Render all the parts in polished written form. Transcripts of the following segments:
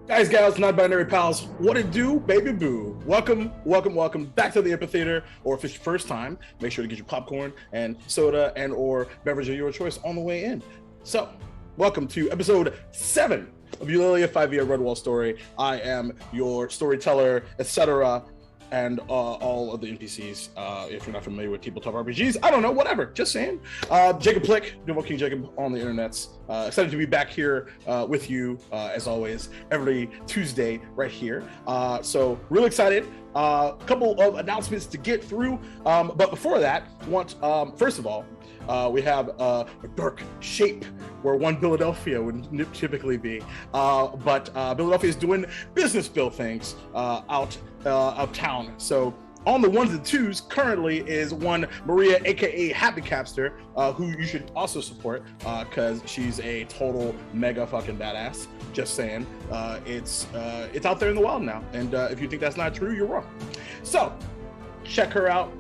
Guys, gals, non-binary pals, what it do, baby boo? Welcome back to the amphitheater, or if it's your first time, make sure to get your popcorn and soda and or beverage of your choice on the way in. So, welcome to episode 7 of Eulalia 5e Redwall story. I am your storyteller, etc., and all of the NPCs. If you're not familiar with Tabletop RPGs, I don't know, whatever, just saying. Jacob Plick, Noble King Jacob on the internets. Excited to be back here with you, as always, every Tuesday right here. So really excited. A couple of announcements to get through. But before that, first of all, we have a dark shape where one Philadelphia would typically be. But Philadelphia is doing business bill things out of town. So on the ones and twos currently is one Maria, aka Happy Capster, who you should also support because she's a total mega fucking badass. Just saying, it's out there in the wild now, and if you think that's not true, you're wrong. So check her out.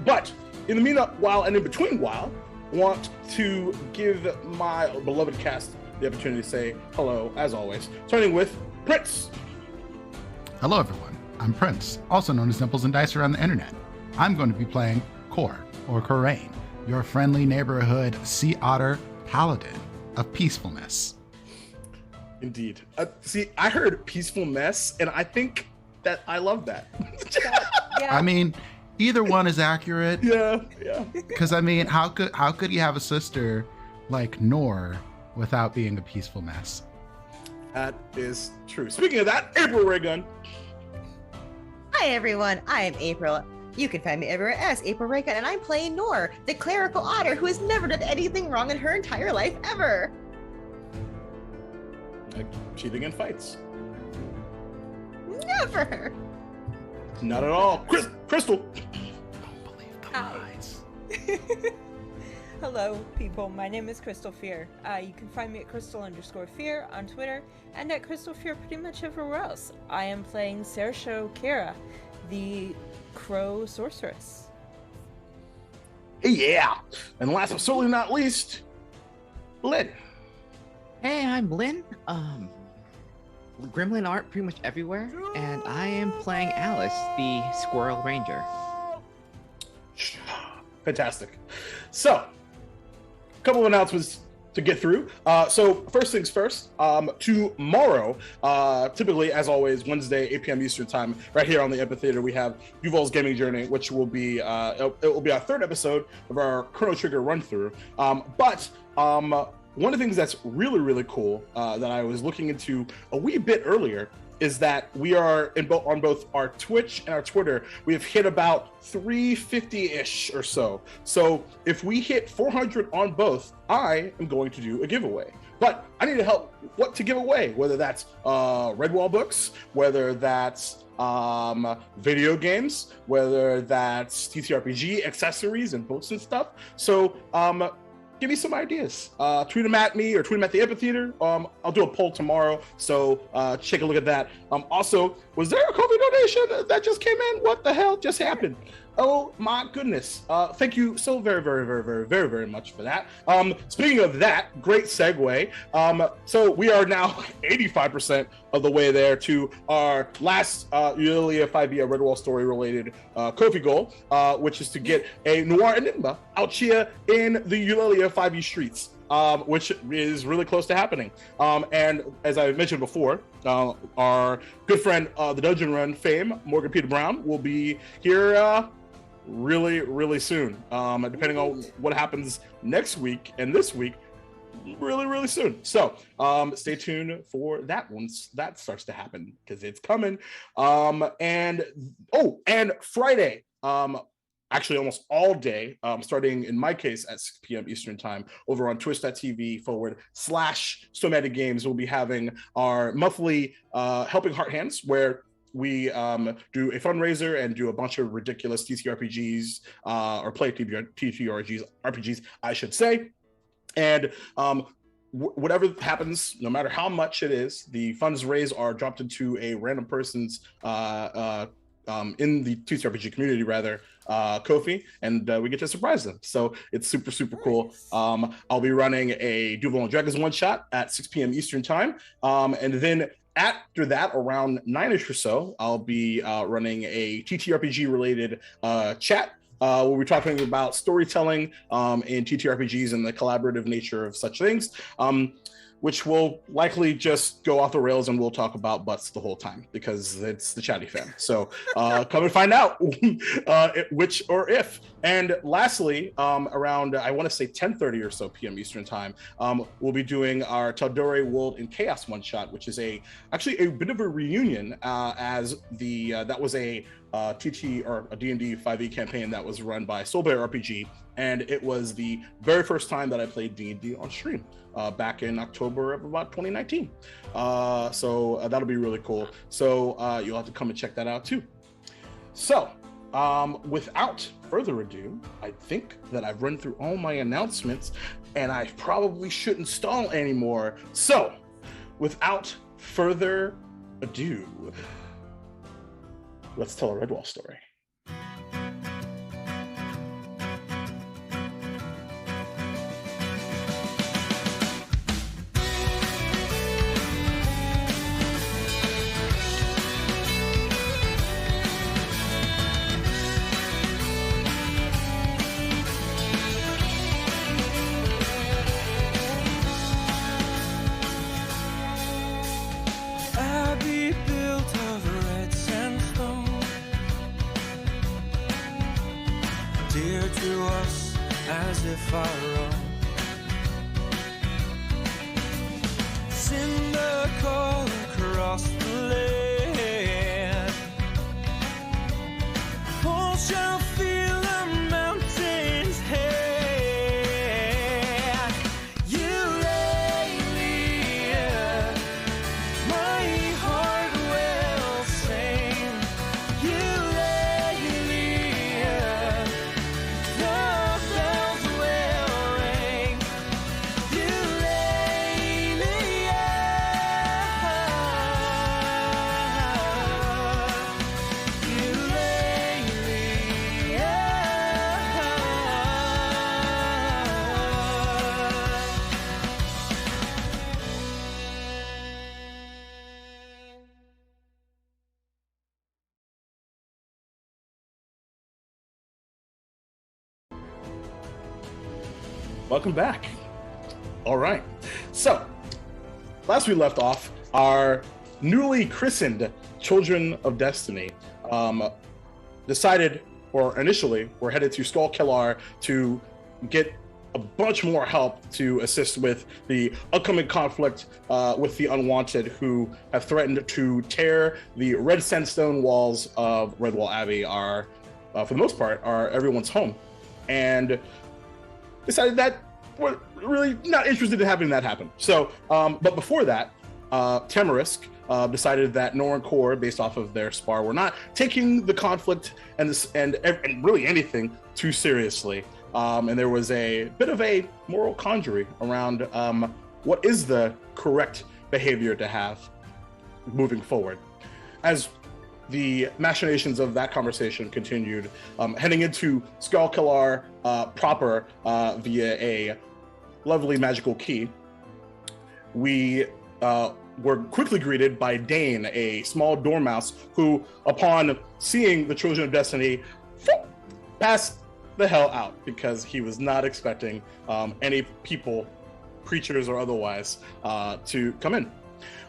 But in the meanwhile and in between while, want to give my beloved cast the opportunity to say hello, as always, starting with Prince. Hello, everyone. I'm Prince, also known as Nipples and Dice around the internet. I'm going to be playing Cor, or Corain, your friendly neighborhood sea otter paladin of peacefulness. Indeed. See, I heard peaceful mess, and I think that I love that. Yeah. I mean, either one is accurate. Yeah. Because I mean, how could you have a sister like Nor without being a peaceful mess? That is true. Speaking of that, April Raygun. Hi everyone, I am April. You can find me everywhere as April Raygun, and I'm playing Nor, the clerical otter who has never done anything wrong in her entire life ever. Like cheating in fights. Never. Not at all. Crystal. Don't believe the lies. Hello, people. My name is Crystal Fear. You can find me at Crystal_Fear on Twitter and at Crystal Fear pretty much everywhere else. I am playing Sersho Kira, the Crow Sorceress. Yeah. And last but certainly not least, Lynn. Hey, I'm Lynn. Gremlin art pretty much everywhere, and I am playing Alice, the Squirrel Ranger. Fantastic. So, a couple of announcements to get through. So first things first, tomorrow, typically as always, Wednesday, 8 p.m. Eastern time, right here on the amphitheater, we have Yuval's Gaming Journey, which will be, it will be our third episode of our Chrono Trigger run through. But one of the things that's really, really cool that I was looking into a wee bit earlier is that we are on both our Twitch and our Twitter, we have hit about 350-ish or so. So if we hit 400 on both, I am going to do a giveaway. But I need help what to give away, whether that's Redwall books, whether that's video games, whether that's TTRPG accessories and books and stuff. So give me some ideas. Tweet them at me or tweet them at the amphitheater. I'll do a poll tomorrow, so take a look at that. Also, was there a COVID donation that just came in? What the hell just happened? Oh my goodness. Thank you so very much for that. Speaking of that, great segue. So we are now 85% of the way there to our last Eulalia 5e Redwall story related Kofi goal, which is to get a Noir Enigma out here in the Eulalia 5e streets. Which is really close to happening. And as I mentioned before, our good friend, the Dungeon Run fame, Morgan Peter Brown, will be here really soon. Depending on what happens next week and this week, really soon. So stay tuned for that once that starts to happen, because it's coming. And Friday, actually almost all day, starting in my case at 6 p.m. Eastern time, over on twitch.tv/Somatic Games, we'll be having our monthly Helping Heart Hands, where we do a fundraiser and do a bunch of ridiculous TTRPGs, or play TTRPGs, I should say. And whatever happens, no matter how much it is, the funds raised are dropped into a random person's in the TTRPG community, rather, Kofi, and we get to surprise them. So it's super cool. I'll be running a Duval and Dragons one shot at 6 p.m. Eastern time, and then After that, around 9ish or so, I'll be running a TTRPG related chat. We'll be talking about storytelling in TTRPGs and the collaborative nature of such things, which will likely just go off the rails, and we'll talk about butts the whole time because it's the Chatty Fam. So come and find out which or if. And lastly, around, I want to say 10:30 or so p.m. Eastern time, we'll be doing our Taldore World in Chaos one shot, which is actually a bit of a reunion, as that was a TT or a D&D 5e campaign that was run by Soulbear RPG, and it was the very first time that I played D&D on stream back in October of about 2019. So that'll be really cool. So you'll have to come and check that out too. So without further ado, I think that I've run through all my announcements, and I probably shouldn't stall anymore. So without further ado, let's tell a Redwall story. As if our own cinder call across the land, all shall feel the mountains hand. Eulalia, my heart will sing. Eulalia, the bells will ring. Welcome back. All right. So, last we left off, our newly christened Children of Destiny decided, or initially, were headed to Skull Kellar to get a bunch more help to assist with the upcoming conflict with the Unwanted, who have threatened to tear the red sandstone walls of Redwall Abbey, for the most part, are everyone's home. And decided that we're really not interested in having that happen. So, but before that, Tamarisk decided that Nor and Core, based off of their spar, were not taking the conflict and really anything too seriously. And there was a bit of a moral quandary around what is the correct behavior to have moving forward. As the machinations of that conversation continued, heading into Skull Kellar proper via a lovely magical key, we were quickly greeted by Dane, a small dormouse, who, upon seeing the Children of Destiny, passed the hell out because he was not expecting any people, creatures or otherwise, to come in.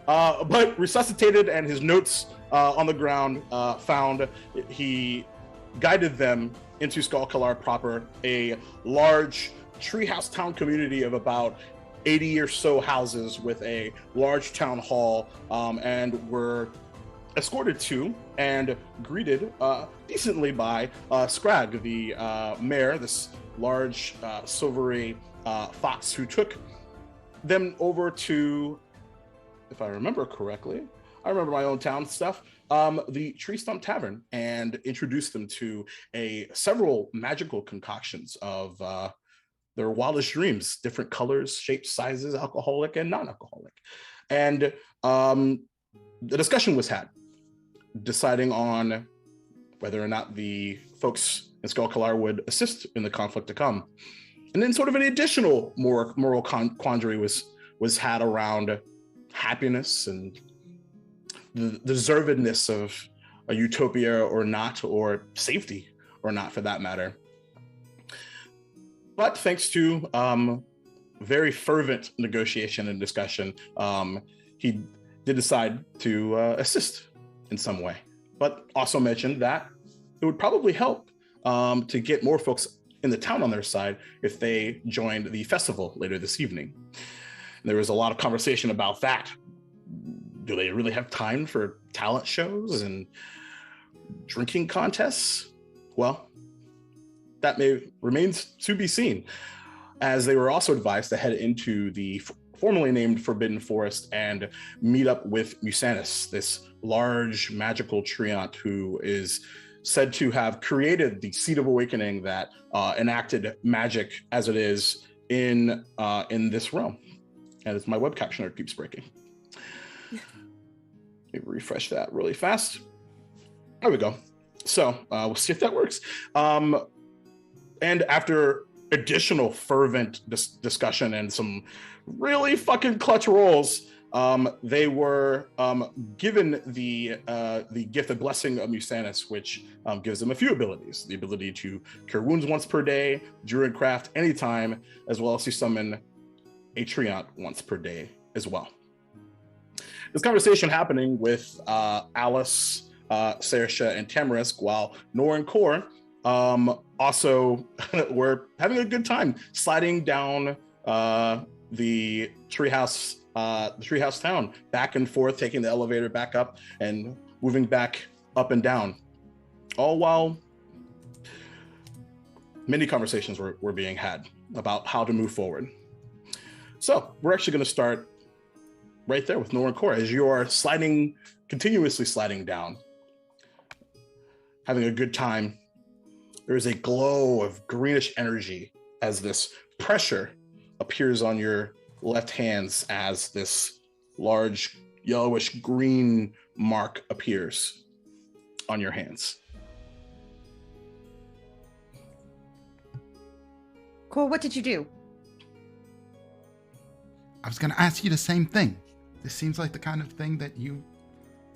But resuscitated, and his notes on the ground found he guided them into Skull Kellar proper, a large treehouse town community of about 80 or so houses with a large town hall, and were escorted to and greeted decently by Scrag, the mayor, this large silvery fox, who took them over to, if I remember correctly, I remember my own town stuff, the Tree Stump Tavern, and introduced them to several magical concoctions of their wildest dreams, different colors, shapes, sizes, alcoholic and non-alcoholic. And the discussion was had, deciding on whether or not the folks in Skull Kellar would assist in the conflict to come. And then sort of an additional moral quandary was had around happiness and the deservedness of a utopia or not, or safety or not for that matter. But thanks to very fervent negotiation and discussion, he did decide to assist in some way, but also mentioned that it would probably help to get more folks in the town on their side if they joined the festival later this evening. And there was a lot of conversation about that. Do they really have time for talent shows and drinking contests? Well, that remains to be seen, as they were also advised to head into the formerly named Forbidden Forest and meet up with Musanus, this large magical treant who is said to have created the Seed of Awakening that enacted magic as it is in this realm. And it's my web captioner keeps breaking. Let me refresh that really fast. There we go. So we'll see if that works. And after additional fervent discussion and some really fucking clutch rolls, they were given the gift of blessing of Musanus, which gives them a few abilities: the ability to cure wounds once per day, druidcraft anytime, as well as to summon a treant once per day as well. This conversation happening with Alice, Saoirse, and Tamarisk, while Nor and Kor also were having a good time sliding down the treehouse town, back and forth, taking the elevator back up and moving back up and down, all while many conversations were being had about how to move forward. So we're actually going to start right there with Nor and Kor as you are continuously sliding down, having a good time. There is a glow of greenish energy as this pressure appears on your left hands as this large yellowish green mark appears on your hands. Cool, what did you do? I was going to ask you the same thing. This seems like the kind of thing that you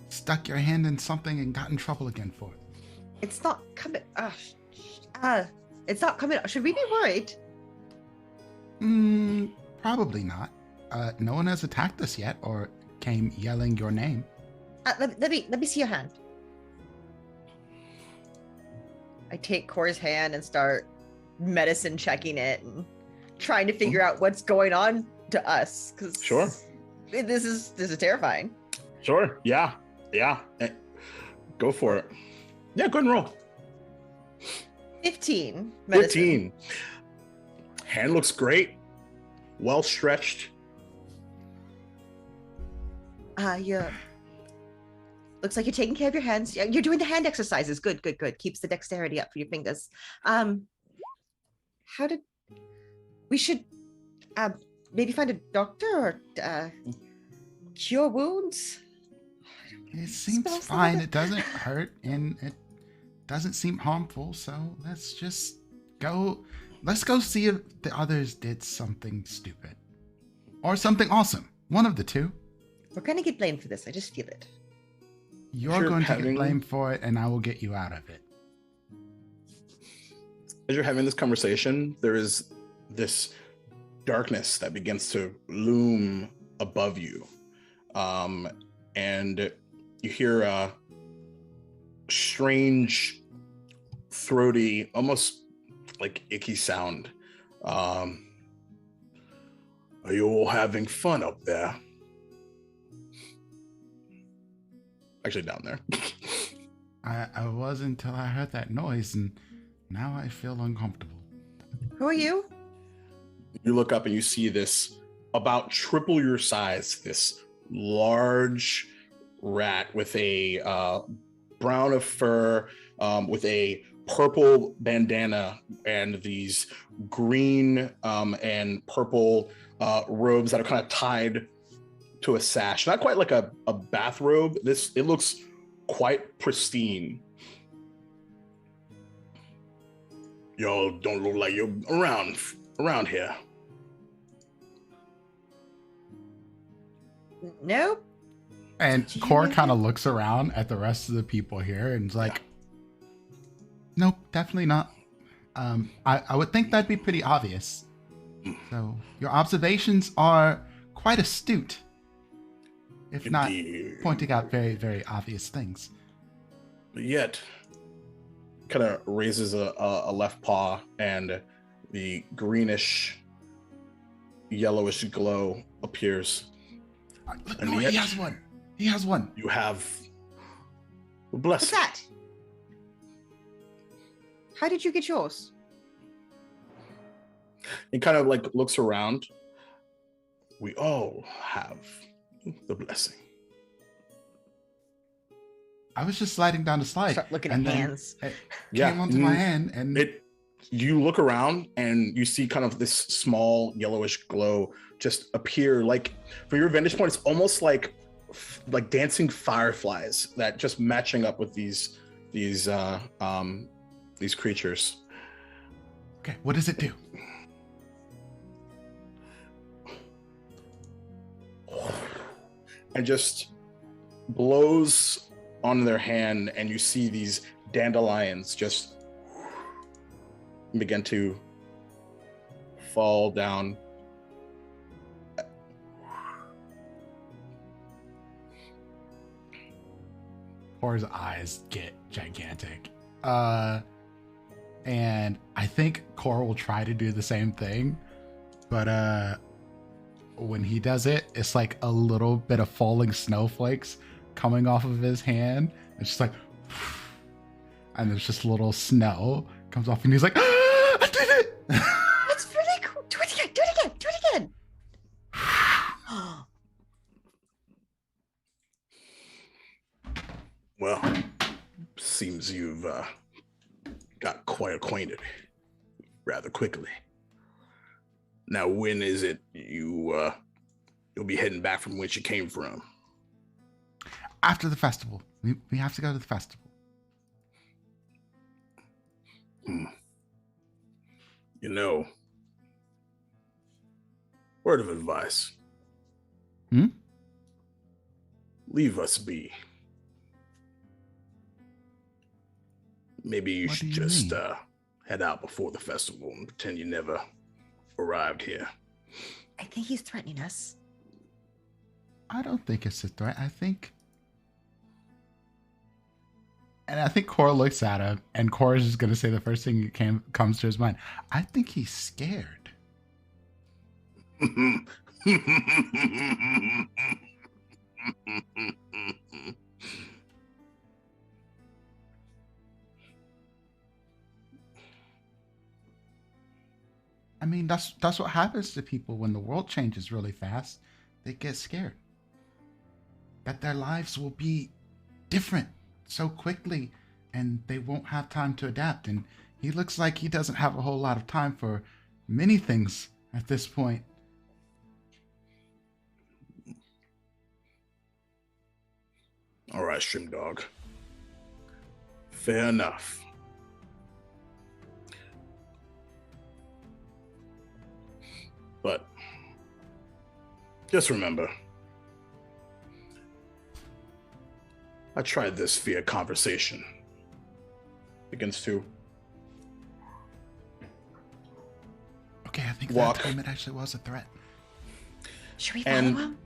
stuck your hand in something and got in trouble again for. It's not coming. It's not coming. Should we be worried? Probably not. No one has attacked us yet or came yelling your name. Let me see your hand. I take Kor's hand and start medicine checking it and trying to figure out what's going on to us. Cause Sure. This is terrifying. Sure. Yeah. Go for it. Yeah, go ahead and roll. 15. Medicine. 15. Hand looks great. Well stretched. Looks like you're taking care of your hands. You're doing the hand exercises. Good. Keeps the dexterity up for your fingers. We should maybe find a doctor or cure wounds? It seems fine. It doesn't hurt and it doesn't seem harmful. So let's just go. Let's go see if the others did something stupid or something awesome. One of the two. We're going to get blamed for this. I just feel it. You're going to get blamed for it and I will get you out of it. As you're having this conversation, there is this darkness that begins to loom above you. And you hear a strange, throaty, almost like icky sound. Are you all having fun up there? Actually, down there. I was until I heard that noise, and now I feel uncomfortable. Who are you? You look up and you see this about triple your size, this large rat with a brown of fur, with a purple bandana and these green and purple robes that are kind of tied to a sash. Not quite like a bathrobe. It looks quite pristine. Y'all don't look like you're around here. Nope. And Core kind of looks around at the rest of the people here and is like, nope, definitely not. I would think that'd be pretty obvious. So your observations are quite astute, if not pointing out very, very obvious things. But yet, kind of raises a left paw, and the greenish, yellowish glow appears. And No, yet, he has one. He has one. you have a blessing. What's that? How did you get yours? He kind of like looks around. We all have the blessing. I was just sliding down the slide. Start looking and at then hands. It Yeah, came onto my hand, and You look around and you see kind of this small yellowish glow just appear. Like from your vantage point, it's almost like dancing fireflies that just matching up with these creatures. okay, what does it do? And just blows on their hand, and you see these dandelions just begin to fall down. Core's eyes get gigantic. And I think Core will try to do the same thing, but when he does it, it's like a little bit of falling snowflakes coming off of his hand. It's just like, and there's just little snow comes off, and he's like, ah, I did it! That's really cool. Do it again. Do it again. Do it again. Well, seems you've got quite acquainted rather quickly. Now, when is it you'll be heading back from which you came from? After the festival. We have to go to the festival. You know, word of advice. Leave us be. Maybe you What should do you just mean? head out before the festival and pretend you never arrived here. I think he's threatening us. I don't think it's a threat. I think Cora looks at him, and Cora's just going to say the first thing that comes to his mind. I think he's scared. I mean, that's what happens to people when the world changes really fast. They get scared that their lives will be different so quickly, and they won't have time to adapt. And he looks like he doesn't have a whole lot of time for many things at this point. All right, Stream Dog. Fair enough. But just remember, I tried this via conversation. Begins to Okay, I think walk. that time it actually was a threat. Should we follow And him?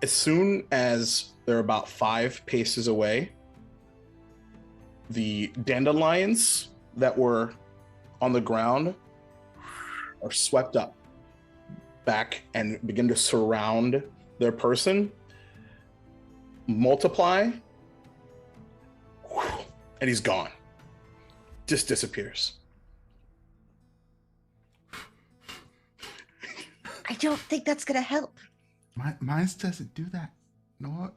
as soon as they're about 5 paces away, the dandelions that were on the ground are swept up back and begin to surround their person, multiply, and he's gone. Just disappears. I don't think that's gonna help. Mine doesn't do that. Nor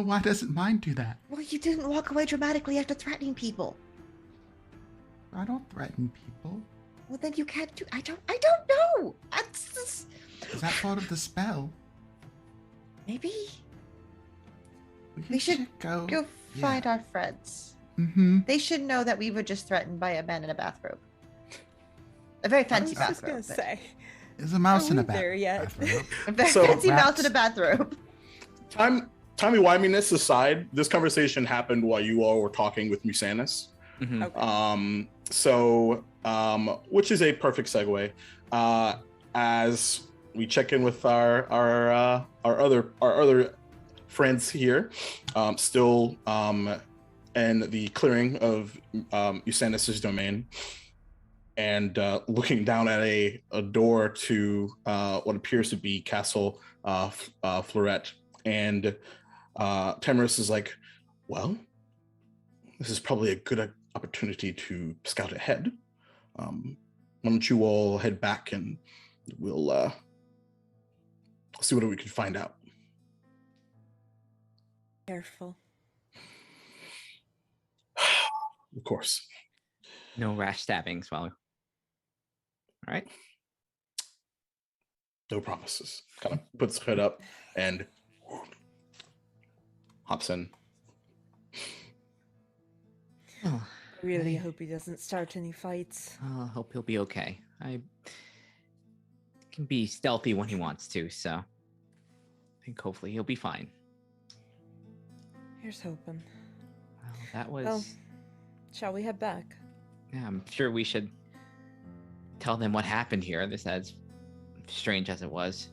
why doesn't mine do that? Well, you didn't walk away dramatically after threatening people. I don't threaten people. Well, then you can't do. I don't know. That's just, Is that part of the spell? maybe We we should go. go find our friends. Mm-hmm. They should know that we were just threatened by a man in a bathrobe. A very I fancy was just gonna bathrobe. say. There's a mouse Are in a we there yet? bathrobe. A very So fancy mouse rats- in a bathrobe. Time timey-wiminess aside, this conversation happened while you all were talking with Musanis. Mhm. Okay. Which is a perfect segue. As we check in with our other friends here, still in the clearing of Musanis's domain, and looking down at a door to what appears to be Castle Florette. And Tamaris is like, well, this is probably a good opportunity to scout ahead. Why don't you all head back and we'll see what we can find out. Careful. Of course. No rash stabbings while. All right. No promises. Kind of puts his hood up and hops in. Oh, I really hope he doesn't start any fights. I hope he'll be okay. I can be stealthy when he wants to, so I think hopefully he'll be fine. Here's hoping. Well, that was. Well, shall we head back? Yeah, I'm sure we should tell them what happened here. This as strange as it was.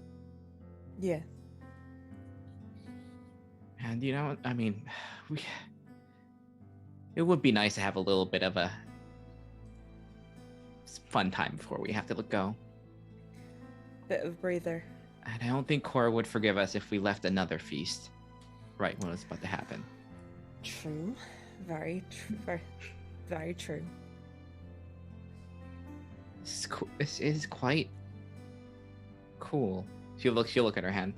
Yeah. And you know, I mean, it would be nice to have a little bit of a fun time before we have to go. Bit of breather. And I don't think Cora would forgive us if we left another feast right when it's about to happen. True. Very true. Very, very true. This is quite cool. She'll look at her hand.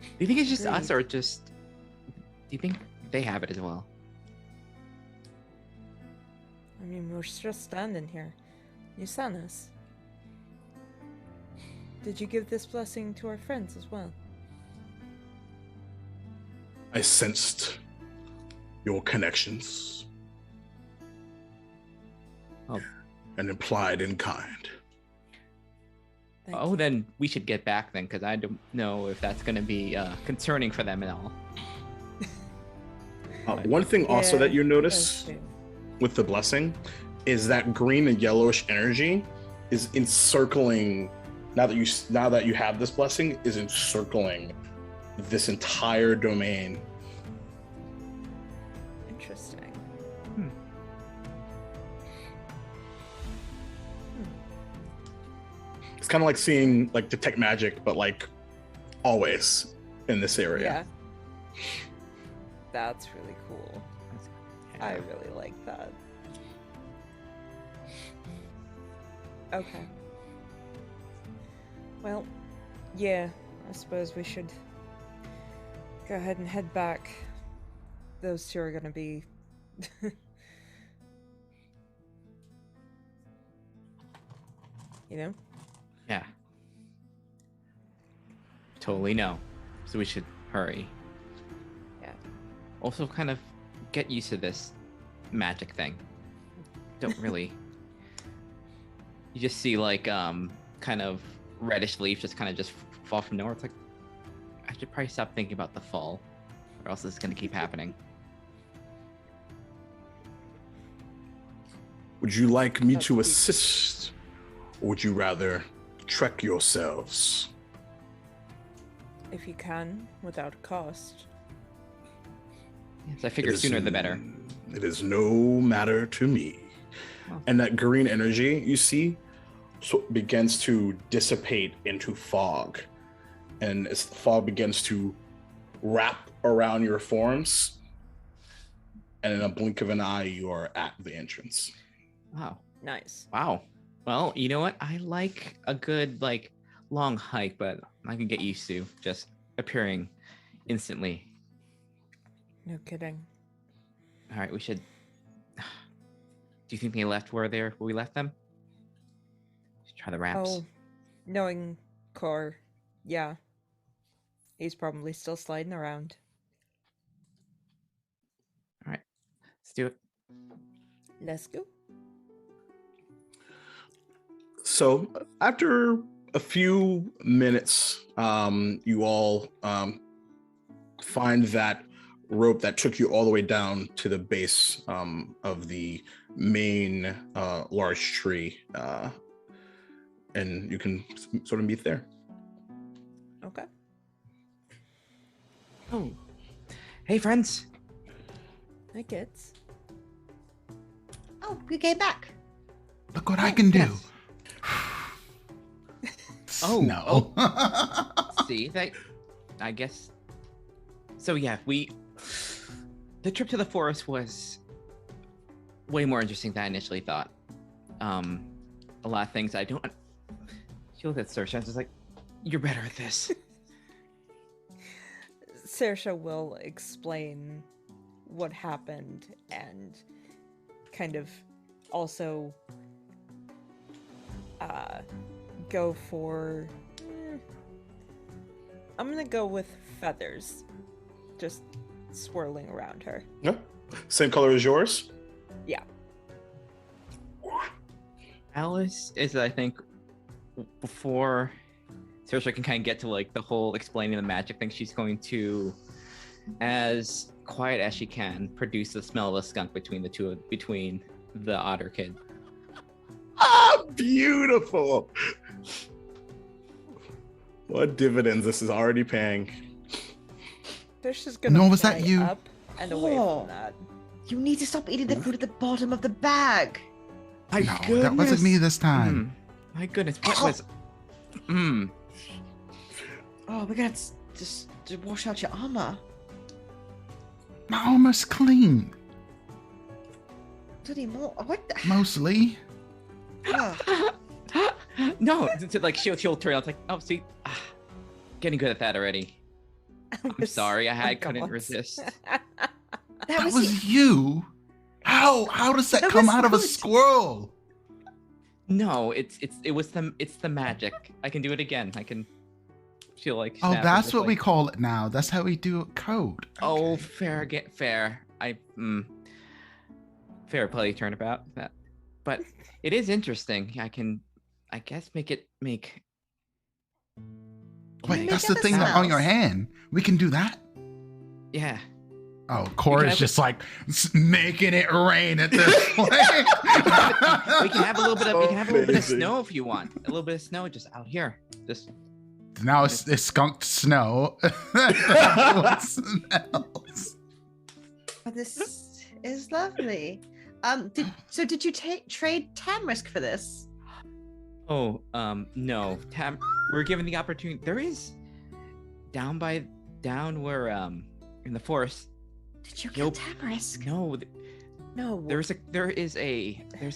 Do you think it's just us, or just? Do you think they have it as well? I mean, we're just standing here. Yusanis. Did you give this blessing to our friends as well? I sensed your connections. Oh. And implied in kind. Thank Oh, you. then we should get back then, because I don't know if that's going to be concerning for them at all. One thing also Yeah, that you that's notice true. with the blessing is that green and yellowish energy is encircling. Now that you have this blessing, is encircling this entire domain. Interesting. It's kind of like seeing like detect magic, but like always in this area. Yeah. That's really cool. I really like that. Okay. Well, yeah, I suppose we should go ahead and head back. Those two are gonna be... you know? Yeah. Totally no. So we should hurry. Yeah. Also, kind of get used to this magic thing. Don't really. You just see like kind of reddish leaves just kind of just fall from nowhere. It's like I should probably stop thinking about the fall, or else it's gonna keep happening. Would you like me That's to deep. assist, or would you rather trek yourselves? If you can, without cost. Yes, I figure sooner the better. It is no matter to me. Wow. And that green energy you see begins to dissipate into fog. And as the fog begins to wrap around your forms, and in a blink of an eye, you are at the entrance. Wow. Nice. Wow. Well, you know what? I like a good like long hike, but I can get used to just appearing instantly. No kidding. All right, we should. Do you think they left where we left them? Let's try the wraps. Oh, knowing Core, yeah. He's probably still sliding around. All right, let's do it. Let's go. So after a few minutes, you all find that rope that took you all the way down to the base of the main large tree, and you can sort of meet there. Okay. Oh, hey friends. Hi, kids. Oh, we came back. Look what I can do. yes. Snow. See, I guess. So yeah, the trip to the forest was way more interesting than I initially thought. A lot of things I don't. She looked at Saoirse and was like, "You're better at this." Saoirse will explain what happened and kind of also go for... I'm gonna go with feathers. Just swirling around her. Yeah. Same color as yours? Yeah. Alice is, I think, before Saoirse can kind of get to like the whole explaining the magic thing, she's going to, as quiet as she can, produce the smell of a skunk between the otter kid. Ah, beautiful. What dividends this is already paying. Saoirse's just gonna No, was that fly you? up and away Oh. from that. You need to stop eating the food at the bottom of the bag. My No, that wasn't me this time. My goodness, what was? Oh, we're gonna just wash out your armor. My armor's clean, Bloody more. What the? mostly. Ugh. No, like she'll turn out like, oh, see, getting good at that already. I'm sorry, I couldn't resist. That was Was you? How does that That come was out of a good. squirrel? No, it's the magic. I can do it again. I can feel like. Oh, snap that's and what just, we like, call it now. That's how we do code. Oh, Okay. fair. Fair play turnabout that, but it is interesting. I guess make. Wait, Make that's the other thing that on your smells. hand. We can do that. Yeah. Oh, Cora's have just like making it rain at this point. We can have a little bit of Amazing. snow if you want. A little bit of snow just out here. Just Now it's skunked snow. What smells? Oh, this is lovely. Did you trade Tamrisk for this? no. We're given the opportunity. There is down where in the forest. Did you Nope. get Tamrisk? No, No. there's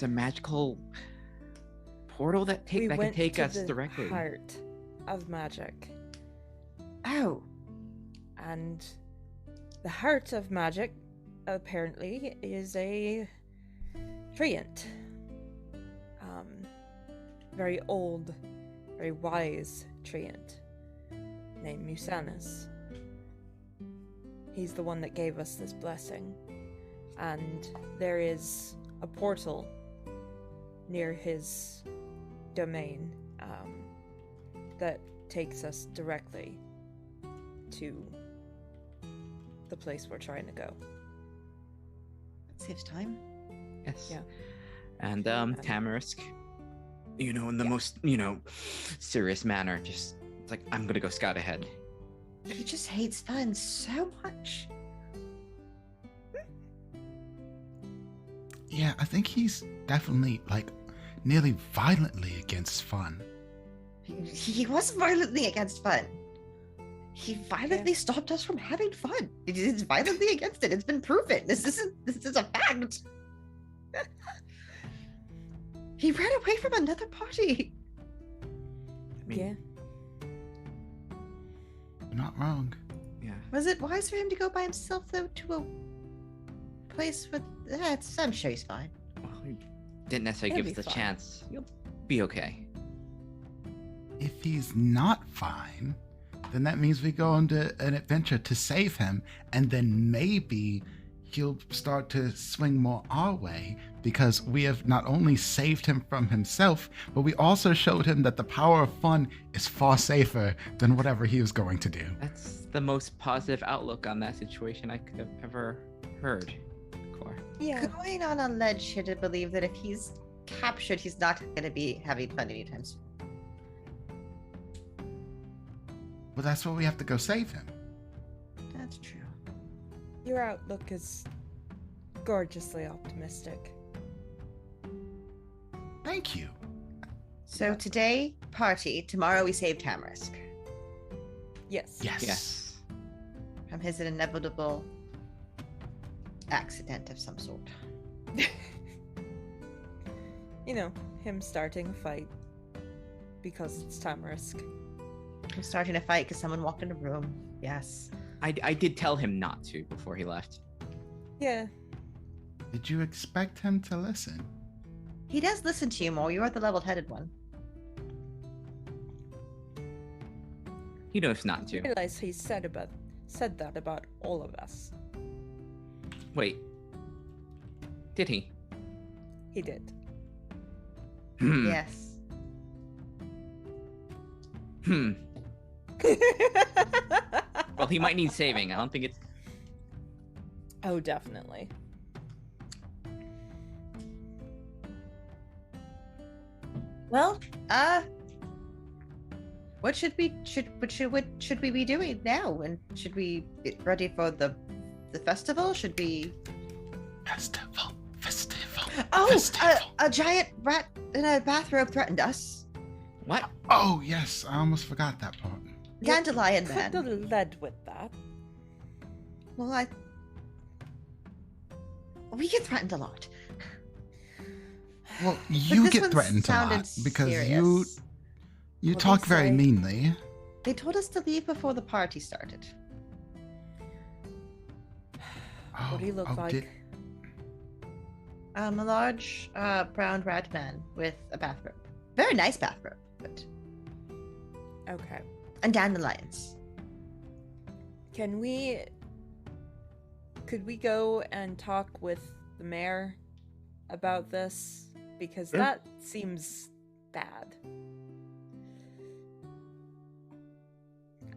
a magical portal that We can went take to us the directly. heart of magic, Oh. and the heart of magic apparently is a treant. Very old, very wise treant named Musanus. He's the one that gave us this blessing, and there is a portal near his domain that takes us directly to the place we're trying to go. Saves time. Yes. Yeah. And Tamarisk, in the most serious manner, just it's like I'm gonna go scout ahead. He just hates fun so much. Yeah, I think he's definitely nearly violently against fun. He was violently against fun. He violently stopped us from having fun. He's violently against it. It's been proven. This is a fact. He ran away from another party. mean- Yeah. You're not wrong. Yeah. Was it wise for him to go by himself though to a place with? I'm sure he's fine. Well, he didn't necessarily He'll give us be the fine. chance. You'll be okay. If he's not fine, then that means we go on to an adventure to save him, and then maybe he'll start to swing more our way because we have not only saved him from himself, but we also showed him that the power of fun is far safer than whatever he was going to do. That's the most positive outlook on that situation I could have ever heard. Core. Yeah. Going on a ledge here to believe that if he's captured, he's not going to be having fun anytime soon. Well, that's why we have to go save him. That's true. Your outlook is gorgeously optimistic. Thank you. So today, party. Tomorrow, we save Tamarisk Yes. Yes. Yes. from his inevitable accident of some sort. You know, him starting a fight because it's Tamarisk. I'm starting a fight because someone walked in the room. Yes. I did tell him not to before he left. Yeah. Did you expect him to listen? He does listen to you more. You are the level-headed one. He knows not I to. realize he said that about all of us. Wait. Did he? He did. Yes. Well, he might need saving. I don't think it's. Oh, definitely. Well, what should we be doing now? And should we get ready for the festival? Should we? Festival. Oh, Festival. a giant rat in a bathrobe threatened us. What? Oh, yes. I almost forgot that part. Dandelion Could man. have led with that. Well, we get threatened a lot. Well, But you this get one threatened a lot sounded because serious. you What'd talk he very say? meanly. They told us to leave before the party started. Oh, What do you look like? A large brown rat man with a bathrobe. Very nice bathrobe, but Okay. and dandelions. Could we go and talk with the mayor about this? Because Sure. that seems bad.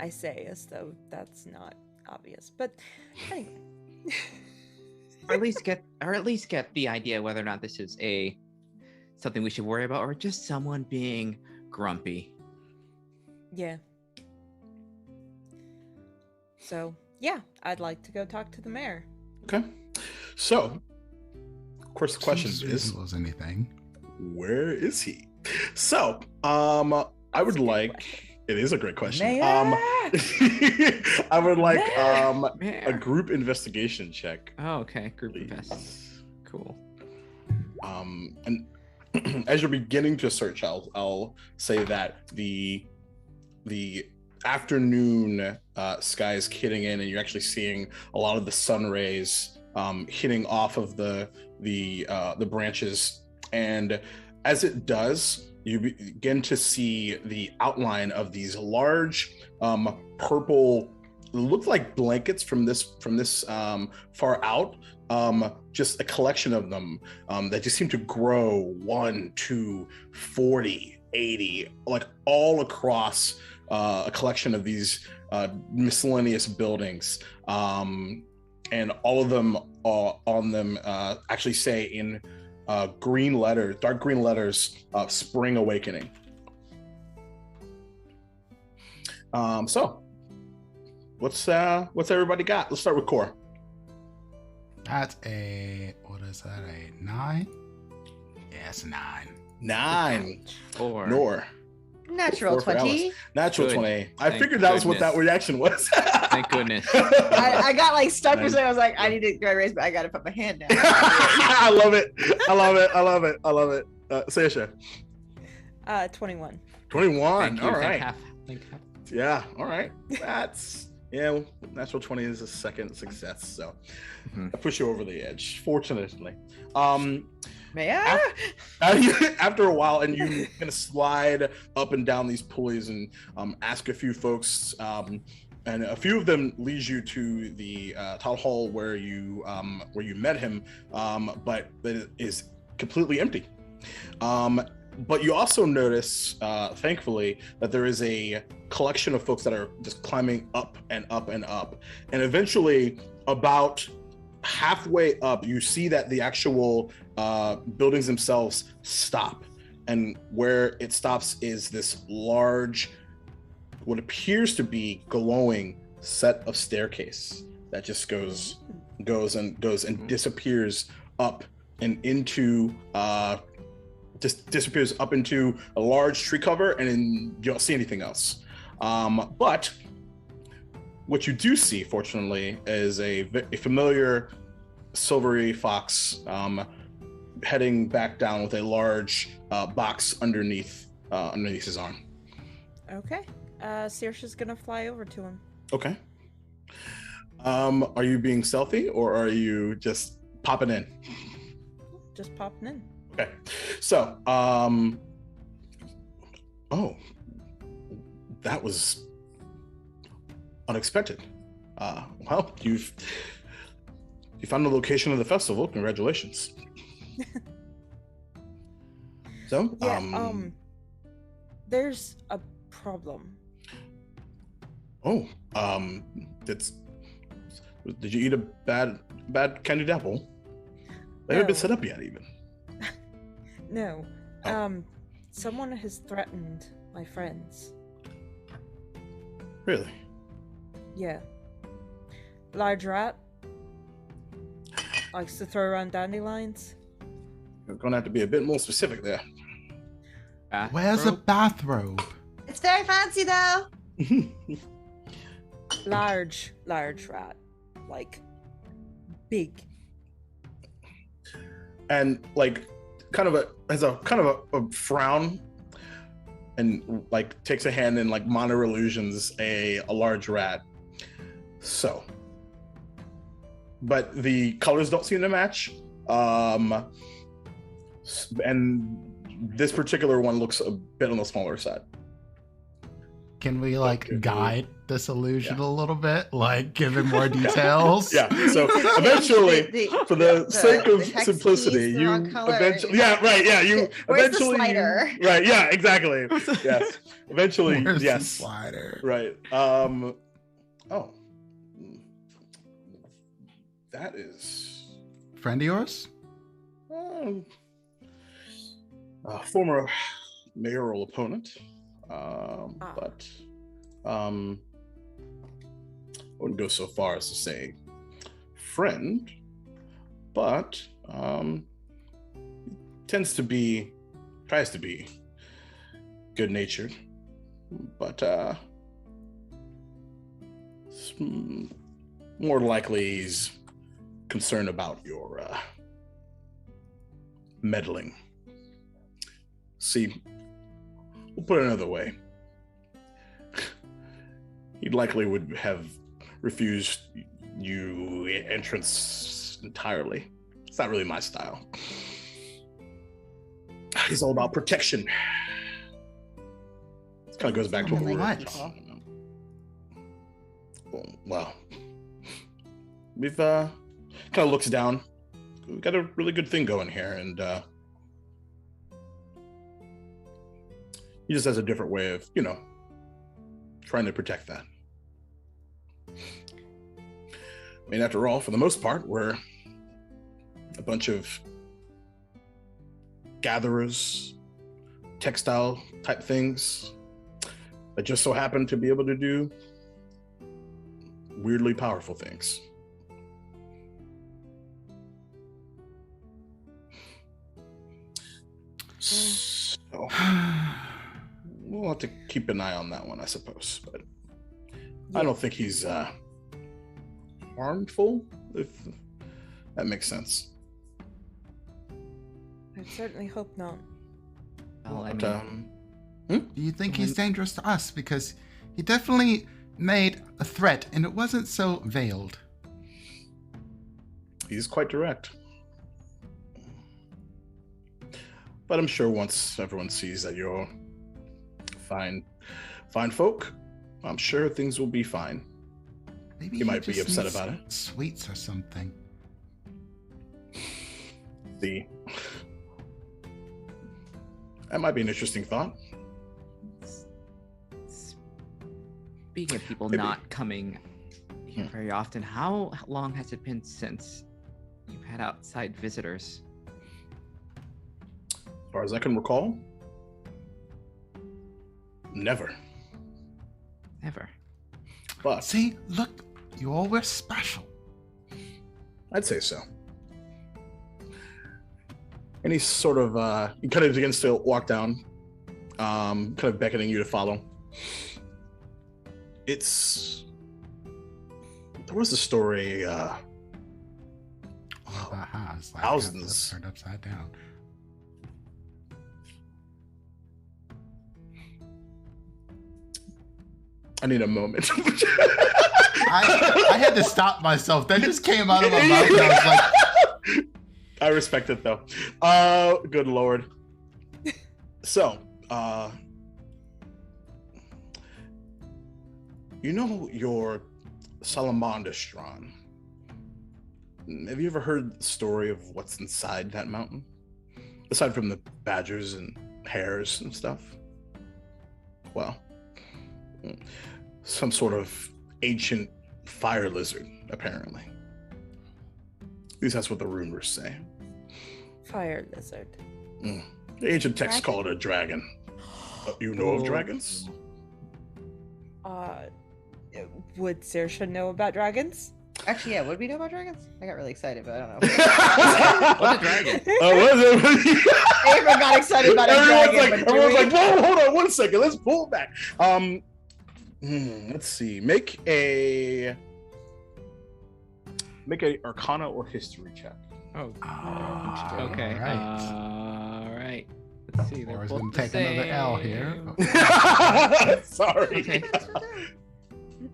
I say as though that's not obvious, but anyway. Or at least get the idea whether or not this is something we should worry about, or just someone being grumpy. Yeah. So, yeah, I'd like to go talk to the mayor. Okay. So, of course, the question Seems is, reasonable as anything. where is he? So, I would That's a good like. question. It is a great question. Mayor! I would like a Mayor. group investigation check. Oh, okay. Group Please. invest. Cool. And as you're beginning to search, I'll say that the afternoon sky is hitting in, and you're actually seeing a lot of the sun rays hitting off of the branches, and as it does, you begin to see the outline of these large purple, look like blankets from this far out. Just a collection of them that just seem to grow 1, 2, 40, 80, like all across a collection of these miscellaneous buildings. And all of them on them actually say in dark green letters, Spring Awakening. So what's everybody got? Let's start with Core. That's what is that, a 9? Yeah, it's a 9. 9. Or Nor. Natural Four for 20. Natural Good. 20. I Thank figured that was what that goodness. reaction was. Thank goodness. I got like stuck for a Nice. second. I was like, I need to go raise, but I gotta put my hand down. I love it. Sasha. 21. 21. Thank you. All Thank right. half. Thank half. Yeah. All right. That's well, natural 20 is a second success, so Mhm. I push you over the edge. Fortunately. May I? After a while, and you're gonna slide up and down these pulleys and ask a few folks and a few of them lead you to the town hall where you met him, but it is completely empty. But you also notice, thankfully, that there is a collection of folks that are just climbing up and up and up, and eventually, about halfway up, you see that the actual buildings themselves stop, and where it stops is this large, what appears to be glowing set of staircase that just goes and disappears up and into just disappears up into a large tree cover, and then you don't see anything else. But what you do see, fortunately, is a familiar silvery fox heading back down with a large box underneath his arm. Okay. Saoirse's gonna fly over to him. Okay. Are you being stealthy, or are you just popping in? Just popping in. Okay. So, oh, that was unexpected. Well, you found the location of the festival. Congratulations. So, Yeah, there's a problem. Oh, did you eat a bad candied apple? They haven't been No. set up yet, even. No. Oh. Someone has threatened my friends. Really? Yeah. Large rat. Likes to throw around dandelions. You're gonna have to be a bit more specific there. Where's a bathrobe? It's very fancy though. Large rat. Like, big. And like, has a frown, and like takes a hand in like minor illusions a large rat. So, but the colors don't seem to match. And this particular one looks a bit on the smaller side. Can we like Okay. guide this illusion a little bit? Like give it more details? Yeah. So eventually, for the sake of text simplicity, keys, the you wrong color. eventually, yeah, right, yeah, you Where's the eventually, slider? right, yeah, exactly, yes, eventually, Where's the yes, slider? right. Oh, that is Friend of yours? a former mayoral opponent, but I wouldn't go so far as to say friend, but tries to be good-natured, but more likely he's concerned about your meddling. See, we'll put it another way. He likely would have refused you entrance entirely. It's not really my style. He's all about protection. This kind of goes back to what we were What? talking about. Well, we've kind of looks down. We've got a really good thing going here, and he just has a different way of, trying to protect that. I mean, after all, for the most part, we're a bunch of gatherers, textile type things that just so happen to be able to do weirdly powerful things. So we'll have to keep an eye on that one, I suppose. But I don't think he's harmful, if that makes sense. I certainly hope not. Well, I But, mean, Do you think he's dangerous to us? Because he definitely made a threat and it wasn't so veiled. he's quite direct. But I'm sure once everyone sees that you're fine folk, I'm sure things will be fine. Maybe he might be just upset needs about it. Sweets or something. See, that might be an interesting thought. Speaking of people Maybe. not coming here very often, how long has it been since you've had outside visitors? As far as I can recall, never. Never. But See, look, you all were special. I'd say so. And he's sort of, he kind of begins to walk down, kind of beckoning you to follow. There was a story, Aha, it's like thousands. turned upside down. I need a moment. I had to stop myself. That just came out of my mouth. And I was like, I respect it though. Good Lord. So, you know your Salamandastron. Have you ever heard the story of what's inside that mountain? Aside from the badgers and hares and stuff? Well, some sort of ancient fire lizard, apparently. At least that's what the rumors say. Fire lizard. The ancient texts call it a dragon. You know of dragons? Would Saoirse know about dragons? Actually, yeah. What do we know about dragons? I got really excited, but I don't know. What's a dragon? What is it? Everyone got excited about a dragon. but do Everyone's we? like, whoa, hold on 1 second. Let's pull it back. Let's see. Make a Arcana or History check. Oh, Ah, okay. right. All right. Let's see. They're Laura's both gonna the take another L here. same. Sorry. Okay.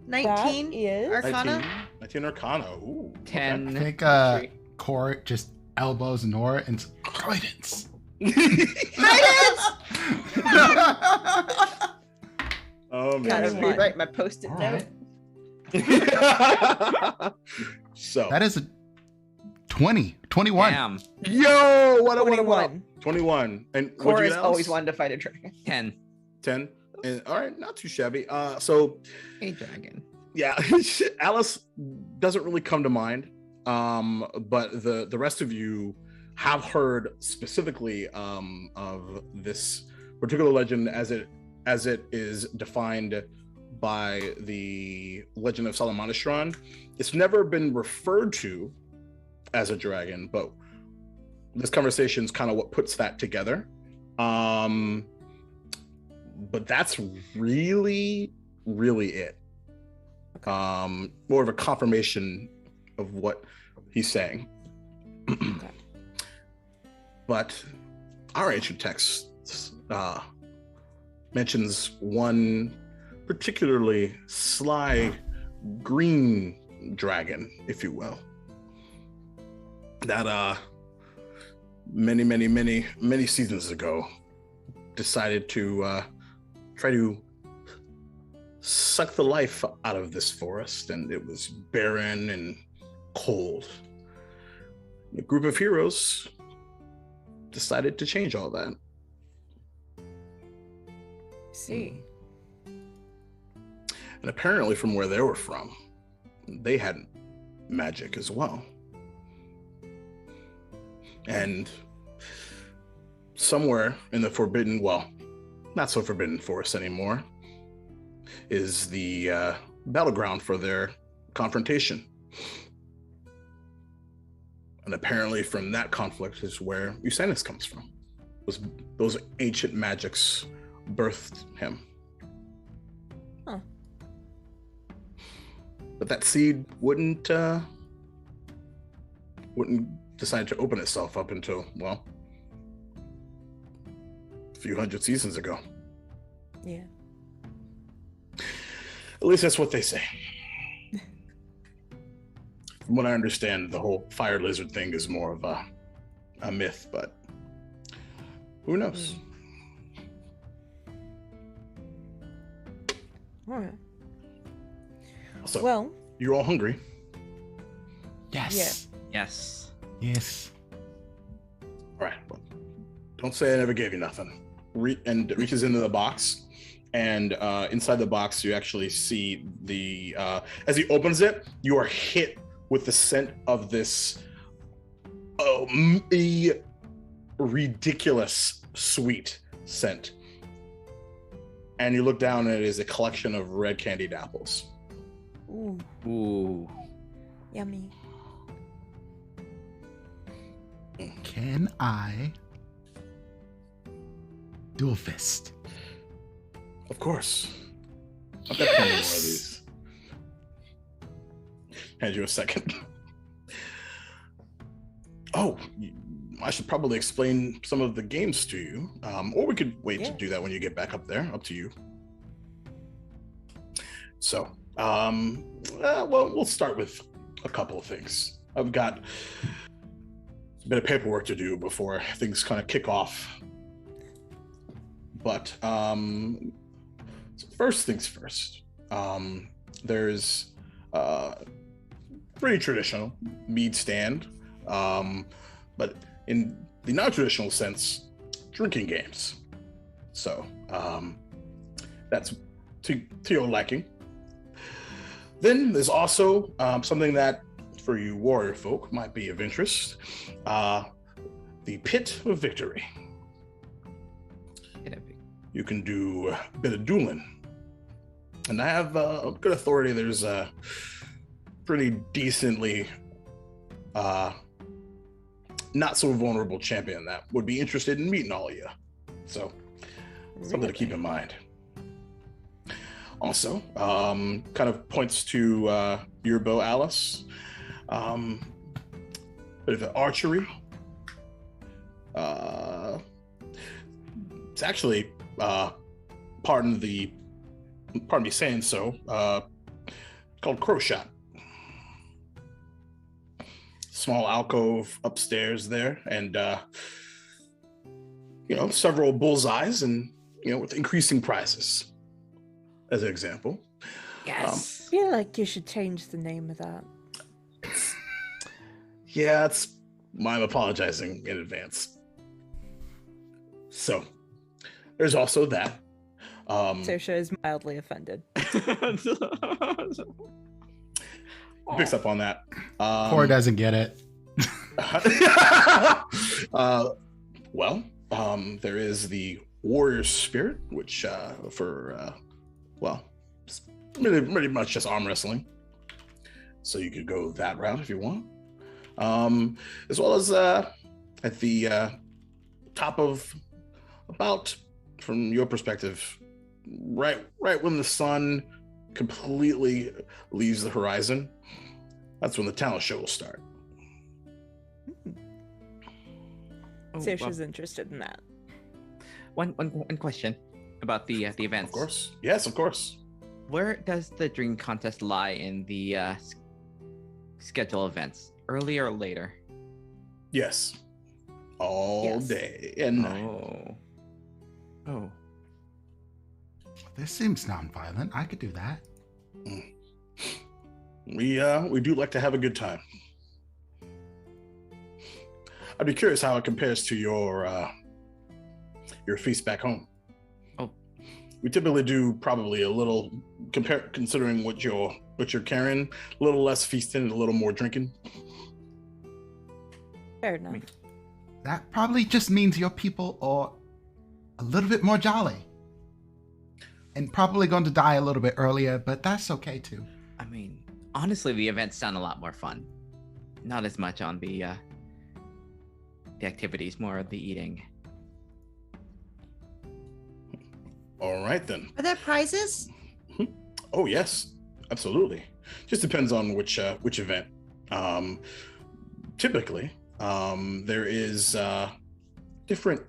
19 That is Arcana. 19 Arcana. Ooh. 10. I think history. Court just elbows Nora and guidance. Oh Gotta man. One. rewrite my post-it All note. right. So That is a 20. 21. Damn. yo, what a 21. 21. And what'd you Chorus get, Alice? always wanted to fight a dragon. 10. 10. And all right, not too shabby. So A dragon. yeah, Alice doesn't really come to mind. But the rest of you have heard specifically of this particular legend as it is defined by the legend of Salamandastron. It's never been referred to as a dragon, but this conversation is kind of what puts that together. But that's really it. More of a confirmation of what he's saying. But our ancient text mentions one particularly sly green dragon, if you will, that many seasons ago decided to try to suck the life out of this forest, and it was barren and cold. A group of heroes decided to change all that. See. And apparently from where they were from, they had magic as well. And somewhere in the forbidden, well, not so forbidden forest anymore, is the battleground for their confrontation. And apparently from that conflict is where Usanus comes from. Those ancient magics birthed him. Huh. But that seed wouldn't decide to open itself up until, well, a few hundred seasons ago. Yeah. At least that's what they say. From what I understand, the whole fire lizard thing is more of a myth, but who knows? All right. So, Well, you're all hungry. Yes. Yes. Yes. All right. Well, don't say I never gave you nothing. And reaches into the box, and inside the box, you actually see the. As he opens it, you are hit with the scent of this ridiculous sweet scent. And you look down, and it is a collection of red candied apples. Ooh, Ooh. yummy. Can I dual fist? Of course. I've got plenty more of these. Hand you a second. Oh, I should probably explain some of the games to you. Or we could wait to do that when you get back up there. Up to you. So, well, we'll start with a couple of things. I've got a bit of paperwork to do before things kind of kick off. But so first things first. There's pretty traditional mead stand, but in the non-traditional sense, drinking games. So that's to your liking. Then there's also something that for you warrior folk might be of interest, the Pit of Victory. You can do a bit of dueling. And I have good authority. There's a pretty decently not so vulnerable champion that would be interested in meeting all of you. So something to keep in mind. Also, kind of points to your bow, Alice. Bit of archery. It's actually, pardon me saying so, called Crow Shot. Small alcove upstairs there, and several bullseyes, and with increasing prizes. As an example. Yes. I feel like you should change the name of that. Yeah, I'm apologizing in advance. So, there's also that. Saoirse is mildly offended. Picks up on that. Core doesn't get it. There is the warrior spirit, which it's pretty much just arm wrestling. So you could go that route if you want. As well as at the top of, about, from your perspective, right when the sun completely leaves the horizon, that's when the talent show will start. Saoirse's interested in that. One question about the events. Of course. Yes, of course. Where does the dream contest lie in the schedule events? Earlier or later? Yes. All day and night. Oh. This seems non-violent. I could do that. We do like to have a good time. I'd be curious how it compares to your feast back home. Oh. We typically do probably a little considering what you're carrying, a little less feasting and a little more drinking. Fair enough. That probably just means your people are a little bit more jolly. And probably going to die a little bit earlier, but that's okay too. I mean, honestly, the events sound a lot more fun. Not as much on the activities, more of the eating. All right then. Are there prizes? Oh yes, absolutely. Just depends on which event. Typically, there is different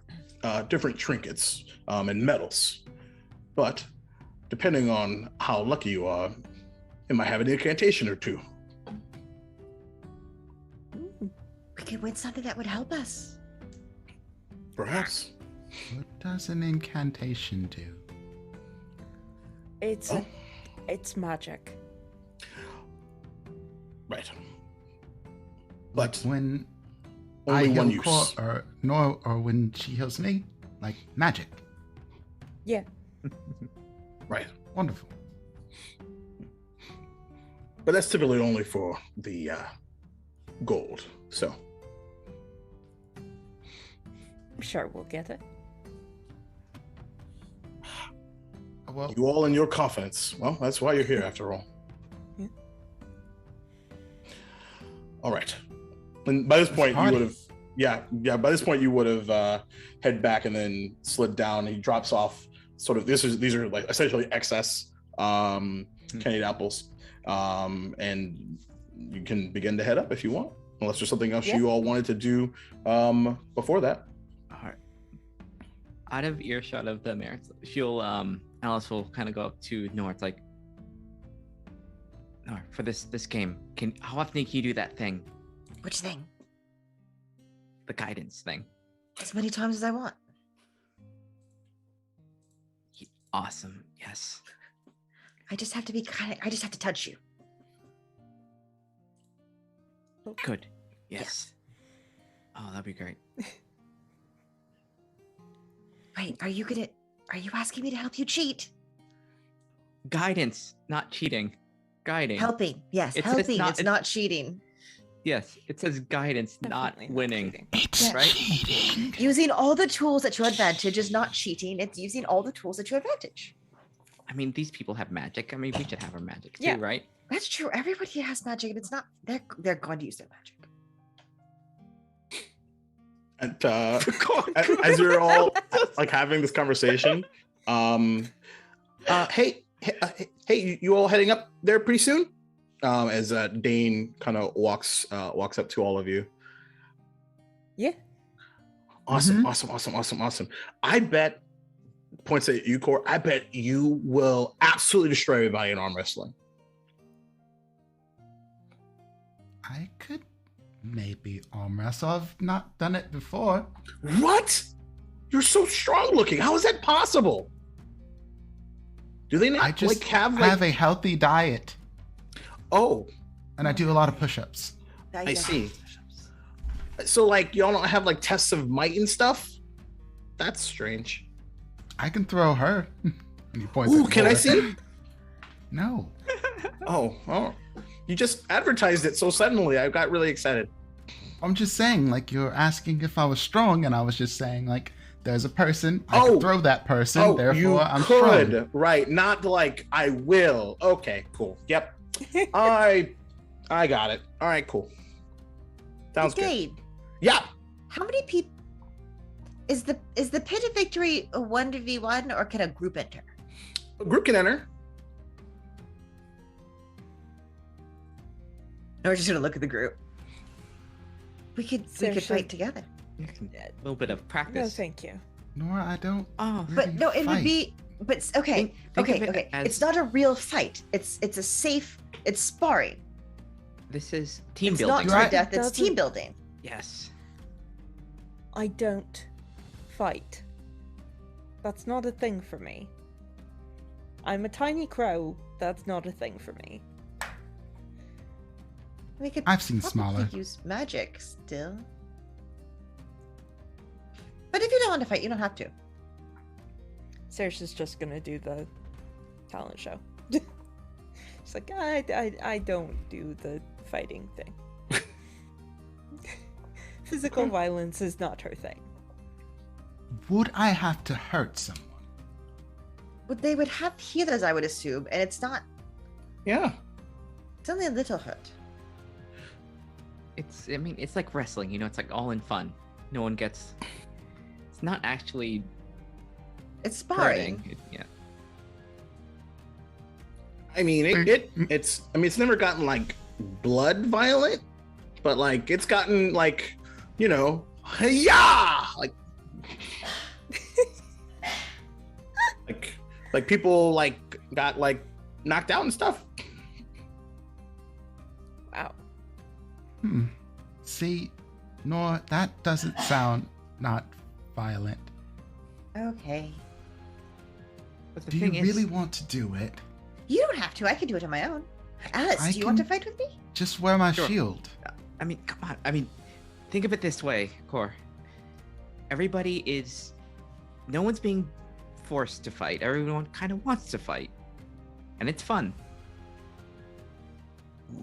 trinkets and medals, but depending on how lucky you are, it might have an incantation or two. We could win something that would help us. Perhaps. What does an incantation do? It's magic. but when only I one heal use. Cor, or when she heals me, like magic. Yeah. Right. Wonderful. But that's typically only for the gold. So I'm sure we'll get it. Well, you all in your confidence. Well, that's why you're here after all. Yeah. All right. And by this point, you party. would have, yeah. By this point, you would have head back and then slid down. He drops off. Sort of. These are like essentially excess candied apples, and you can begin to head up if you want. Unless there's something else you all wanted to do before that. All right. Out of earshot of the mayor, Alice will kind of go up to North, like, North, for this game, how often can you do that thing? Which thing? The guidance thing. As many times as I want. Awesome. Yes. I just have to be I just have to touch you. Good. Yes. Oh, that'd be great. Wait, are you asking me to help you cheat? Guidance, not cheating. Guiding. Helping, yes, It's helping. not- It's not cheating. Yes, it says guidance, Definitely not winning. it's Yeah. Right? cheating. Using all the tools at your advantage is not cheating. It's using all the tools at your advantage. I mean, these people have magic. I mean, we should have our magic too, Yeah. right? That's true. Everybody has magic, and it's not. They're going to use their magic. And as you're all like having this conversation, hey, you all heading up there pretty soon? As Dane kind of walks up to all of you. Yeah. Awesome, Mhm. awesome. I bet, points at you, Core, I bet you will absolutely destroy everybody in arm wrestling. I could maybe arm wrestle. I've not done it before. What? You're so strong looking. How is that possible? Do they not I just have have a healthy diet, Oh, and I do a lot of push-ups. I see. So like y'all don't have like tests of might and stuff? That's strange. I can throw her. And he points Ooh, at can I Laura. see? No. Oh. You just advertised it so suddenly. I got really excited. I'm just saying, like, you're asking if I was strong, and I was just saying, like, there's a person. I Oh. can throw that person. Oh, therefore, you I'm could. strong. Right. Not like I will. Okay, cool. Yep. I got it. All right, cool. Sounds good. Dane, Yeah. how many people is the pit of victory a 1v1 or can a group enter? A group can enter. No, we're just gonna look at the group. We could Seriously. fight together. A little bit of No, practice. thank you. Nora, I don't. Oh, really But no, it would fight. be. But okay, Think of it okay. as- It's not a real fight. It's a safe. It's sparring. this is team It's building. not Right. to death. It's Doesn't- team building. Yes. I don't fight. That's not a thing for me. I'm a tiny crow. That's not a thing for me. We could. I've seen probably smaller. use magic still. But if you don't want to fight, you don't have to. Saoirse's just gonna do the talent show. She's like, I don't do the fighting thing. Physical violence is not her thing. Would I have to hurt someone? But they would have healers, I would assume, and it's not. Yeah. It's only a little hurt. I mean, it's like wrestling, you know, it's like all in fun. No one gets. It's not actually It's sparring. hurting. Yeah. I mean, it's never gotten like blood violent, but like it's gotten like, you know, yeah, like people like got like knocked out and stuff. Wow. See, Nora, that doesn't sound not violent. Okay. But the Do you thing is, really want to do it? You don't have to. I can do it on my own. Alice, I do you want to can- fight with me? Just wear my Sure. shield. I mean, come on. I mean, think of it this way, Core. Everybody is. No one's being forced to fight. Everyone kind of wants to fight. And it's fun.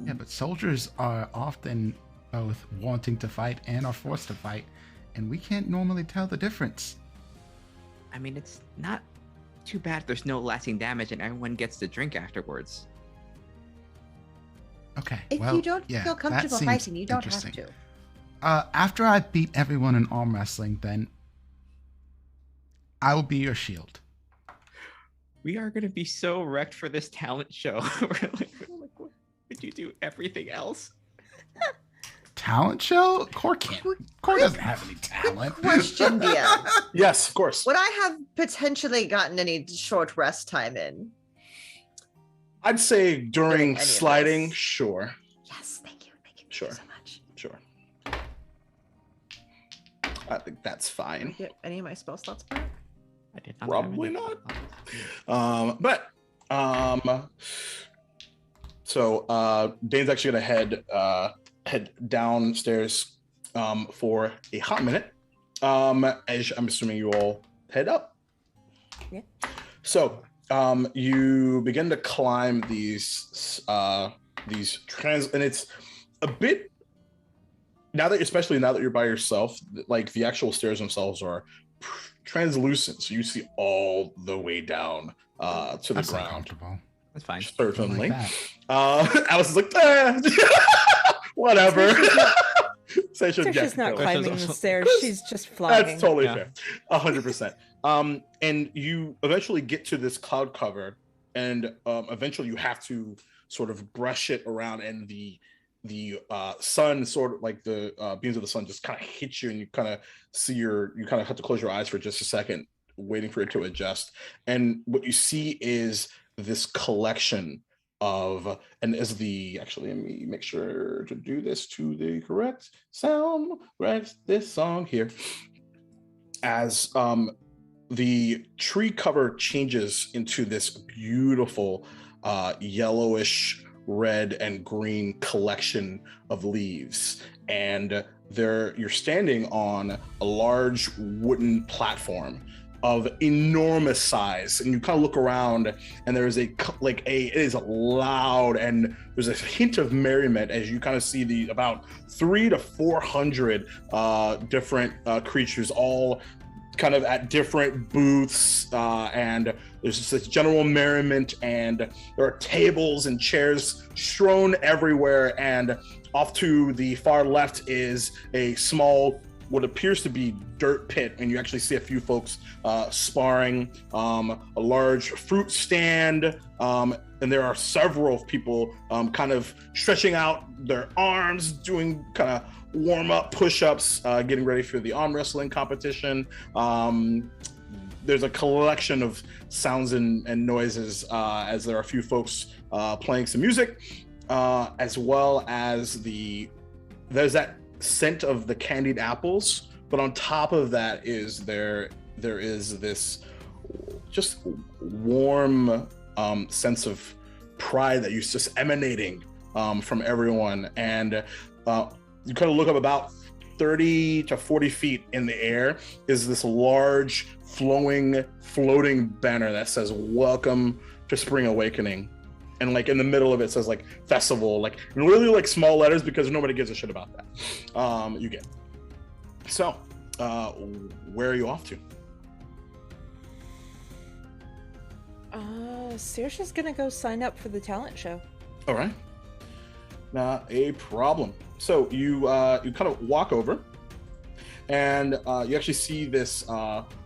Yeah, but soldiers are often both wanting to fight and are forced to fight, and we can't normally tell the difference. I mean, it's not too bad if there's no lasting damage and everyone gets to drink afterwards. Okay, If well, you don't yeah, feel that comfortable seems fighting, you don't have interesting. to. After I beat everyone in arm wrestling, then I will be your shield. We are going to be so wrecked for this talent show. We're like, what did you do everything else? Talent show? Core doesn't have any talent. Question, DM. Yes, of course. Would I have potentially gotten any short rest time in? I'd say Doing during any of sliding, this. sure. Yes, thank you. Thank you Sure. so much. Sure. I think that's fine. Get any of my spell slots back? I did not Probably have So Dane's actually gonna head downstairs for a hot minute. As I'm assuming you all head up. Yeah. So you begin to climb these and it's a bit especially now that you're by yourself, like the actual stairs themselves are translucent, so you see all the way down to the That's ground. uncomfortable. That's fine. Certainly. Like that. Alice is like, whatever. She's not climbing the stairs. She's just flying. That's totally Yeah. fair. 100%. And you eventually get to this cloud cover, and eventually you have to sort of brush it around, and the sun, sort of like the beams of the sun, just kind of hit you, and you kind of see you kind of have to close your eyes for just a second, waiting for it to adjust. And what you see is this collection of, and as actually, let me make sure to do this to the correct sound, right? This song here, as the tree cover changes into this beautiful yellowish, red and green collection of leaves, and you're standing on a large wooden platform of enormous size, and you kind of look around, and there's it is loud, and there's a hint of merriment as you kind of see the about 300 to 400 different creatures, all kind of at different booths, and there's just this general merriment, and there are tables and chairs strewn everywhere, and off to the far left is a small, what appears to be dirt pit, and you actually see a few folks sparring, a large fruit stand, and there are several people kind of stretching out their arms, doing kind of warm-up push-ups, getting ready for the arm wrestling competition. There's a collection of sounds and noises, as there are a few folks playing some music, as well as there's that scent of the candied apples, but on top of that is there is this just warm sense of pride that is just emanating from everyone. And you kind of look up about 30 to 40 feet in the air is this large floating banner that says "Welcome to Spring Awakening," and like in the middle of it says like "Festival," like really like small letters, because nobody gives a shit about that. You get. So where are you off to? Saoirse's gonna go sign up for the talent show. All right, not a problem. So you kind of walk over, and you actually see this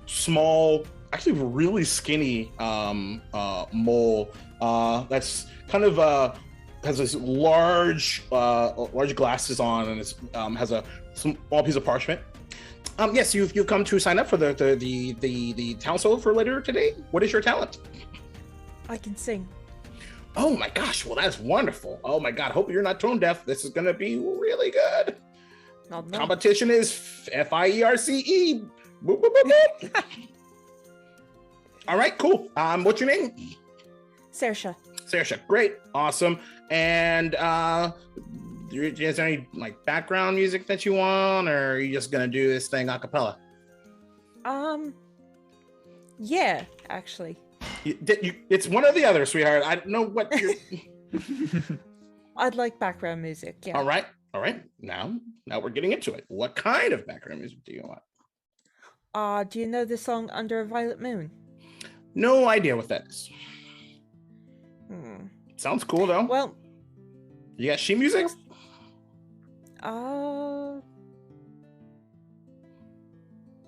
small, actually really skinny mole that's kind of has this large glasses on, and it's has a small piece of parchment. Yes, you've come to sign up for the talent show for later today. What is your talent? I can sing. Oh my gosh, well that's wonderful. Oh my god, hope you're not tone deaf. This is gonna be really good. I'll know. Competition is FIERCE. Boop, boop, boop, boop. All right, cool. What's your name? Saoirse. Saoirse. Great, awesome. And is there any like background music that you want, or are you just gonna do this thing a cappella? Yeah, actually. It's one or the other, sweetheart. I don't know what you're. I'd like background music, yeah. All right. Now we're getting into it. What kind of background music do you want? Do you know the song Under a Violet Moon? No idea what that is. Sounds cool though. Well, you got sheet music?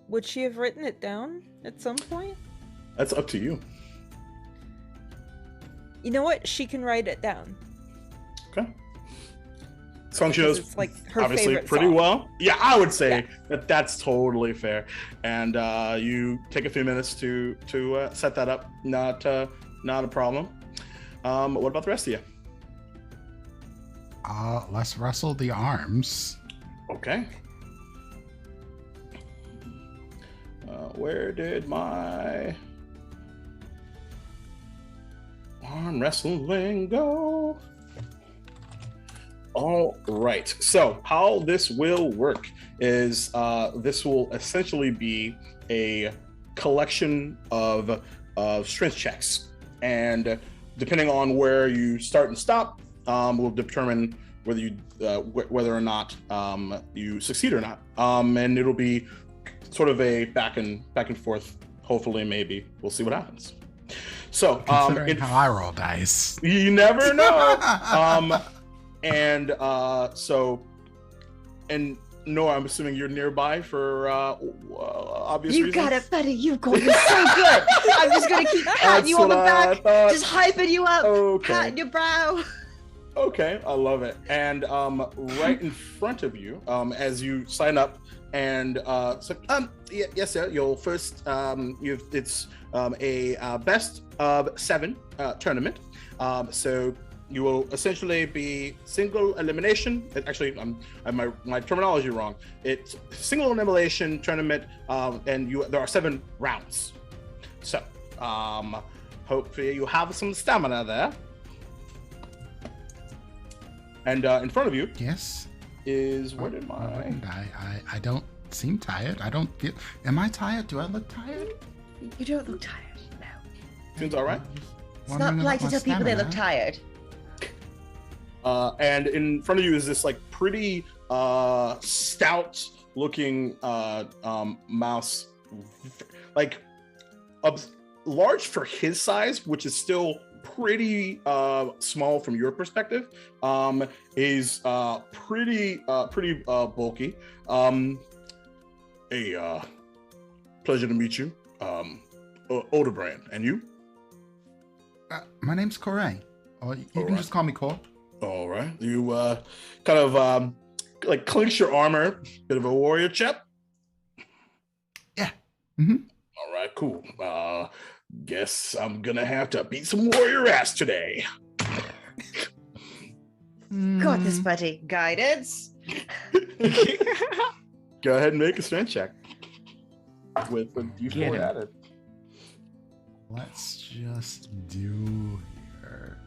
Would she have written it down at some point? That's up to you. You know what? She can write it down. Okay. Song she knows it's like her obviously favorite pretty song. well. Yeah, I would say that's totally fair. And you take a few minutes to set that up. Not a problem. What about the rest of you? Let's wrestle the arms. Okay. Where did my arm wrestling go? All right. So how this will work is this will essentially be a collection of strength checks, and depending on where you start and stop, will determine whether you whether or not you succeed or not. And it'll be sort of a back and forth. Hopefully, maybe we'll see what happens. So, Considering how I roll dice, you never know. And Nora, I'm assuming you're nearby for obvious reasons. You got it, buddy. You've got it so good. I'm just gonna keep patting you on the back, just hyping you up, patting your brow. Okay, I love it. And right in front of you, as you sign up, and yes, sir. You'll first it's a best of 7 tournament. So you will essentially be single elimination. Actually, my terminology wrong. It's single elimination tournament, and there are 7 rounds. So hopefully you have some stamina there. And in front of you, yes, is where did my I don't seem tired. I don't feel. Am I tired? Do I look tired? You don't look tired. No. Seems all right. It's not polite to tell people they look tired. And in front of you is this like pretty stout looking mouse, like large for his size, which is still pretty small from your perspective. Is pretty bulky. Pleasure to meet you. Odebrand, and you? My name's Corey. You can just call me Cor. All right. You kind of like clinks your armor, bit of a warrior chap. Yeah. Mm-hmm. All right, cool. Guess I'm gonna have to beat some warrior ass today. Got this, buddy. Guidance. Go ahead and make a strength check with a D4 added. Let's just do here.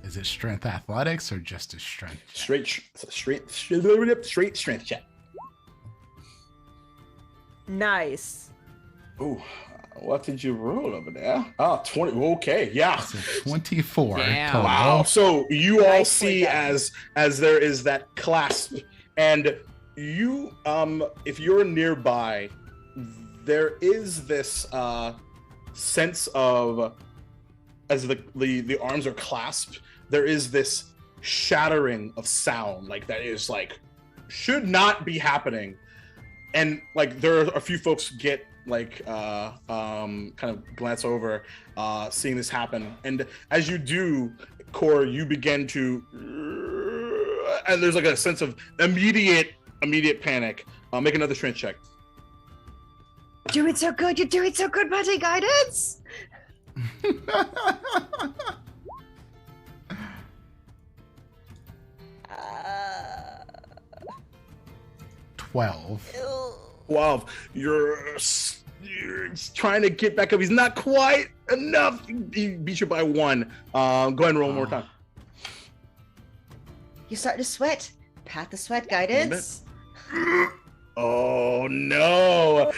Is it strength athletics or just a strength check? Straight strength check. Nice. Ooh, what did you roll over there? 20. Okay, yeah. So 24. Damn. Total. Wow. So you all Nicely see done. as there is that clasp, and you if you're nearby, there is this sense of, as the arms are clasped, there is this shattering of sound, like that is like should not be happening. And like there are a few folks get like kind of glance over seeing this happen, and as you do, Core, you begin to, and there's like a sense of immediate panic. Make another strength check. Doing so good. You're doing so good, buddy. Guidance. 12. 12. You're trying to get back up. He's not quite enough. He beat you by 1. Go ahead and roll one more time. You start to sweat. Pat the sweat guidance. Oh no!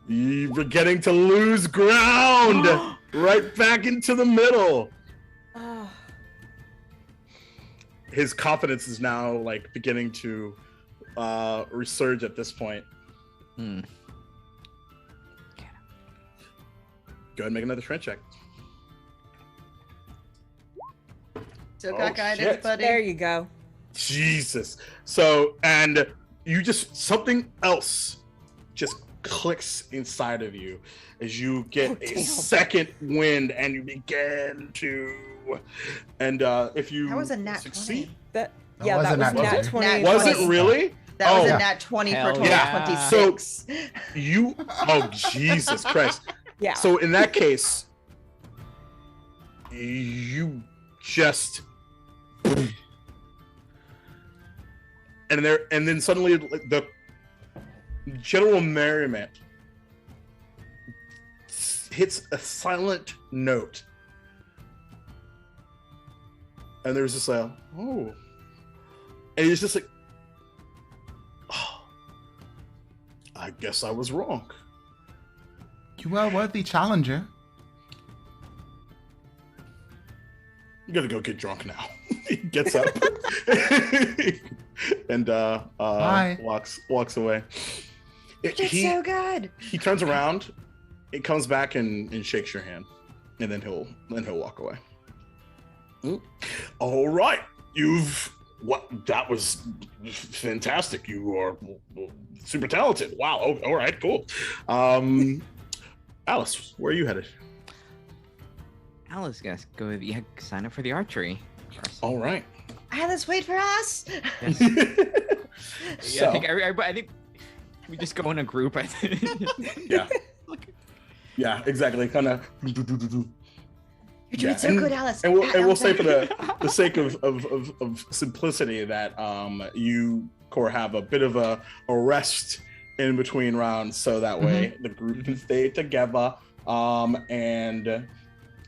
You're beginning to lose ground. Right back into the middle. Ah. His confidence is now like beginning to resurge at this point. Hmm. Go ahead and make another strength check. Still Oh, got guidance, shit. buddy. There you go. Jesus. So, and you just, something else just clicks inside of you as you get a damn. second wind and you begin to, and if you That was a nat succeed, 20. That That yeah, that wasn't was nat nat 20. 20. was Twenty. it really? That was Oh. a nat 20 for Hell total yeah. 26. You, oh Jesus Christ. Yeah. So in that case, you just, and then suddenly the general merriment hits a silent note, and there's just like, oh, and it's just like, oh, I guess I was wrong. You are a worthy challenger. You gotta go get drunk now. He gets up and Bye. walks away. It's He so good. turns around, it comes back and shakes your hand, and then he'll walk away. All right, that was fantastic. You are super talented. Wow. Oh, all right, cool. Alice, where are you headed? Alice, guys, sign up for the archery. First. All right. Let's wait for us. Yes. So, I think we just go in a group. I think. yeah. Yeah, exactly. Kind of. You're doing Yeah, so and- good, Alice. And we'll Alice, say for the sake of simplicity that you, Core, have a bit of a rest in between rounds, so that way the group can stay together. And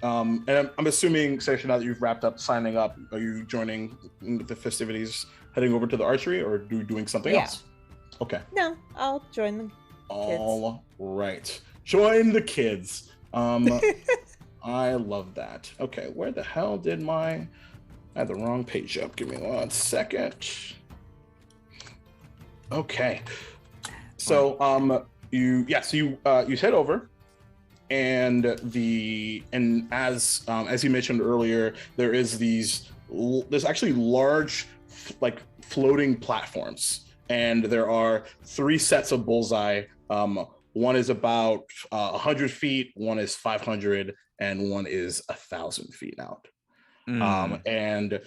I'm assuming, Sasha, now that you've wrapped up signing up, are you joining the festivities, heading over to the archery, or doing something Yeah. else? Okay. No, I'll join them. All right. Join the kids. I love that. Okay, where the hell did I had the wrong page up. Give me 1 second. Okay. So you head over, and as you mentioned earlier, there's actually large like floating platforms, and there are 3 sets of bullseye. One is about 100 feet, one is 500, and one is 1,000 feet out. And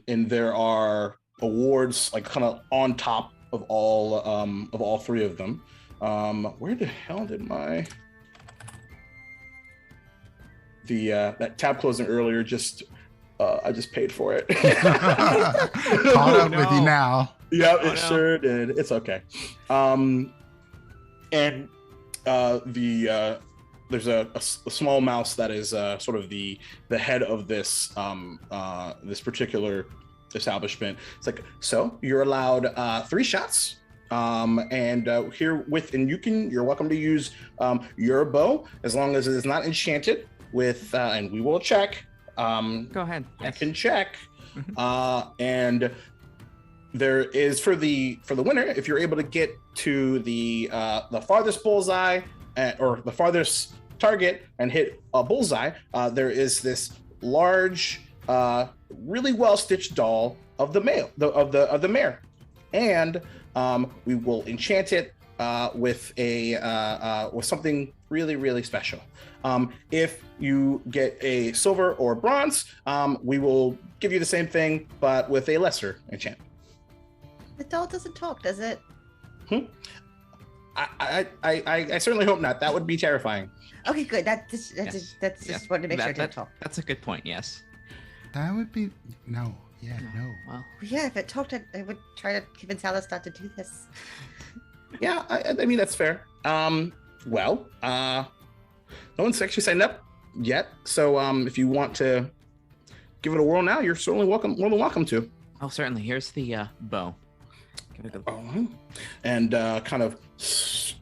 there are awards like kind of on top of all 3 of them. Where the hell did that tab closing earlier I just paid for it. Caught up with you now. Yeah, Oh, it sure did. It's okay. And there's a small mouse that is sort of the head of this this particular establishment. It's like, so you're allowed 3 shots. And you're welcome to use your bow as long as it is not enchanted with, and we will check. Go ahead. I can check. And there is for the winner, if you're able to get to the farthest bullseye or the farthest target and hit a bullseye, there is this large, really well stitched doll of the mare, and we will enchant it with something really, really special. If you get a silver or bronze, we will give you the same thing, but with a lesser enchantment. The doll doesn't talk, does it? I certainly hope not. That would be terrifying. Okay, good. That's just Yes. wanted to make sure it didn't talk. That's a good point. Yes. That would be no. Yeah, no. Well, Yeah, if it talked, I would try to convince Alice not to do this. Yeah, I mean that's fair. Well, no one's actually signed up yet, so if you want to give it a whirl now, you're certainly more than welcome to. Oh, certainly. Here's the bow. Give it a go. And kind of just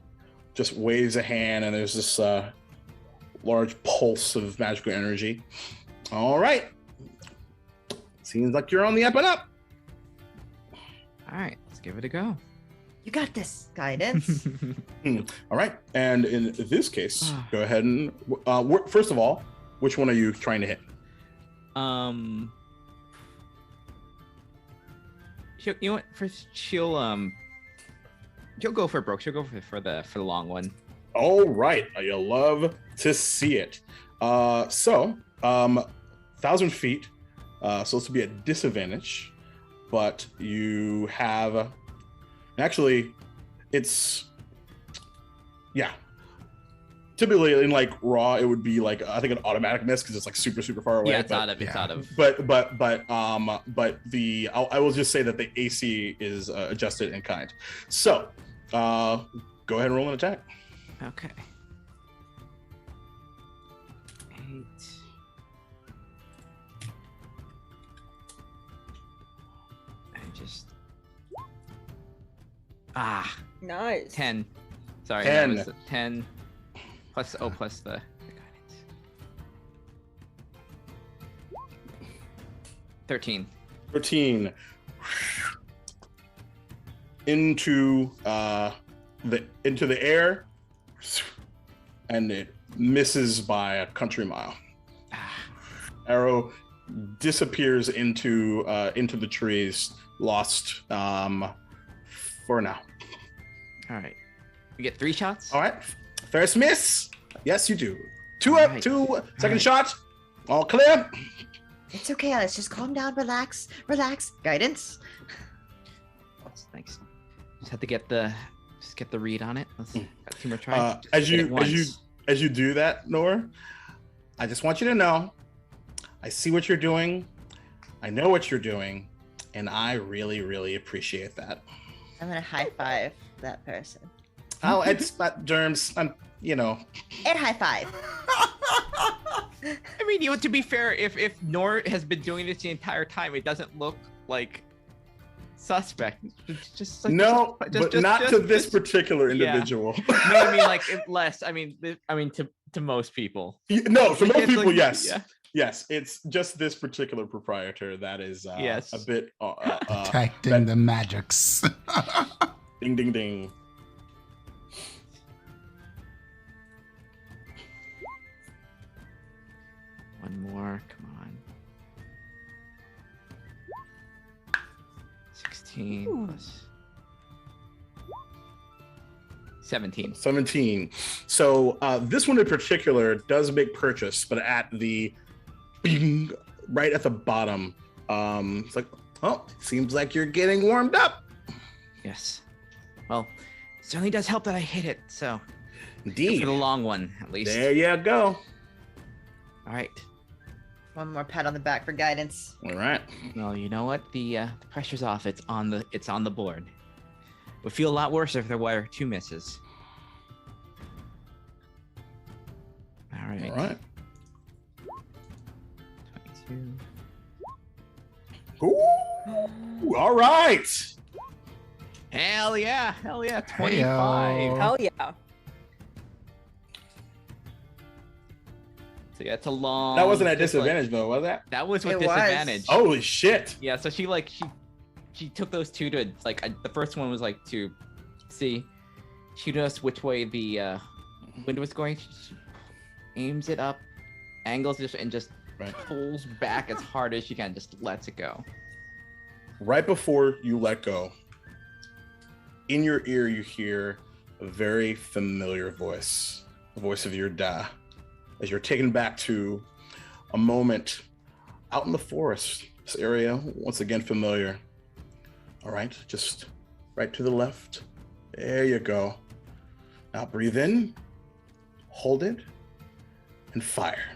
waves a hand, and there's this large pulse of magical energy. All right. Seems like you're on the up and up. All right, let's give it a go. You got this, Guidance. All right. And in this case, go ahead and first of all, which one are you trying to hit? You know what? First, she'll go for it, Brooke. She'll go for the long one. All right. You'll love to see it. 1,000 feet. So this will be a disadvantage, but you have actually it's typically in like raw it would be like I think an automatic miss because it's like super far away. Yeah, it's out of. But I will just say that the AC is adjusted in kind. So go ahead and roll an attack. Okay. 8. Nice. 10. Sorry, 10. That was 10 plus plus the guidance. 13. 13 into the air, and it misses by a country mile. Arrow disappears into the trees, lost for now. All right. We get 3 shots. All right. First miss. Yes, you do. 2 up. Right. 2. Second shot. All clear. It's okay, Alex. Just calm down, relax. Guidance. Thanks. Just had to get the read on it. Let's got 2 more tries. As you do that, Nor, I just want you to know, I see what you're doing. I know what you're doing, and I really appreciate that. I'm gonna high five that person. Oh, it's not germs. And high five. I mean, to be fair, if Nor has been doing this the entire time, it doesn't look like suspect. Just like, no, but not to this particular individual. Yeah. No, I mean like less. I mean to most people. No, for most people, like, yes. Yeah. Yes, it's just this particular proprietor that is yes. a bit detecting the magics. Ding ding ding. One more, come on. 16 plus 17. 17. So this one in particular does make purchase, but at the bing, right at the bottom, it's like, oh, seems like you're getting warmed up. Yes. Well, it certainly does help that I hit it, so Indeed. for the long one, at least. There you go. All right. One more pat on the back for Guidance. All right. Well, you know what? The pressure's off. It's on the board. Would feel a lot worse if there were 2 misses. All right. All right. 22. Ooh, all right. Hell yeah. 25. Heyo. Hell yeah. So yeah, it's a long. That wasn't at disadvantage though, was that? That was with It was. disadvantage. Holy shit. Yeah, so she took those 2 to the first one was like to see. She knows which way the wind was going. She aims it up, angles it, and just pulls back as hard as she can. Just lets it go. Right before you let go, in your ear you hear a very familiar voice, the voice of your da, as you're taken back to a moment out in the forest. This area, once again familiar. All right, just right to the left. There you go. Now breathe in, hold it, and fire.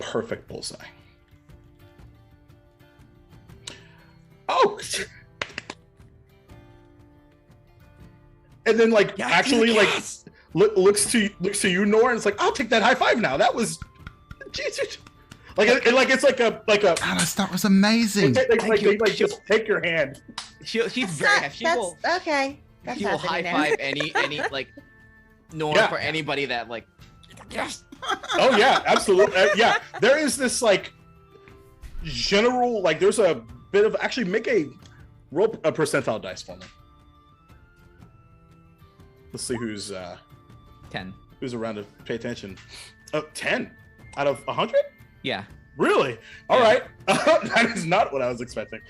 Perfect bullseye. Oh! And then looks to you, Nora, and it's like, I'll take that high five now. That was, Jesus. It's like a Alice, that was amazing. Just take your hand. She's very happy. She will. Okay. That's She will high happening five any like Nor Yeah. for anybody that like. Yes. Oh yeah, absolutely. Yeah, there is this like general like. There's a bit of actually make a roll a percentile dice for me. Let's see who's 10. who's around to pay attention. 10 out of 100. Yeah. Really? All Yeah. right. That is not what I was expecting.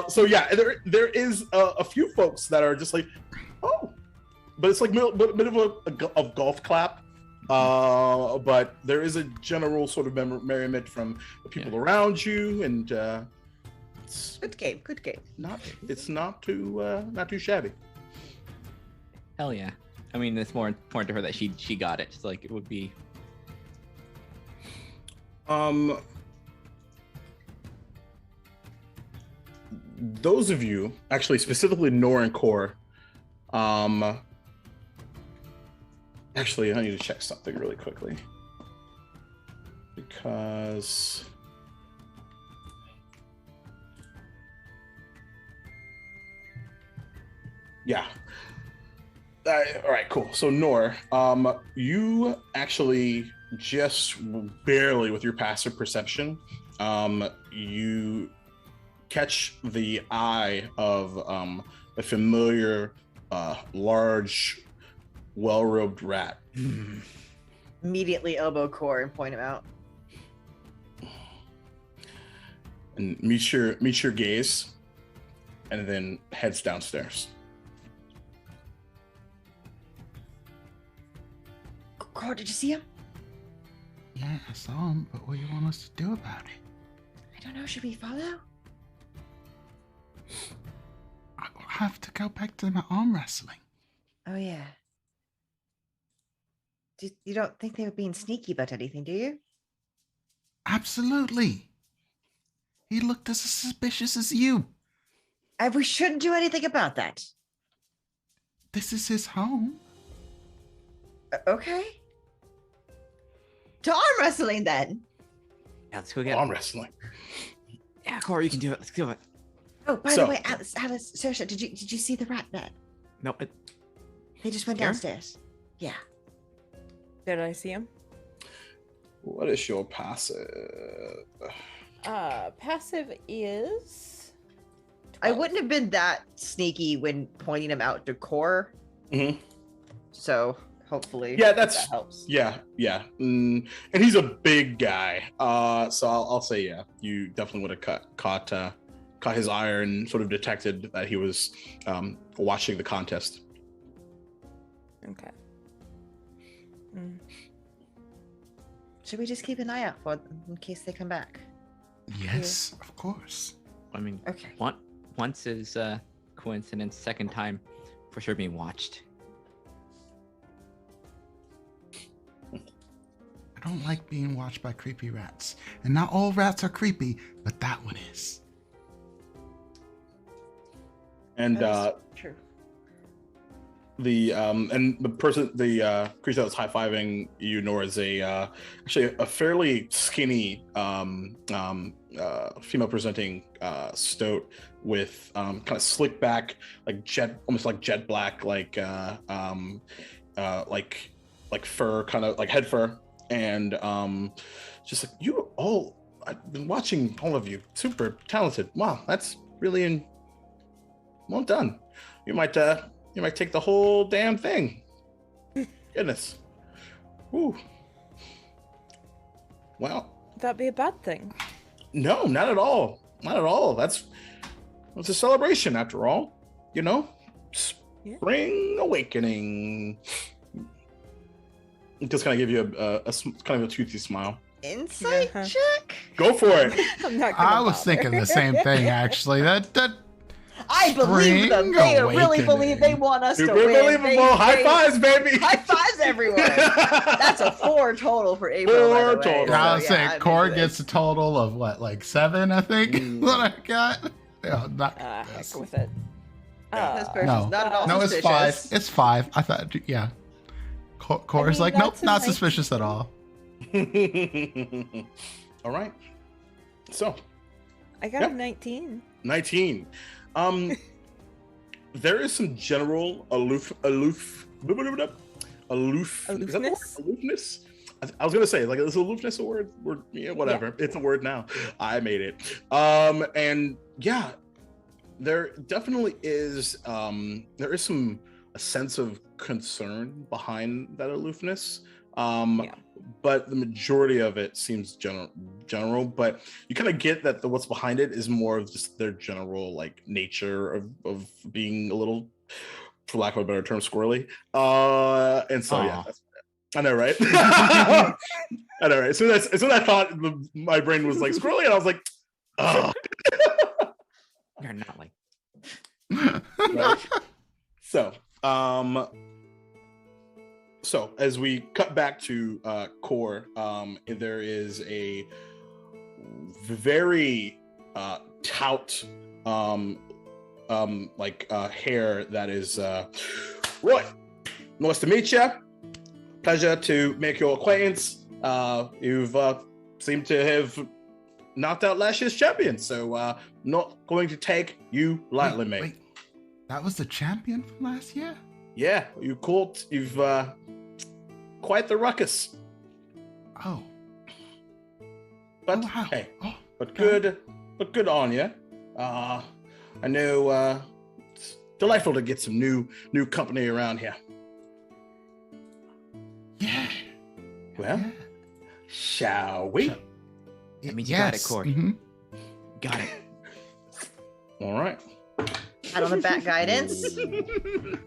So yeah, there is a few folks that are just like, oh, but it's like a bit of a golf clap. But there is a general sort of merriment from the people around you, and it's Good game. Good game. not too shabby. Hell yeah. I mean, it's more important to her that she got it. It's like it would be. Those of you, actually specifically Nor and Core, actually I need to check something really quickly because yeah. All right, cool. So Nor, you actually just barely with your passive perception, you catch the eye of a familiar, large, well-robed rat. Immediately elbow Core and point him out. And meets your gaze, and then heads downstairs. Core, did you see him? Yeah, I saw him, but what do you want us to do about it? I don't know. Should we follow? I will have to go back to my arm wrestling. Oh yeah. You don't think they were being sneaky about anything, do you? Absolutely. He looked as suspicious as you. We shouldn't do anything about that. This is his home. Okay. To arm wrestling then. Yeah, let's go get. Arm wrestling. Yeah, Cora, you can do it. Let's do it. Oh, by So- the way, Alice, Saoirse, did you see the rat net? No, it, They just went Here? downstairs. Yeah. Did I see him? What is your passive? Passive is. I wouldn't have been that sneaky when pointing him out to Core. Mhm. So hopefully, Yeah, that that's helps. yeah. And he's a big guy. So I'll say yeah. You definitely would have caught his eye and sort of detected that he was watching the contest. Okay. Mm. Should we just keep an eye out for them in case they come back? Yes, of course. I mean, Okay. once is coincidence. Second time, for sure being watched. I don't like being watched by creepy rats. And not all rats are creepy, but that one is. And That is true. the creature that was high fiving you, Nor, is actually a fairly skinny female presenting stoat with kind of slick back, almost like jet black, like fur, kind of like head fur, and just like you all. I've been watching all of you, super talented. Wow, that's really well done. You might take the whole damn thing. Goodness. Woo. Well, Would that be a bad thing? no, not at all. Not at all. It's a celebration after all. You know? Spring awakening. Just kind of give you a kind of a toothy smile. Insight Yeah. check. Go for it. I'm not gonna I was bother. thinking the same thing, actually. That I believe them. Spring They really believe they awakening. want us Super to win. believable. High fives, baby. High fives, everyone. That's a 4 total for April. by 4 the way. total. So, I was yeah, saying, I'm Core into gets this. a total of what, like 7, I think, that I got. Yeah, not Heck with it. This person's No. not at all no, it's suspicious. 5. It's 5. I thought, yeah. Core's mean, like, nope, that's a not nice- suspicious at all. All All right. So I got a 19. 19. There is some general aloofness. Is that the word? Aloofness. I was gonna say, like, is aloofness a word? Yeah, whatever. Yeah. It's a word now. I made it. And yeah, there definitely is. There is a sense of concern behind that aloofness. But the majority of it seems general. But you kind of get that what's behind it is more of just their general like nature of being a little, for lack of a better term, squirrely. And so yeah. I know, right? I know, right? So I thought my brain was like squirrely, and I was like, oh. You're not like. Right. So as we cut back to Core, there is a very taut hair that is Roy. Nice to meet you. Pleasure to make your acquaintance. You've seemed to have knocked out last year's champion, so not going to take you lightly, mate. Wait. That was the champion from last year? Yeah, you've quite the ruckus. Oh. But wow. Hey, but okay. good on you. I know it's delightful to get some new company around here. Yeah. Well, shall we? That means you got it, Corey. Mm-hmm. Got it. All right. Pat on the back guidance. Come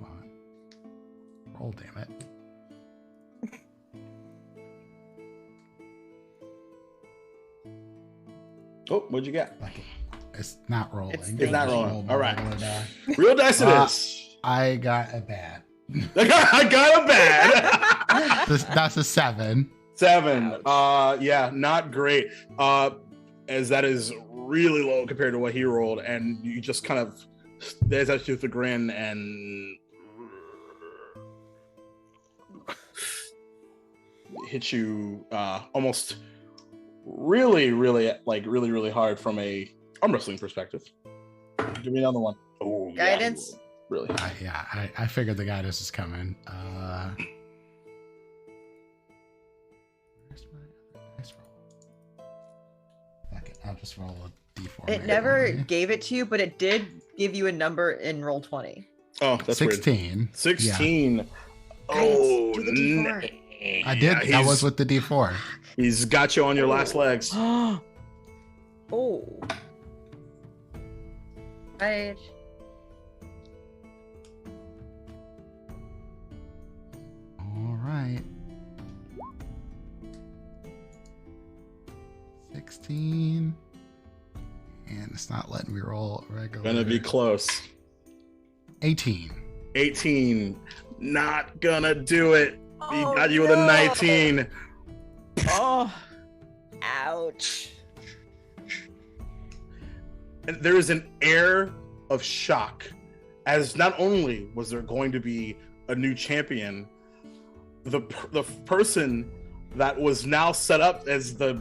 on. Roll, damn it. Oh, what'd you get? It's not rolling. It's not rolling. All right. Real dice it is. I got a bad. I got a bad. That's a 7. 7. Yeah, not great. As that is really low compared to what he rolled, and you just kind of stares at you with a grin and hit you almost really hard from a arm wrestling perspective. Give me another one. Oh, guidance. Yeah, really. I figured the guidance is coming. Where's my other dice roll? Fuck it, I'll just roll a d4. It never gave it to you, but it did give you a number in roll 20. Oh, that's 16. Weird. 16. Yeah. Oh, do the d4. I did. Yeah, that was with the d4. He's got you on your last legs. Oh. Right. All right. 16. And it's not letting me roll regular. Gonna be close. 18. 18. Not gonna do it. He Oh, got you with a 19. Oh. Ouch. And there is an air of shock, as not only was there going to be a new champion, the person that was now set up as the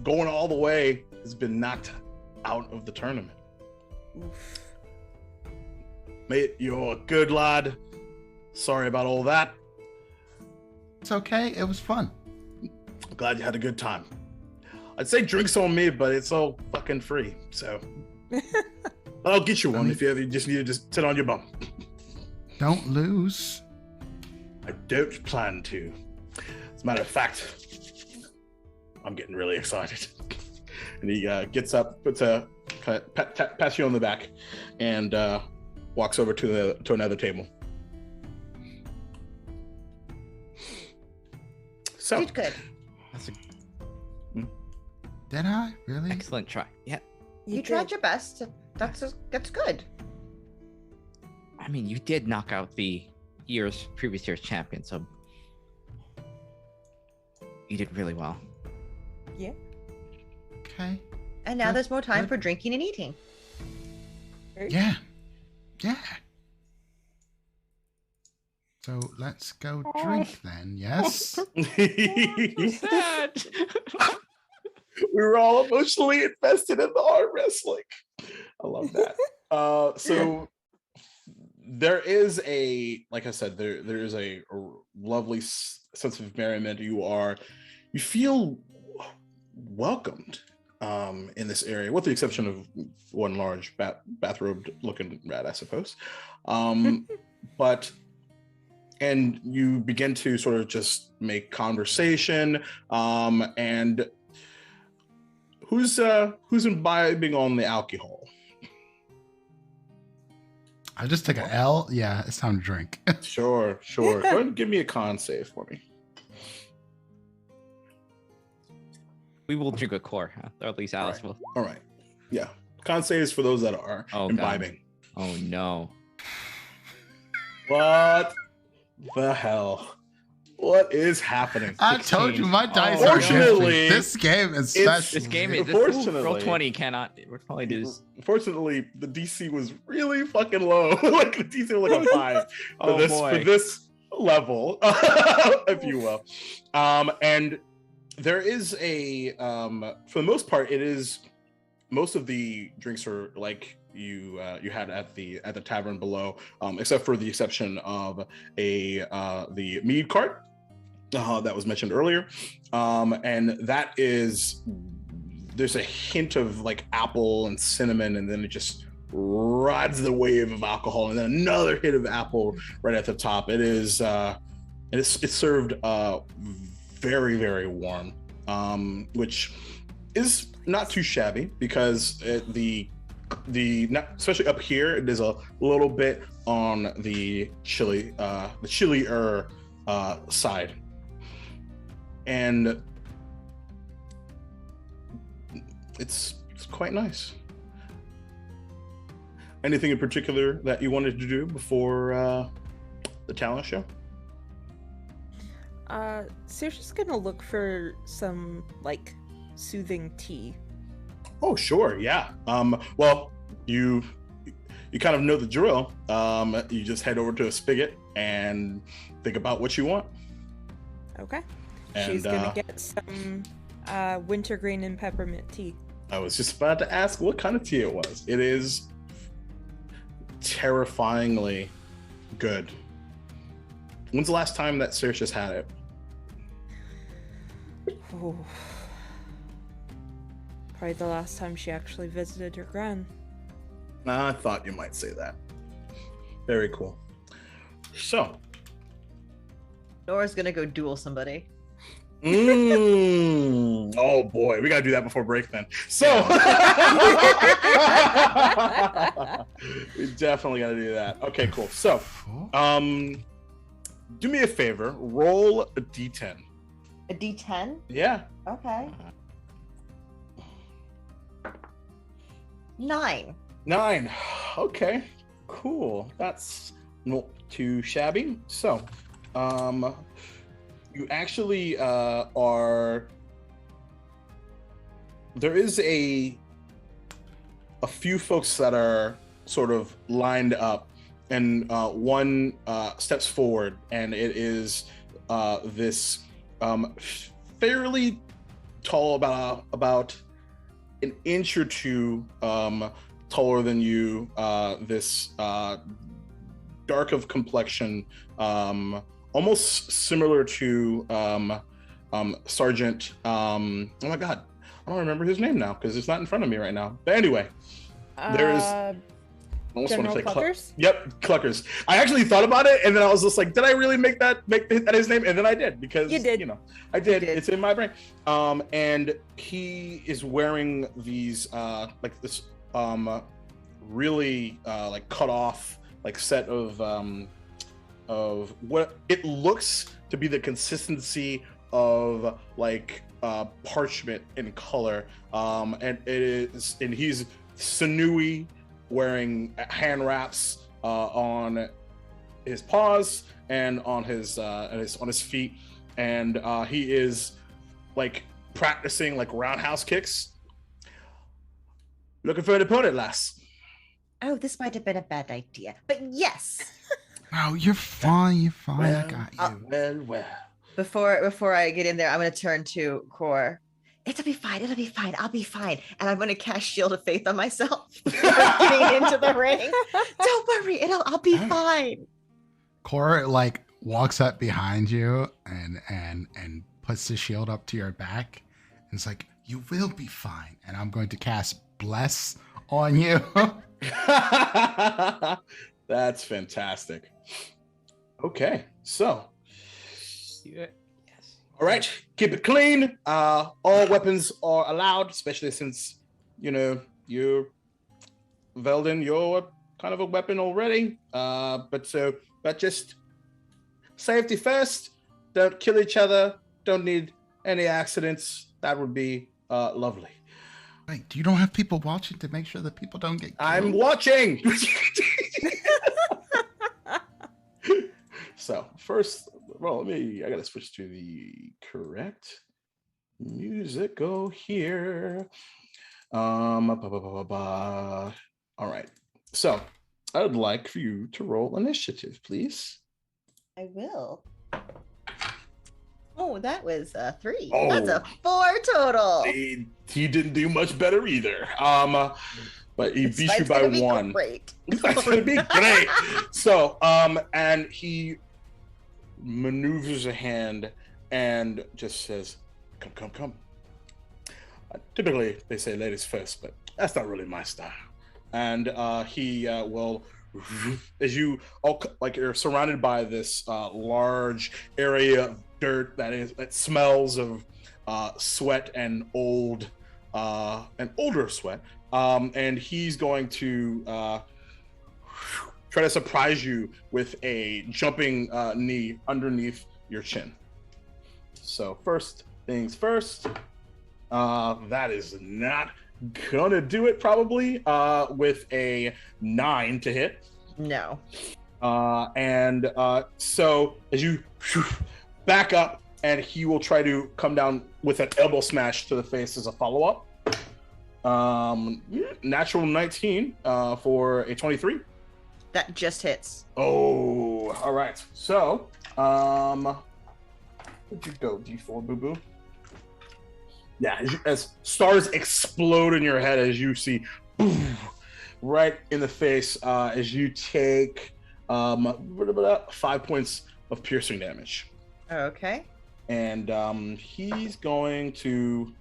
going all the way has been knocked out of the tournament. Oof. Mate, you're a good lad. Sorry about all that. It's okay. It was fun. I'm glad you had a good time. I'd say drinks on me, but it's all fucking free. So I'll get you one if you ever just need to just sit on your bum. Don't lose. I don't plan to. As a matter of fact, I'm getting really excited. And he gets up, pats you on the back, and walks over to another table. So Did good. That's a Did I? Really? excellent try. Yeah. You tried your best. That's good. I mean, you did knock out the previous year's champion, so you did really well. Yeah. Okay. And now Good, there's more time good. for drinking and eating. Yeah. Yeah. So let's go drink then. Yes. Sad. We were all emotionally invested in the arm wrestling. I love that. So there is like I said, there is a lovely sense of merriment. You feel welcomed in this area, with the exception of one large bathrobed looking rat, I suppose. And you begin to sort of just make conversation, and who's imbibing on the alcohol? I just take an L. Yeah, it's time to drink. Sure. Go ahead and give me a con save for me. We will drink a core, huh? Or at least Alice will. All right. Yeah. Con saves for those that are imbibing. God. Oh no. What the hell? What is happening? I told you my dice are Fortunately, different. This game is special. This game is roll 20 cannot. We're probably do this. Unfortunately, the DC was really fucking low. Like the DC was like a 5 for this level, if you will. And there is for the most part, it is most of the drinks are like you had at the tavern below, except for the exception of the mead cart that was mentioned earlier, and that is, there's a hint of like apple and cinnamon, and then it just rides the wave of alcohol, and then another hit of apple right at the top. It's served very, very warm, which is not too shabby, because especially up here, it is a little bit on the chillier side, and it's quite nice. Anything in particular that you wanted to do before the talent show? So you're just gonna look for some like soothing tea. Oh, sure, yeah. Well, you kind of know the drill. You just head over to a spigot and think about what you want. Okay. And, she's gonna get some wintergreen and peppermint tea. I was just about to ask what kind of tea it was. It is terrifyingly good. When's the last time that Saoirse's had it? Oh. Probably the last time she actually visited her gran. I thought you might say that. Very cool. So, Nora's gonna go duel somebody. Oh boy, we gotta do that before break then. So, we definitely gotta do that. Okay, cool. So, do me a favor. Roll a d10. A D10? Yeah. Okay. 9. 9. Okay. Cool. That's not too shabby. So, you actually are. There is a few folks that are sort of lined up, and one steps forward, and it is this fairly tall, about an inch or two taller than you, this dark of complexion, almost similar to Sergeant, oh my god, I don't remember his name now because it's not in front of me right now, but anyway, there is I almost want to say Cluckers? Yep, Cluckers. I actually thought about it, and then I was just like, did I really make that his name? And then I did, because you did. I did. It's in my brain. And he is wearing these like this really like cut off like set of what it looks to be the consistency of like parchment in color, and he's sinewy, wearing hand wraps on his paws and on his feet, and he is like practicing like roundhouse kicks. Looking for an opponent, lass? Oh, this might have been a bad idea. But yes. Oh, you're fine. You're fine. I Well, got you. well. Before I get in there, I'm gonna turn to Core. It'll be fine. It'll be fine. I'll be fine. And I'm gonna cast Shield of Faith on myself before getting into the ring. Don't worry. I'll be fine. Cora like walks up behind you and puts the shield up to your back. And it's like, you will be fine. And I'm going to cast Bless on you. That's fantastic. Okay, so Yes. all right, keep it clean. All weapons are allowed, especially since you're Veldin. You're kind of a weapon already. But just safety first. Don't kill each other. Don't need any accidents. That would be lovely. Wait, you don't have people watching to make sure that people don't get killed? I'm watching. So first, well, I gotta switch to the correct music. Go here. All right. So I would like for you to roll initiative, please. I will. Oh, that was a 3. Oh. That's a 4 total. He didn't do much better either. But he This beat you fight's by gonna be 1. Great. That's gonna be great. So, and he maneuvers a hand and just says, "Come." Typically, they say ladies first, but that's not really my style. And he will, as you all like, you're surrounded by this large area of dirt that smells of sweat and older sweat. And he's going to try to surprise you with a jumping knee underneath your chin. So first things first, that is not gonna do it probably with a 9 to hit. No. So as you back up, and he will try to come down with an elbow smash to the face as a follow-up. Natural 19 for a 23. That just hits. Oh, all right. So, where'd you go, D4 boo boo? Yeah, as stars explode in your head as you see, boom, right in the face, as you take 5 points of piercing damage. Okay. And he's going to.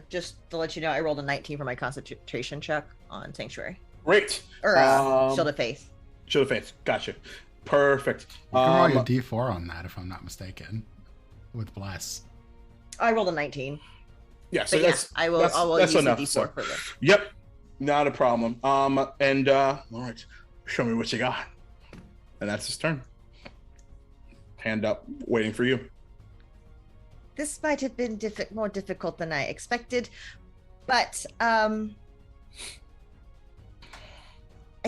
Just to let you know, I rolled a 19 for my concentration check on Sanctuary. Great. Or Shield of Faith. Shield of Faith. Gotcha. Perfect. You can roll your D4 on that if I'm not mistaken. With Bless. I rolled a 19. Yeah, so But that's I will use enough. the D4 So, for this. yep, not a problem. All right, show me what you got. And that's his turn. Hand up, waiting for you. This might have been more difficult than I expected, but I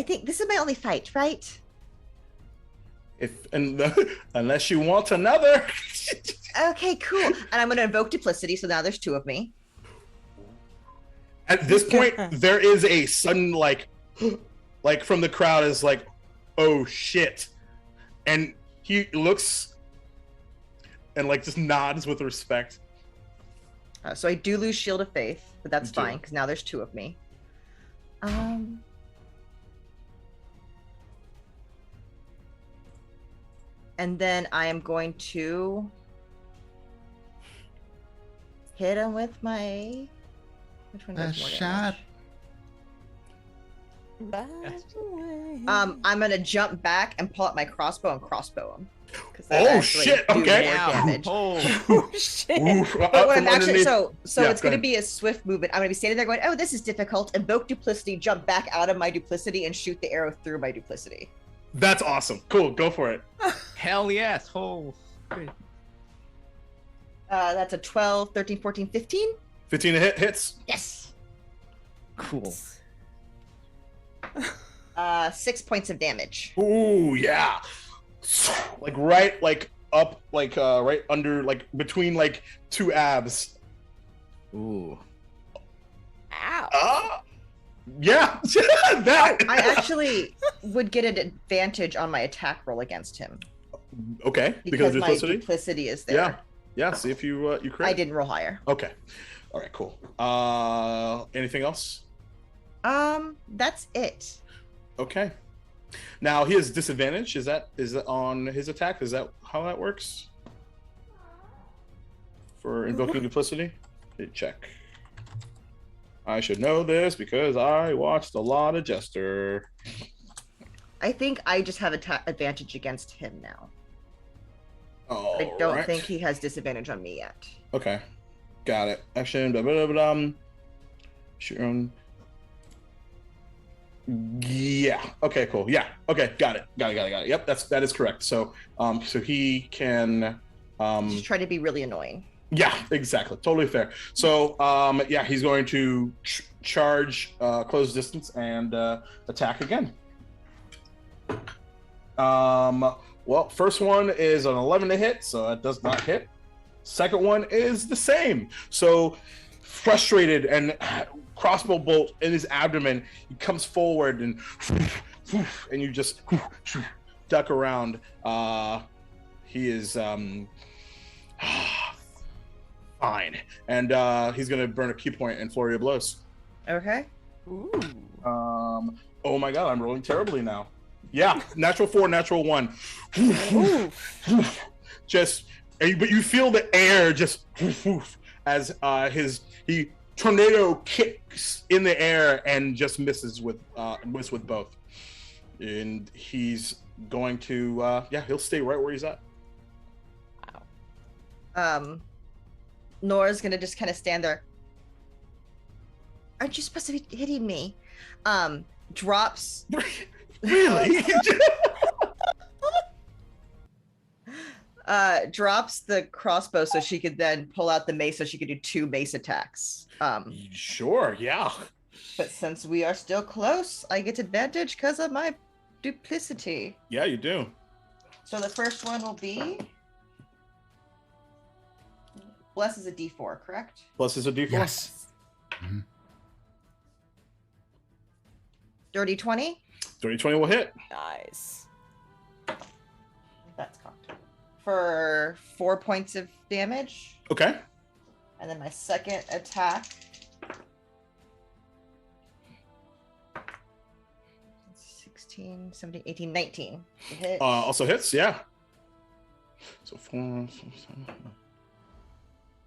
think this is my only fight, right? Unless you want another. Okay, cool. And I'm going to invoke duplicity, so now there's 2 of me. At this point, there is a sudden like from the crowd is like, oh shit, and he looks and like just nods with respect. So I do lose Shield of Faith, but that's You do. fine because now there's 2 of me. And then I am going to hit him with my. Which one does more shot. damage? I'm gonna jump back and pull out my crossbow and crossbow him. 'Cause that Oh, actually shit, do okay. more damage. Oh shit! Oof, But what I'm from actually underneath. so Yeah, it's go going to ahead. be a swift movement. I'm going to be standing there going, "Oh, this is difficult." Invoke duplicity, jump back out of my duplicity, and shoot the arrow through my duplicity. That's awesome. Cool, go for it. Hell yes. Oh. Good. That's a 12, 13, 14, 15. 15 to hits. Yes. Cool. 6 points of damage. Ooh, yeah. Like up, right under, like between like 2 abs. Ooh. Ow! Ah! Yeah, that. I actually would get an advantage on my attack roll against him Okay, because of my duplicity. duplicity is there. Yeah, yeah. See if you crit. I didn't roll higher. Okay. All right. Cool. Anything else? That's it. Okay. Now he has disadvantage. Is that on his attack? Is that how that works? For invoking duplicity? Check. I should know this because I watched a lot of Jester. I think I just have advantage against him now. Oh, I don't think he has disadvantage on me yet. Okay, got it. Action. Blah, blah, blah, blah. Shoot your own. Yeah. Okay. Cool. Yeah. Okay. Got it. Got it. Yep. That is correct. So, so he can, Just try to be really annoying. Yeah. Exactly. Totally fair. So, yeah, he's going to charge, close distance, and attack again. Well, first one is an 11 to hit, so that does not hit. Second one is the same. So, frustrated and crossbow bolt in his abdomen, he comes forward and you just duck around. He is fine, and he's gonna burn a key point and flurry of blows. Okay. Ooh. Oh my god, I'm rolling terribly now. Yeah, natural 4, natural 1. Just, but you feel the air just as he tornado kicks in the air and just misses with both, and he's going to he'll stay right where he's at. Wow. Nora's gonna just kind of stand there. Aren't you supposed to be hitting me? Drops. Really? Drops the crossbow so she could then pull out the mace so she could do 2 mace attacks. Sure, yeah. But since we are still close, I get advantage because of my duplicity. Yeah, you do. So the first one will be... Bless is a D4, correct? Plus is a D4? Yes. Mhm. Dirty 20? Dirty 20 will hit. Nice. That's cocked. For 4 points of damage. Okay. And then my second attack. 16, 17, 18, 19. To hit. Also hits, yeah. So 4, 7.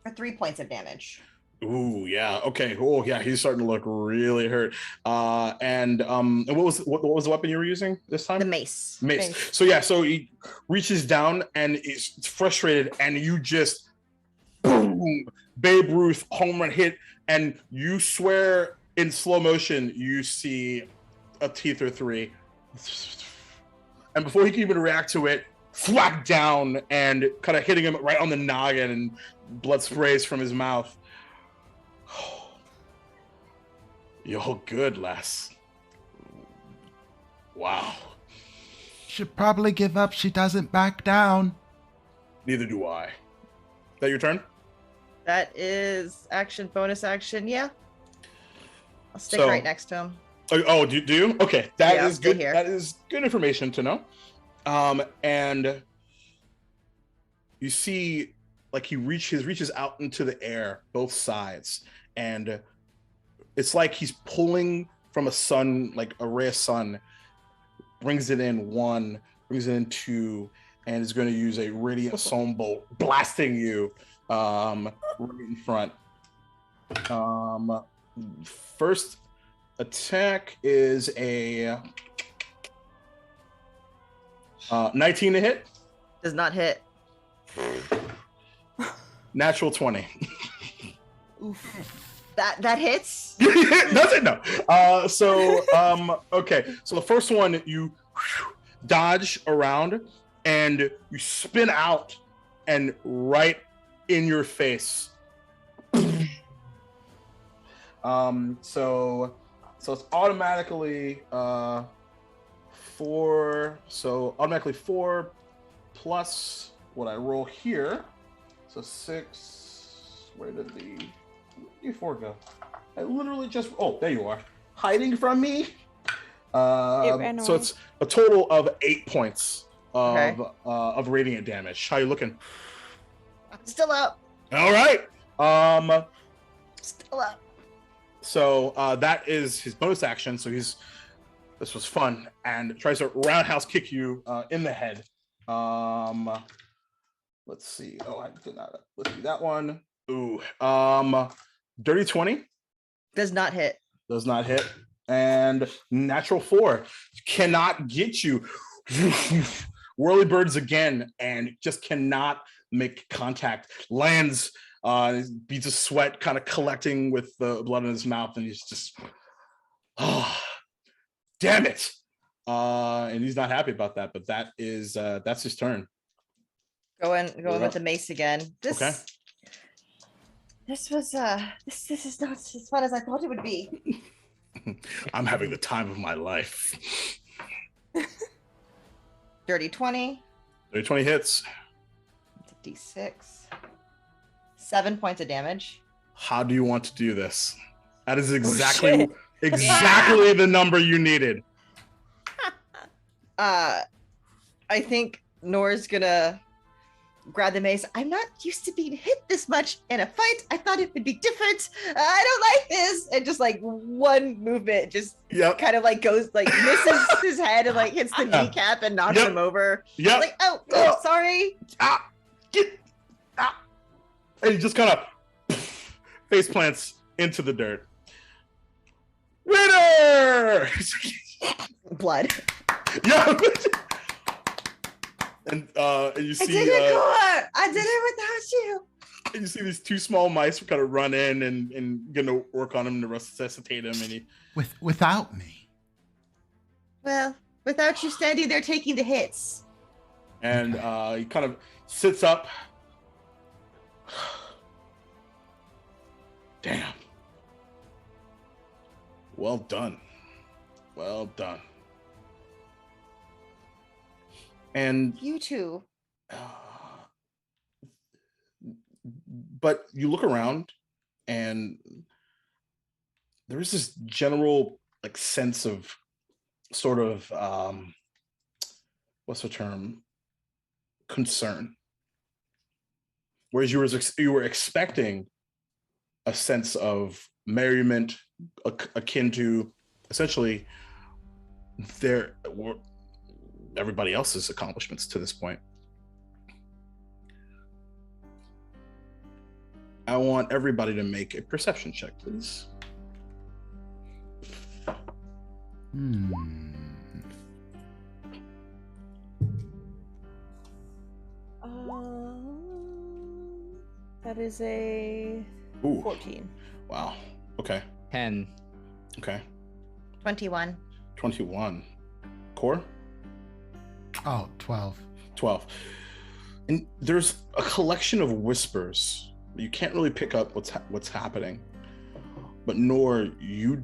For 3 points of damage. Ooh, yeah. Okay. Oh, yeah. He's starting to look really hurt. And what was the weapon you were using this time? The mace. Mace. So yeah. So he reaches down and is frustrated, and you just boom, Babe Ruth home run hit, and you swear in slow motion you see a teeth or 3, and before he can even react to it, thwack down and kind of hitting him right on the noggin, and blood sprays from his mouth. You're good, lass. Wow. Should probably give up. She doesn't back down. Neither do I. Is that your turn? That is action, bonus action. Yeah. I'll stick So- right next to him. Oh, do you? Okay, that Yeah, I'll is stay good. here. That is good information to know. And you see, like he reaches out into the air, both sides, and it's like he's pulling from a sun, like a ray of sun, brings it in 1, brings it in 2, and is going to use a radiant assault bolt, blasting you right in front. First attack is a 19 to hit. Does not hit. Natural 20. Oof. That hits. Does it? No. Okay. So the first one, you dodge around and you spin out and right in your face. So it's automatically 4. So automatically 4 plus what I roll here. So 6. Where did the D4 go? I literally just... Oh, there you are. hiding from me. ran So away. it's a total of 8 points Okay. of radiant damage. How you looking? I'm still up. All right. Still up. So that is his bonus action. So this was fun, and tries to roundhouse kick you in the head. Let's see. Oh, I did not. Let's do that one. Ooh. Dirty 20 Does not hit. does not hit, and natural 4 cannot get you. Whirly birds again, and just cannot make contact. Lands. Beads of sweat kind of collecting with the blood in his mouth, and he's just, oh, damn it. And he's not happy about that, but that's his turn. Going up. with the mace again. Okay. This was this is not as fun as I thought it would be. I'm having the time of my life. Dirty 20. 20 hits. D6. 7 points of damage. How do you want to do this? That is shit. exactly the number you needed. I think Nora's gonna grab the mace. I'm not used to being hit this much in a fight. I thought it would be different. I don't like this. And just like one movement, just Yep. kind of like goes like misses his head and like hits the kneecap and knocks Yep. him over. Yep. Like, oh, sorry. And he just kind of face plants into the dirt. Winner! Blood. Yeah. And you I see did it, Core. I did it without you. you see these 2 small mice kind of run in and gonna work on him to resuscitate him, and he Without me. Well, without you standing there taking the hits. and he kind of sits up. Damn. Well done. Well done. And You too. but you look around, and there's this general like sense of sort of what's the term? Concern. Whereas you were expecting a sense of merriment akin to essentially everybody else's accomplishments to this point. I want everybody to make a perception check, please. That is a Ooh. 14. Wow. Okay. 10. Okay. 21. 21. Core? Oh, 12. 12. And there's a collection of whispers. You can't really pick up what's happening. But Nor, you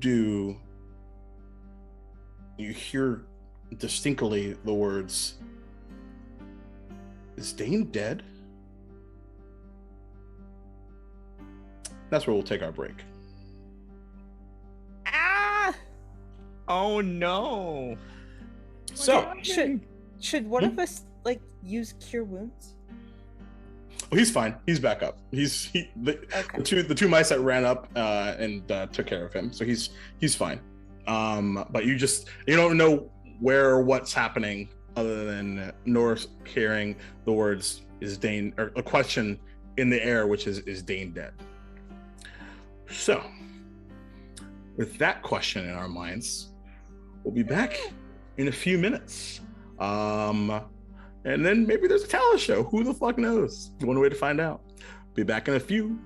hear distinctly the words, "Is Dane dead?" That's where we'll take our break. Ah! Oh no. So, Should one of us like use cure wounds? oh, he's fine. He's back up. The two mice that ran up and took care of him, so he's fine. But you don't know where or what's happening other than Norris hearing the words, "Is Dane," or a question in the air, which is Dane dead? So, with that question in our minds, we'll be back in a few minutes. And then maybe there's a talent show. Who the fuck knows? One way to find out. Be back in a few.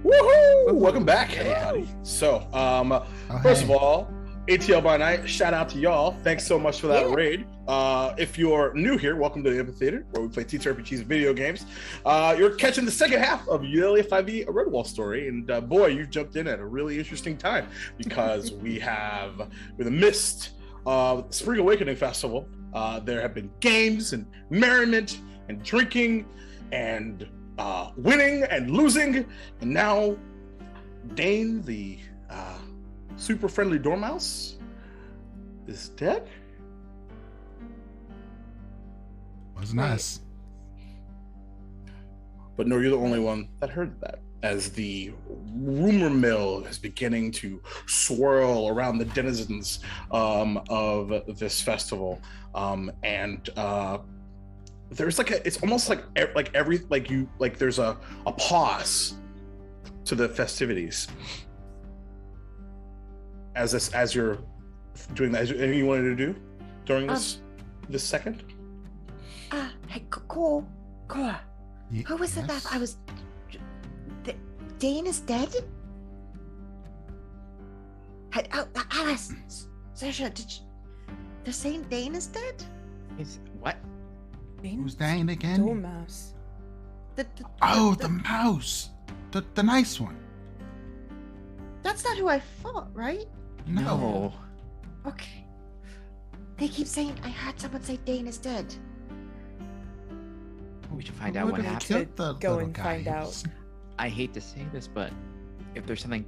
Woohoo! Welcome back. Hey, howdy. So, first of hey. all, ATL by night, shout out to y'all. Thanks so much for that raid. If you're new here, welcome to the Amphitheater, where we play TTRPGs and video games. You're catching the second half of Eulalia 5e, a Redwall story, and boy, you've jumped in at a really interesting time because we're in the midst of Spring Awakening Festival. There have been games and merriment and drinking and winning and losing, and now Dane, the super friendly dormouse, is dead. Wasn't us. But no, you're the only one that heard that, as the rumor mill is beginning to swirl around the denizens of this festival, and there's it's almost like there's a pause to the festivities as you're doing that. Is there anything you wanted to do during this second? Hey, Cora. Who was it that I was? Dane is dead? Alice, Sasha, they're saying Dane is dead? What? Who's Dane again? Dormouse. The mouse. The nice one. That's not who I thought, right? No. Okay. They keep saying, I heard someone say Dane is dead. We should find out what happened. Killed the Go little and guy. find out. I hate to say this, but if there's something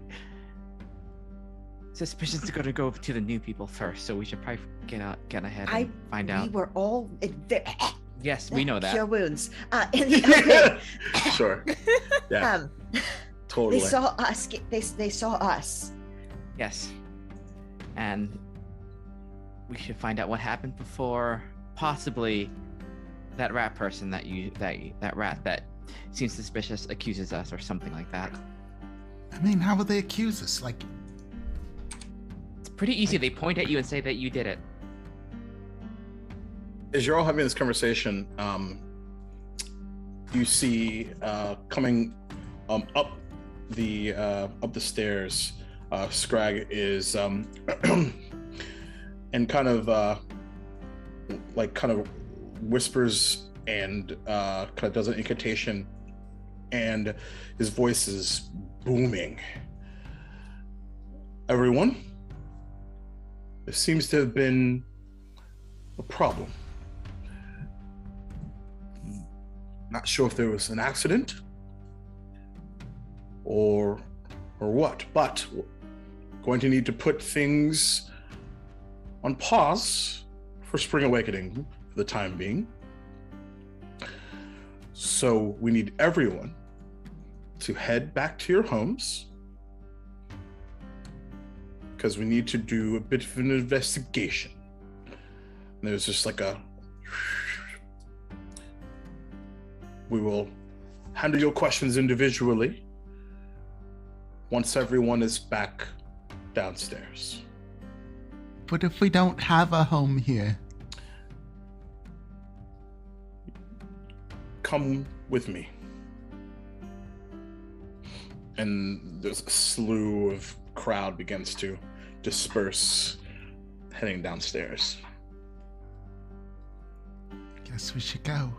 suspicious, going to go to the new people first, so we should probably get ahead and find We out. were all Yes, we know that. cure wounds. Okay. Sure. Yeah. Totally. They saw us. They saw us. Yes, and we should find out what happened before possibly that rat person that rat that seems suspicious accuses us or something like that. I mean, how would they accuse us? Like, It's pretty easy. They point at you and say that you did it. As you're all having this conversation, you see coming up the stairs, Scrag is and kind of whispers and kind of does an incantation, and his voice is booming. Everyone, there seems to have been a problem. Not sure if there was an accident or what, but going to need to put things on pause for Spring Awakening for the time being. So we need everyone to head back to your homes, because we need to do a bit of an investigation. And there's just we will handle your questions individually once everyone is back downstairs. but if we don't have a home here? Come with me. And there's a slew of crowd begins to disperse, heading downstairs. Guess we should go.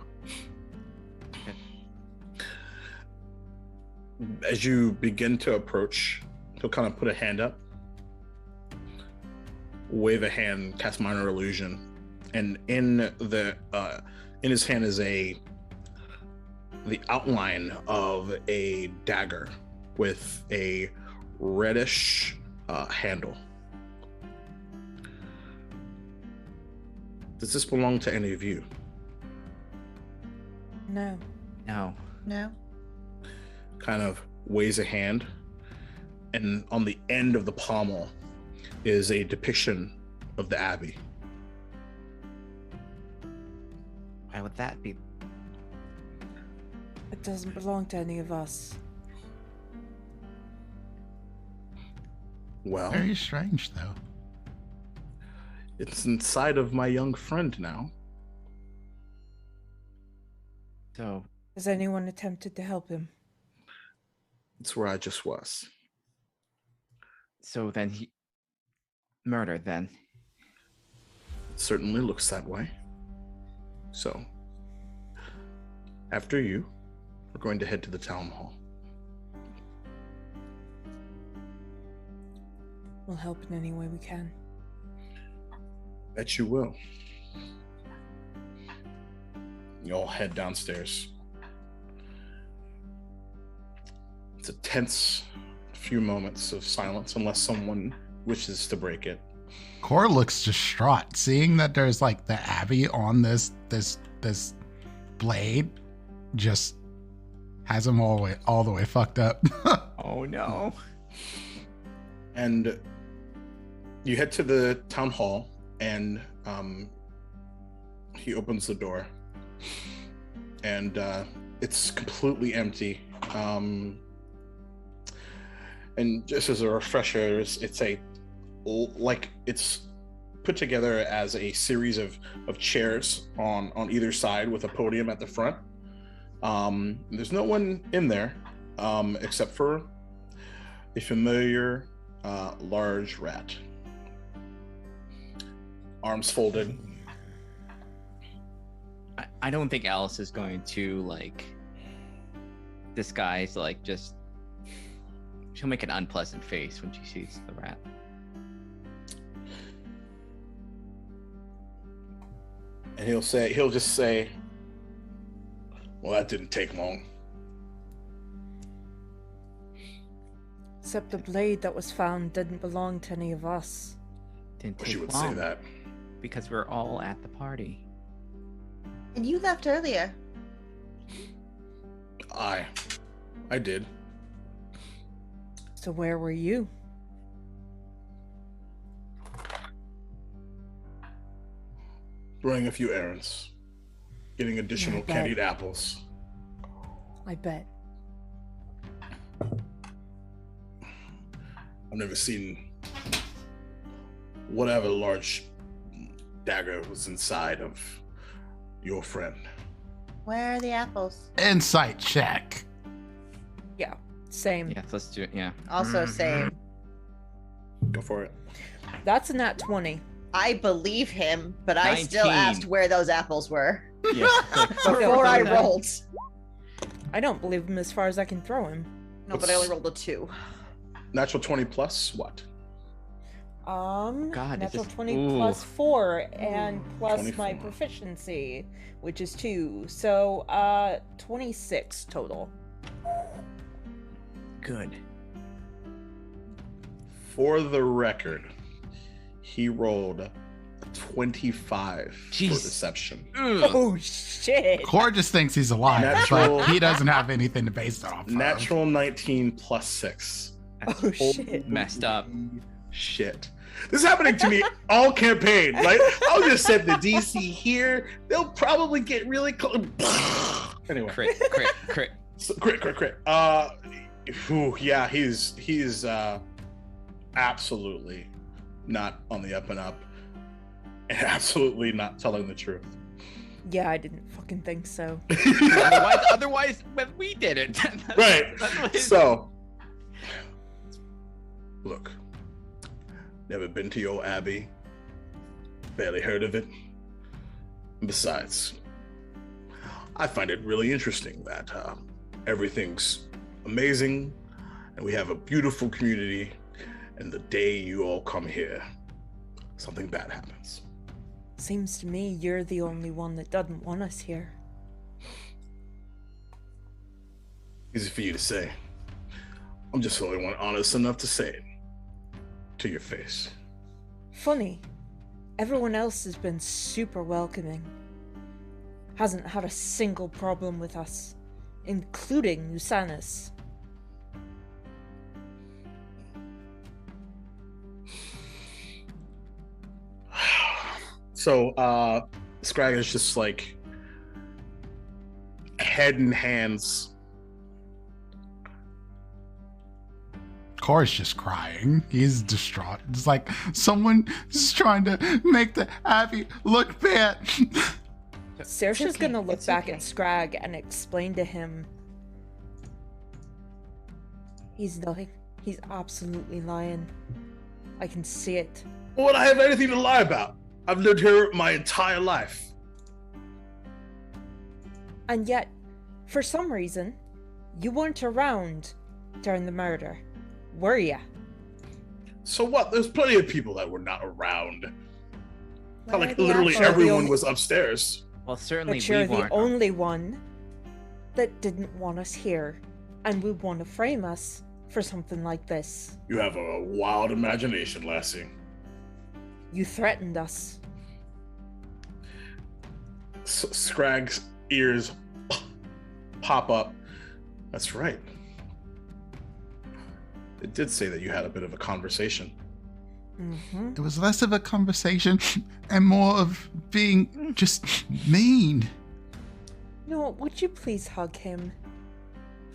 As you begin to approach, he'll kind of put a hand up, wave a hand, cast minor illusion, and in his hand is the outline of a dagger with a reddish handle. Does this belong to any of you? No. No. No. Kind of waves a hand, and on the end of the pommel is a depiction of the Abbey. Why would that be? It doesn't belong to any of us. Well, Very strange, though. it's inside of my young friend now. So Has anyone attempted to help him? It's where I just was. So then he murder then. It certainly looks that way. So, after you, we're going to head to the town hall. We'll help in any way we can. Bet you will. You all head downstairs. It's a tense few moments of silence unless someone wishes to break it. Core looks distraught, seeing that there's like the Abbey on this blade, just has him all the way fucked up. Oh no. And you head to the town hall, and he opens the door, and it's completely empty. And just as a refresher, it's put together as a series of chairs on either side with a podium at the front. There's no one in there except for a familiar large rat. Arms folded. I don't think Alice is going to like disguise just. She'll make an unpleasant face when she sees the rat. And he'll just say, well, that didn't take long. Except the blade that was found didn't belong to any of us. Didn't Wish take you would long say that. because we're all at the party. And you left earlier. I did. So where were you? Running a few errands. Getting additional Yeah, I bet. candied apples. I bet. I've never seen whatever large dagger was inside of your friend. Where are the apples? Insight check. Yeah, same. Yeah, let's do it. Yeah. Also Mhm. same. Go for it. That's a nat 20. I believe him, but I still 19. asked where those apples were Yeah. before I rolled. I don't believe him as far as I can throw him. No, but I only rolled a 2. Natural 20 plus what? God, natural is this- 20 ooh. plus 4 and plus 24. my proficiency, which is 2. So 26 total. Good. For the record, he rolled a 25 Jeez. for deception. Ugh. Oh shit. Core just thinks he's alive, Natural- but he doesn't have anything to base it off of. Natural 19 plus 6. Oh shit. Messed up. Shit. This is happening to me all campaign. Like, I'll just set the DC here. They'll probably get really close. Anyway. Crit. So, crit. Yeah, he's absolutely not on the up and up, and absolutely not telling the truth. Yeah, I didn't fucking think so. otherwise, when we did it. Right. That's what it- So, look, never been to your abbey, barely heard of it. And besides, I find it really interesting that everything's amazing, and we have a beautiful community, and the day you all come here, something bad happens. Seems to me you're the only one that doesn't want us here. Easy for you to say. I'm just the only one honest enough to say it to your face. Funny. Everyone else has been super welcoming. Hasn't had a single problem with us, including Usanus. So, Scrag is just like head and hands. Core's just crying. He's distraught. It's like someone is trying to make the Abbey look bad. Saoirse's okay, gonna look it's back okay. at Scrag and explain to him He's lying. He's absolutely lying. I can see it. Would I have anything to lie about? I've lived here my entire life. And yet, for some reason, you weren't around during the murder, were ya? So what? There's plenty of people that were not around. Not Where like are the literally apples? everyone was upstairs. Well, certainly But we you're the weren't. only one that didn't want us here, and would want to frame us for something like this. You have a wild imagination, lassie. You threatened us. Scragg's ears pop up. That's right. It did say that you had a bit of a conversation. Mm-hmm. It was less of a conversation and more of being just mean. No, would you please hug him?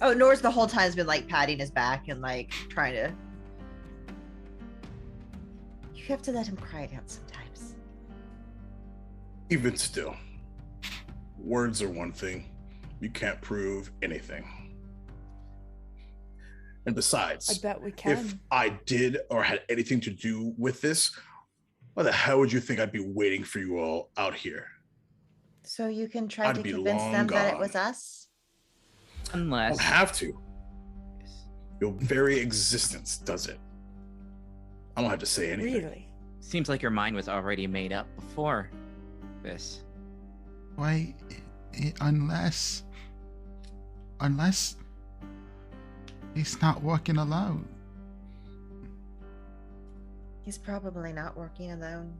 Oh, Nor's the whole time has been like patting his back and like trying to. You have to let him cry it out sometimes. Even still, words are one thing. You can't prove anything. And besides, I bet we can. if I did or had anything to do with this, why the hell would you think I'd be waiting for you all out here? So you can try I'd to be convince long them that it gone. was us? I Unless don't have to. Your very existence does it. I don't have to say anything. Really? seems like your mind was already made up before this. Why, unless he's not working alone. He's probably not working alone.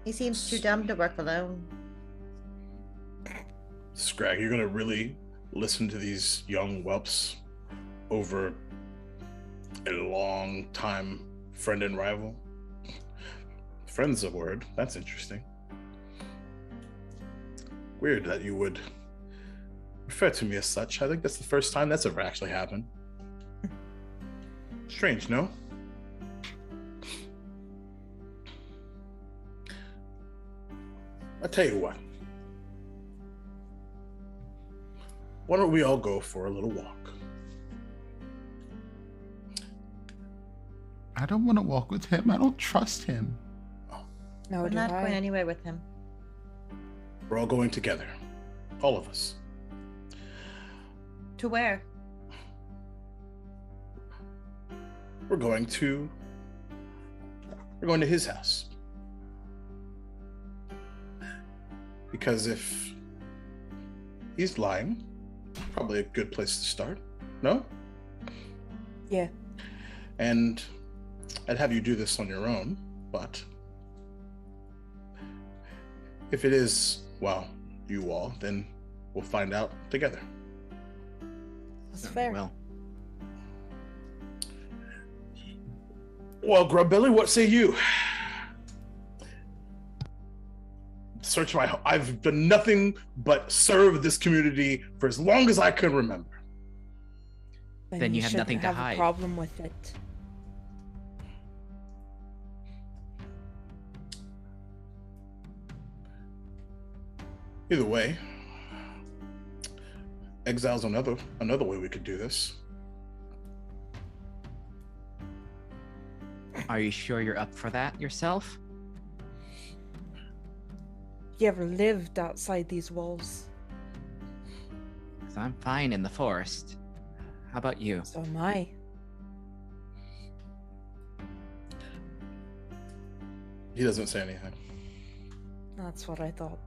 He seems too dumb to work alone. Scrag, you're gonna really listen to these young whelps over a long time friend and rival? Friend's a word. That's interesting. Weird that you would refer to me as such. I think that's the first time that's ever actually happened. Strange, no? I'll tell you what. Why don't we all go for a little walk? I don't want to walk with him. I don't trust him. No, I'm do not I. going anywhere with him. We're all going together. All of us. To where? We're going to his house. Because if he's lying, probably a good place to start. No? Yeah. And I'd have you do this on your own, but if it is, well, you all, then we'll find out together. That's fair. Well, Grubbelly, what say you? Search my. I've done nothing but serve this community for as long as I can remember. Then you have shouldn't nothing to have hide. a problem with it. Either way, exile's another way we could do this. Are you sure you're up for that yourself? You ever lived outside these walls? 'Cause I'm fine in the forest. How about you? So am I. He doesn't say anything. That's what I thought.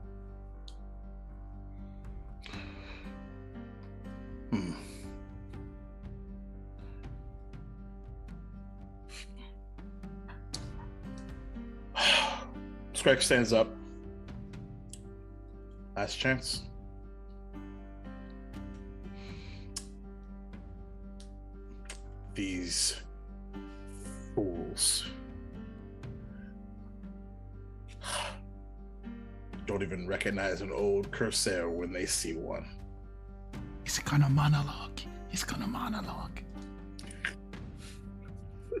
Hmm. Scrag stands up. Last chance. These fools don't even recognize an old corsair when they see one. He's gonna monologue.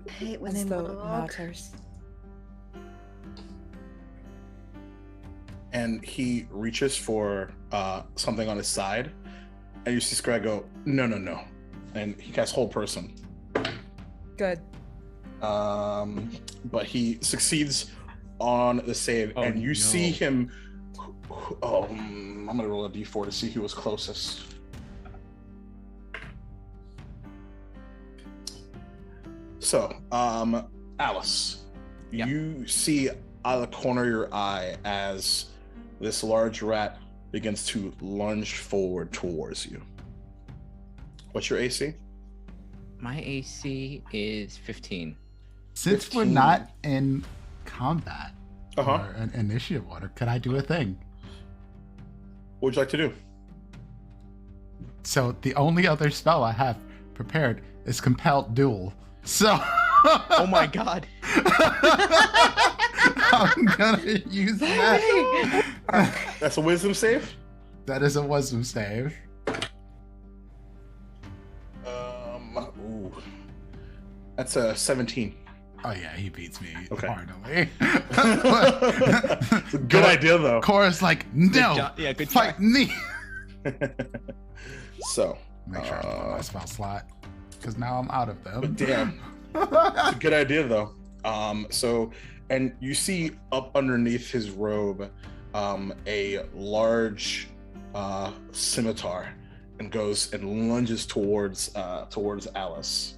I hate when As they though it monologue. matters. And he reaches for something on his side, and you see Scrag go, no. and he casts hold person. Good. But he succeeds on the save, Oh, and you no. see him. I'm gonna roll a d4 to see who was closest. So, Alice, Yeah. you see out of the corner of your eye as this large rat begins to lunge forward towards you. What's your AC? My AC is 15. Since we're 15. not in combat Uh-huh. or an initiative order, could I do a thing? What would you like to do? So the only other spell I have prepared is Compelled Duel. So Oh my god. I'm gonna use that. That's a wisdom save? That is a wisdom save. Ooh. That's a 17. Oh yeah, he beats me Okay. heartily. It's a good idea, though. Cora's like, no, job. Yeah, good fight try. me. So, Make sure I put my spell slot, because now I'm out of them. but damn, it's a good idea, though. So, and you see up underneath his robe, a large scimitar, and goes and lunges towards Alice.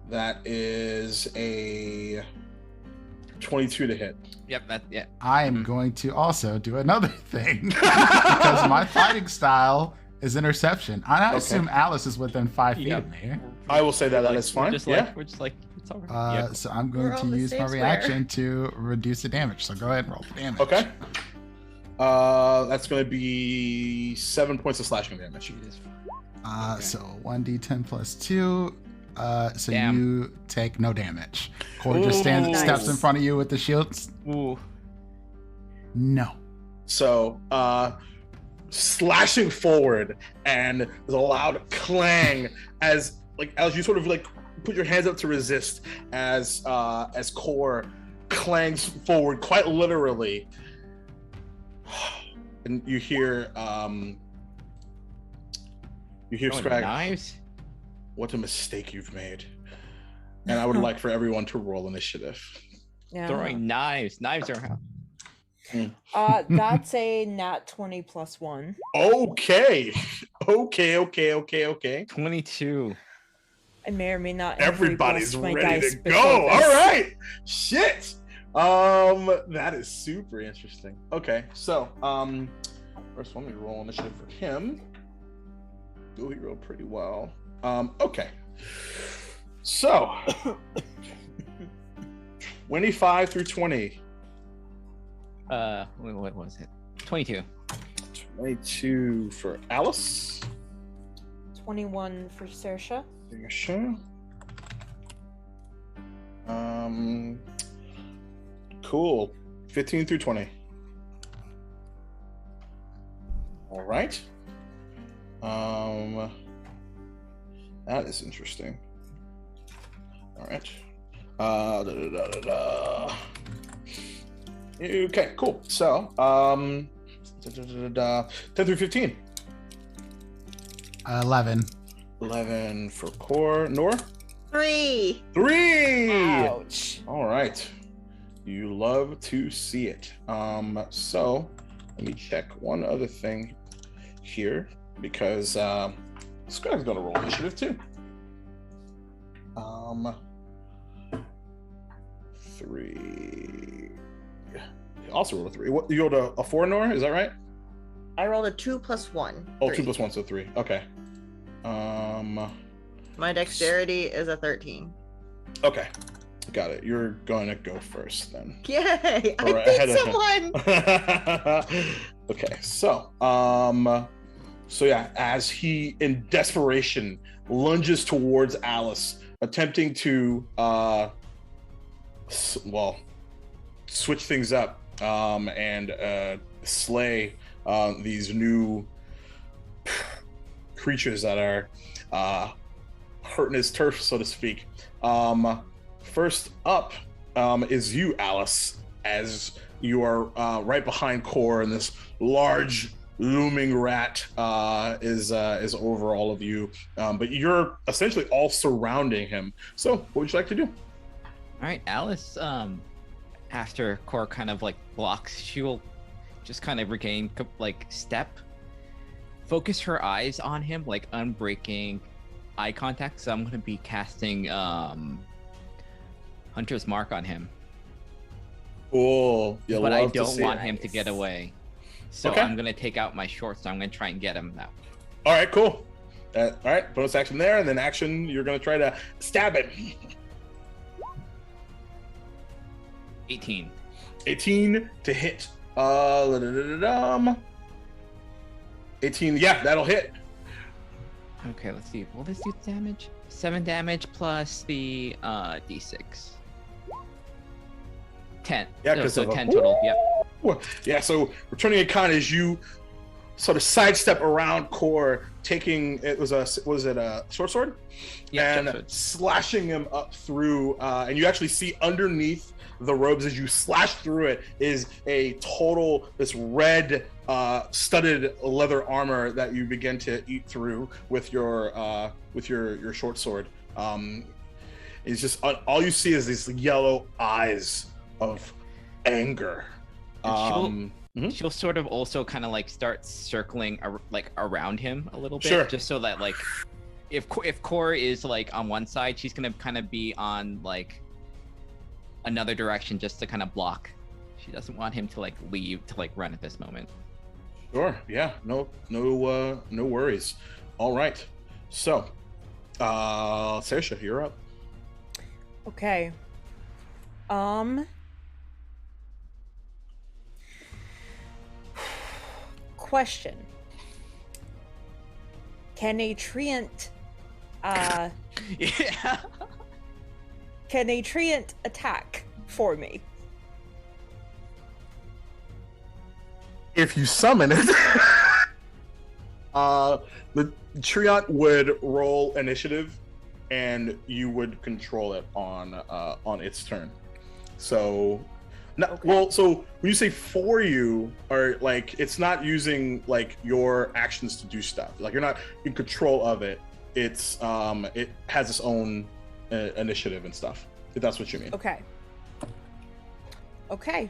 That is a 22 to hit. Yep, yeah. I am going to also do another thing because my fighting style is interception. I Okay. assume Alice is within 5 feet Yeah. of me. I will say that is fine. We're just like, it's all right. Yeah. So I'm going We're on to the use my same square. reaction to reduce the damage. So go ahead and roll the damage. Okay. That's going to be 7 points of slashing damage. Okay. So 1d10 plus 2. So Damn. you take no damage. Cora just Ooh. steps in front of you with the shields. Ooh. No. So, slashing forward, and there's a loud clang as you sort of like put your hands up to resist as Core clangs forward, quite literally, and you hear Throwing Scrag. knives? What a mistake you've made, and I would like for everyone to roll initiative. Yeah. Throwing knives. Knives are That's a nat 20 plus 1. Okay. 22. I may or may not have Everybody's reblessed my ready dice to go. before All this. right. Shit. That is super interesting. Okay, so first let me roll initiative for him. Ooh, he rolled pretty well. Okay. So 25 through 20. What was it? 22. 22 for Alice. 21 for Saoirse. Sure. Cool. 15 through 20. All right. That is interesting. All right. Okay, cool. So, 10 through 15. 11. 11 for Core. Nora? 3. 3. Ouch. All right. You love to see it. So let me check one other thing here because Scrag's gonna roll initiative too. 3. Also rolled a 3. What, you rolled a 4, Nora? Is that right? I rolled a 2 plus 1. Oh, 3. 2 plus 1, so 3. Okay. My dexterity is a 13. Okay. Got it. You're going to go first then. Yay! All right, I ahead beat of him. someone! Okay, so yeah, as he in desperation lunges towards Alice, attempting to switch things up and slay these new creatures that are hurting his turf, so to speak. First up is you, Alice, as you are right behind Core, and this large looming rat is over all of you, but you're essentially all surrounding him. So, what would you like to do? All right, Alice. After Core kind of like blocks, she will just kind of regain like step, focus her eyes on him, like unbreaking eye contact. So I'm gonna be casting Hunter's Mark on him. Cool. But I don't want him to get away. So Okay. I'm gonna take out my short, so I'm gonna try and get him now. All right, cool. All right, bonus action there, and then action, you're gonna try to stab him. 18. 18 to hit. 18, yeah, that'll hit. Okay, let's see. Will this do damage? 7 damage plus the d6. 10. Yeah, No, 'cause so of a- 10 total. Yep. Yeah, so returning a con as you sort of sidestep around Core, taking was it a short sword? Yeah, and short sword. slashing him up through, and you actually see underneath the robes as you slash through it is a total this red studded leather armor that you begin to eat through with your short sword. It's just all you see is these yellow eyes of anger. She'll sort of also kind of like start circling around him a little bit, Sure. just so that like if Core is like on one side, she's gonna kind of be on like another direction just to kind of block. She doesn't want him to like leave to like run at this moment. Sure. Yeah. No worries. All right. So, Saoirse, you're up. Okay. Question. Can a treant Yeah. can a treant attack for me? If you summon it, the Treant would roll initiative, and you would control it on its turn. So, so when you say for you, or like it's not using like your actions to do stuff. Like you're not in control of it. It's it has its own initiative and stuff. If that's what you mean. Okay. Okay.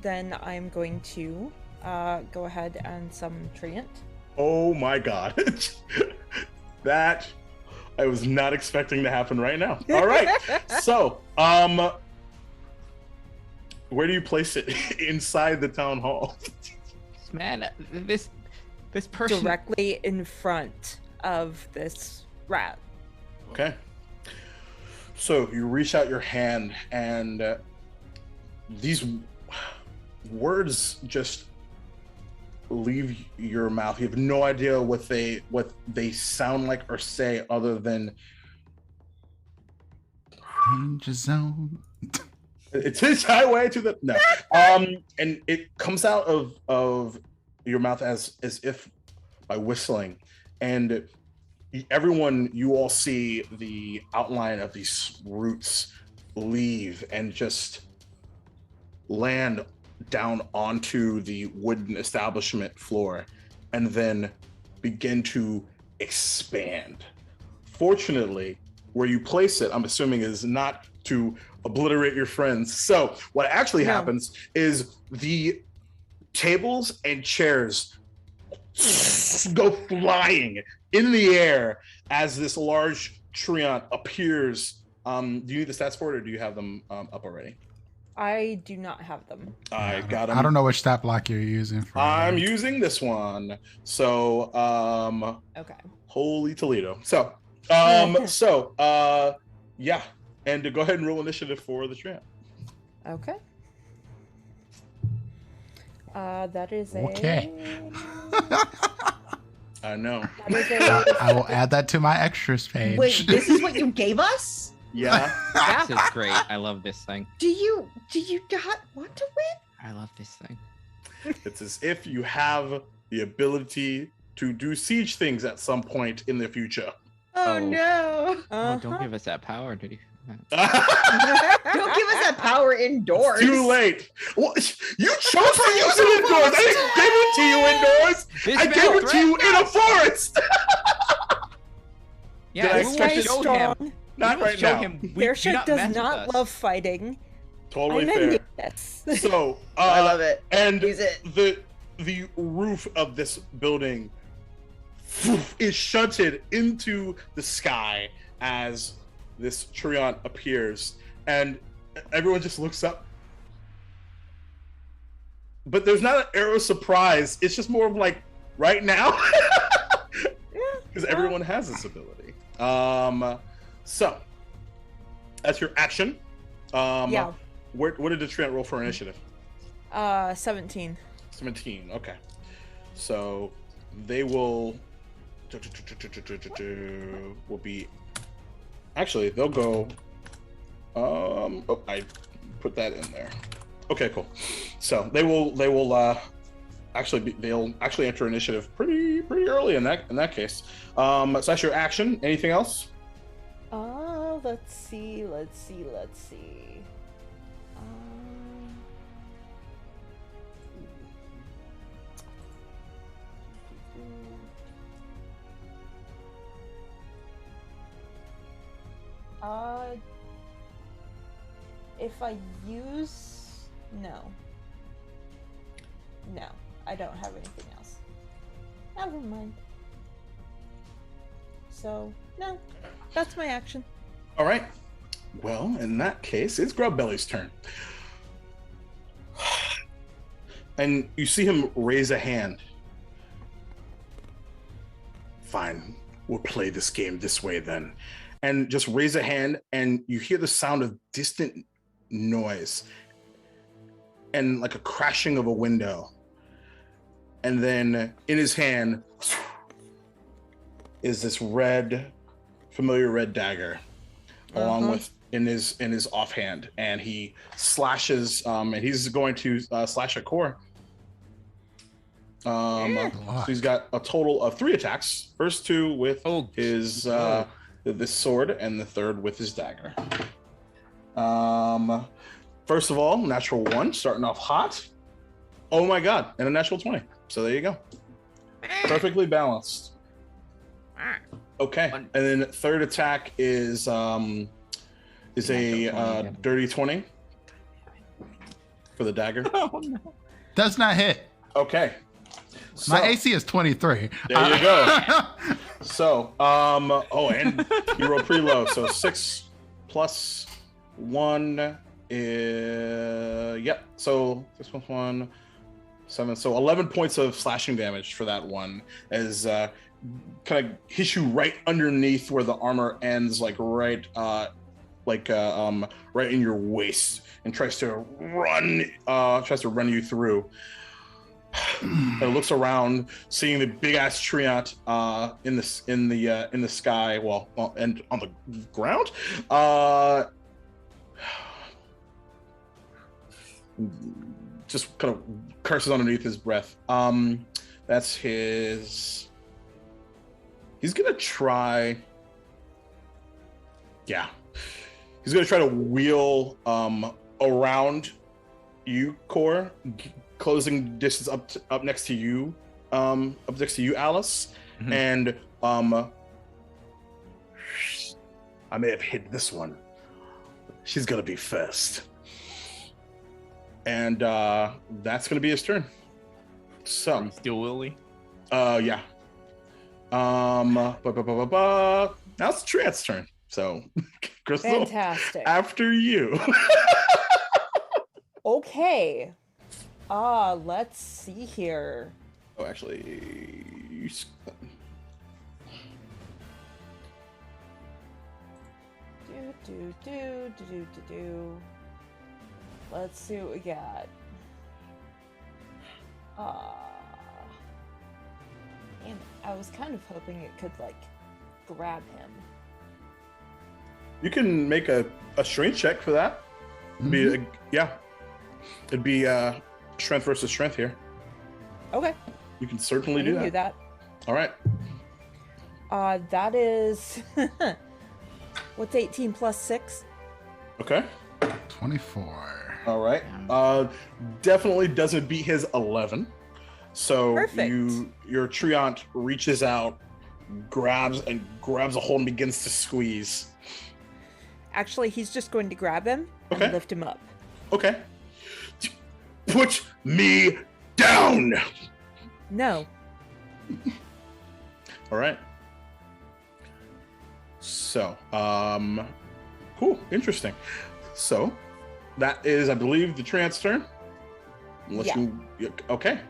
Then I'm going to go ahead and summon treant. Oh my god. That I was not expecting to happen right now. All right. So, where do you place it? Inside the town hall? Man, this person Directly in front of this rat. Okay. So you reach out your hand, and these words just leave your mouth. You have no idea what they sound like or say, other than Danger zone. it's his highway to the no. And it comes out of your mouth as if by whistling, and everyone, you all see the outline of these roots leave and just land down onto the wooden establishment floor, and then begin to expand. Fortunately, where you place it, I'm assuming, is not to obliterate your friends. So what actually happens is the tables and chairs go flying in the air as this large treant appears. Do you need the stats for it, or do you have them up already? I do not have them. I got them. I don't know which stat block you're using for. I'm using this one. So, Okay. holy Toledo. So, yeah. And to go ahead and roll initiative for the treant. Okay. That is a. Okay. I know. That is a. I will add that to my extras page. Wait, this is what you gave us? Yeah. This is great. I love this thing. Do you not want to win? I love this thing. It's as if you have the ability to do siege things at some point in the future. Oh, Oh. no. Oh, don't give us that power, dude. Don't give us that power indoors. Too late. Well, you chose to use it indoors. I didn't give it to you indoors. I gave it to you in a forest. Yeah, Did I we expect will it? show Strong. him. Not We will right show now. him. Their do ship not does mess with not us. love fighting. Totally I'm fair. in this. So I love it. And Use it. the roof of this building is shunted into the sky as this Treant appears, and everyone just looks up. But there's not an air of surprise. It's just more of like right now, because everyone has this ability. So that's your action. Yeah. What did the Treant roll for initiative? 17. 17. Okay. So they will be actually they'll go I put that in there. Okay, cool. So they'll actually enter initiative pretty early in that case. So that's your action. Anything else? Let's see. If I use... No, I don't have anything else. Never mind. So, no, that's my action. All right. Well, in that case, it's Grubbelly's turn. And you see him raise a hand. Fine, we'll play this game this way then. And just raise a hand, and you hear the sound of distant noise and like a crashing of a window. And then in his hand is this familiar red dagger, along with in his offhand, and he slashes, and he's going to slash at Core. So he's got a total of 3 attacks. First 2 with his this sword, and the third with his dagger. First of all, natural 1, starting off hot. Oh my god, and a natural 20. So there you go. Perfectly balanced. Okay, and then third attack is a dirty 20 for the dagger. Oh no. Does not hit. Okay. So, My AC is 23. there you go. So, and you roll pretty low. So 6 plus 1 is, yep. So 6 plus 1, 7. So 11 points of slashing damage for that one, as kind of hits you right underneath where the armor ends, like right in your waist, and tries to run you through. And it looks around, seeing the big ass Treant in the sky, and on the ground. Just kind of curses underneath his breath. That's his. He's gonna try. Yeah, he's gonna try to wheel around you, Core, closing distance up next to you, Alice, and I may have hit this one. She's gonna be first, and that's gonna be his turn. So Still Willy. yeah. Now it's Treant's turn. So Crystal, Fantastic. after you. Okay. Let's see here. Oh, actually, Do. Let's see what we got. And I was kind of hoping it could, like, grab him. you can make a strength check for that. It'd be strength versus strength here. Okay. You can certainly I can do that. All right. That is... What's 18 plus 6? Okay. 24. All right. Definitely doesn't beat his 11. So Perfect. your treant reaches out, grabs a hold and begins to squeeze. Actually, he's just going to grab him and Okay. lift him up. Okay. Put me down. No. All right. So, cool, interesting. So, that is, I believe, the treant's turn. Unless okay.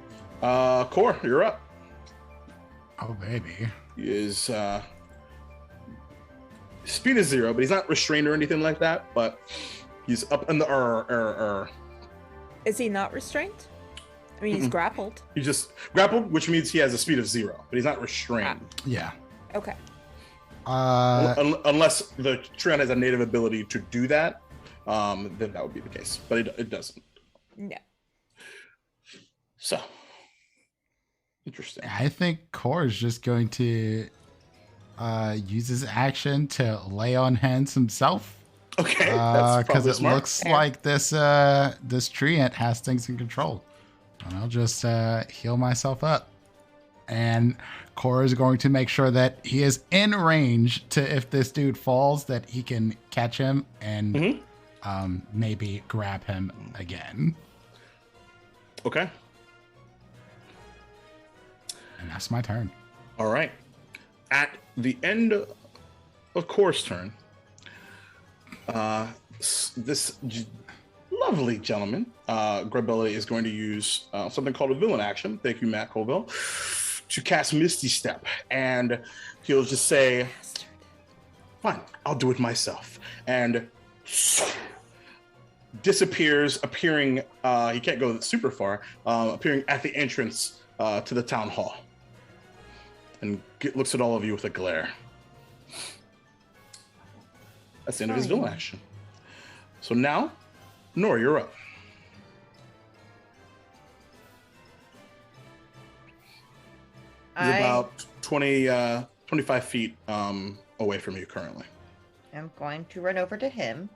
Core, you're up. Oh, baby. He is speed is 0, but he's not restrained or anything like that. But he's up in the Is he not restrained? I mean, he's grappled. He's just grappled, which means he has a speed of 0, but he's not restrained. Yeah. Okay. Unless the treant has a native ability to do that, then that would be the case. But it doesn't. No. So interesting. I think Core is just going to use his action to lay on hands himself. Okay, that's because probably it smart. looks like this treant has things in control. And I'll just heal myself up. And Core is going to make sure that he is in range to, if this dude falls, that he can catch him and maybe grab him again. Okay. And that's my turn. All right. At the end of Core's turn, this lovely gentleman, Grabelli, is going to use something called a villain action. Thank you, Matt Colville, to cast Misty Step. And he'll just say, fine, I'll do it myself. And disappears, appearing, he can't go super far, appearing at the entrance to the town hall. And looks at all of you with a glare. That's the end of his villain action. So now, Nora, you're up. He's about 25 feet away from you currently. I'm going to run over to him.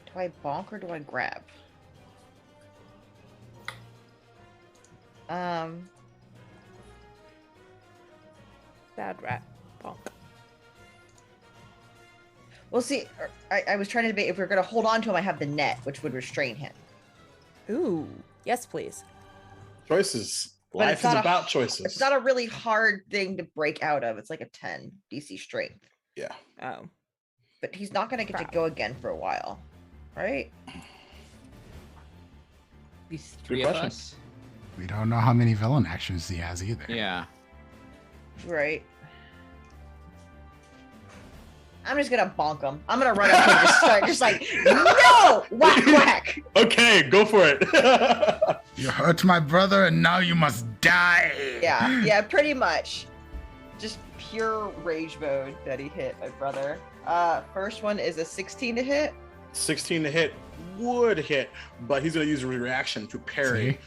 Do I bonk or do I grab? Bad rat. Bonk. We'll see. I was trying to debate if we're going to hold on to him. I have the net, which would restrain him. Ooh. Yes, please. Choices. But Life it's is not about choices. It's not a really hard thing to break out of. It's like a 10 DC strength. Yeah. Oh. But he's not going to get to go again for a while. Right? These Good three of question. us. We don't know how many villain actions he has either. Yeah. Right. I'm just gonna bonk him. I'm gonna run up and just start just like, no! Whack, whack! Okay, go for it. You hurt my brother and now you must die. Yeah, pretty much. Just pure rage mode that he hit my brother. First one is a 16 to hit. 16 to hit would hit, but he's going to use a reaction to parry.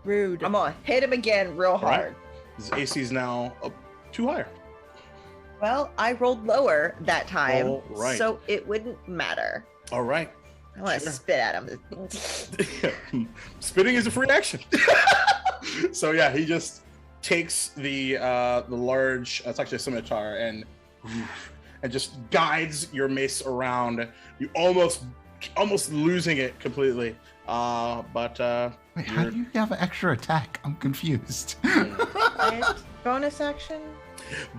Rude. I'm gonna hit him again real right. hard. His AC is now up 2 higher. Well, I rolled lower that time, All right. so it wouldn't matter. All right. I want to Sure. spit at him. Spitting is a free action. So yeah, he just takes the large, it's actually a scimitar, and just guides your mace around. You almost losing it completely. But Wait, how do you have an extra attack? I'm confused. Bonus action?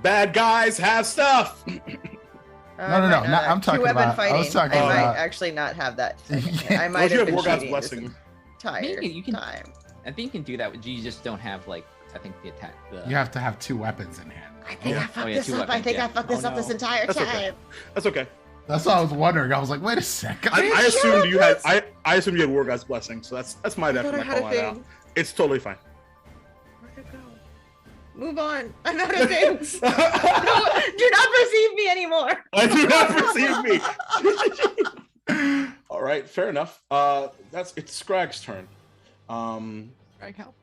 bad guys have stuff. No, I'm talking about- I was talking I might about- actually not have that. Yeah. I Well, might if you have have been War God's cheating this Blessing, entire You can- time. I think you can do that. You just don't have like I think the attack. You have to have 2 weapons in hand. I think Yeah. I fucked Oh, yeah, this 2 up. I weapons, think yeah. I fucked this Oh, up this no. entire That's time. okay. That's okay. That's what I was wondering. I was like, wait a second. I assumed you had I assumed you had War God's Blessing, so that's my I bad thought for I not had a calling it out. thing. It's totally fine. Where'd it go? Move on. I'm out of things. No, do not perceive me anymore. I do not perceive me. All right, fair enough. It's Scrag's turn. Right, help.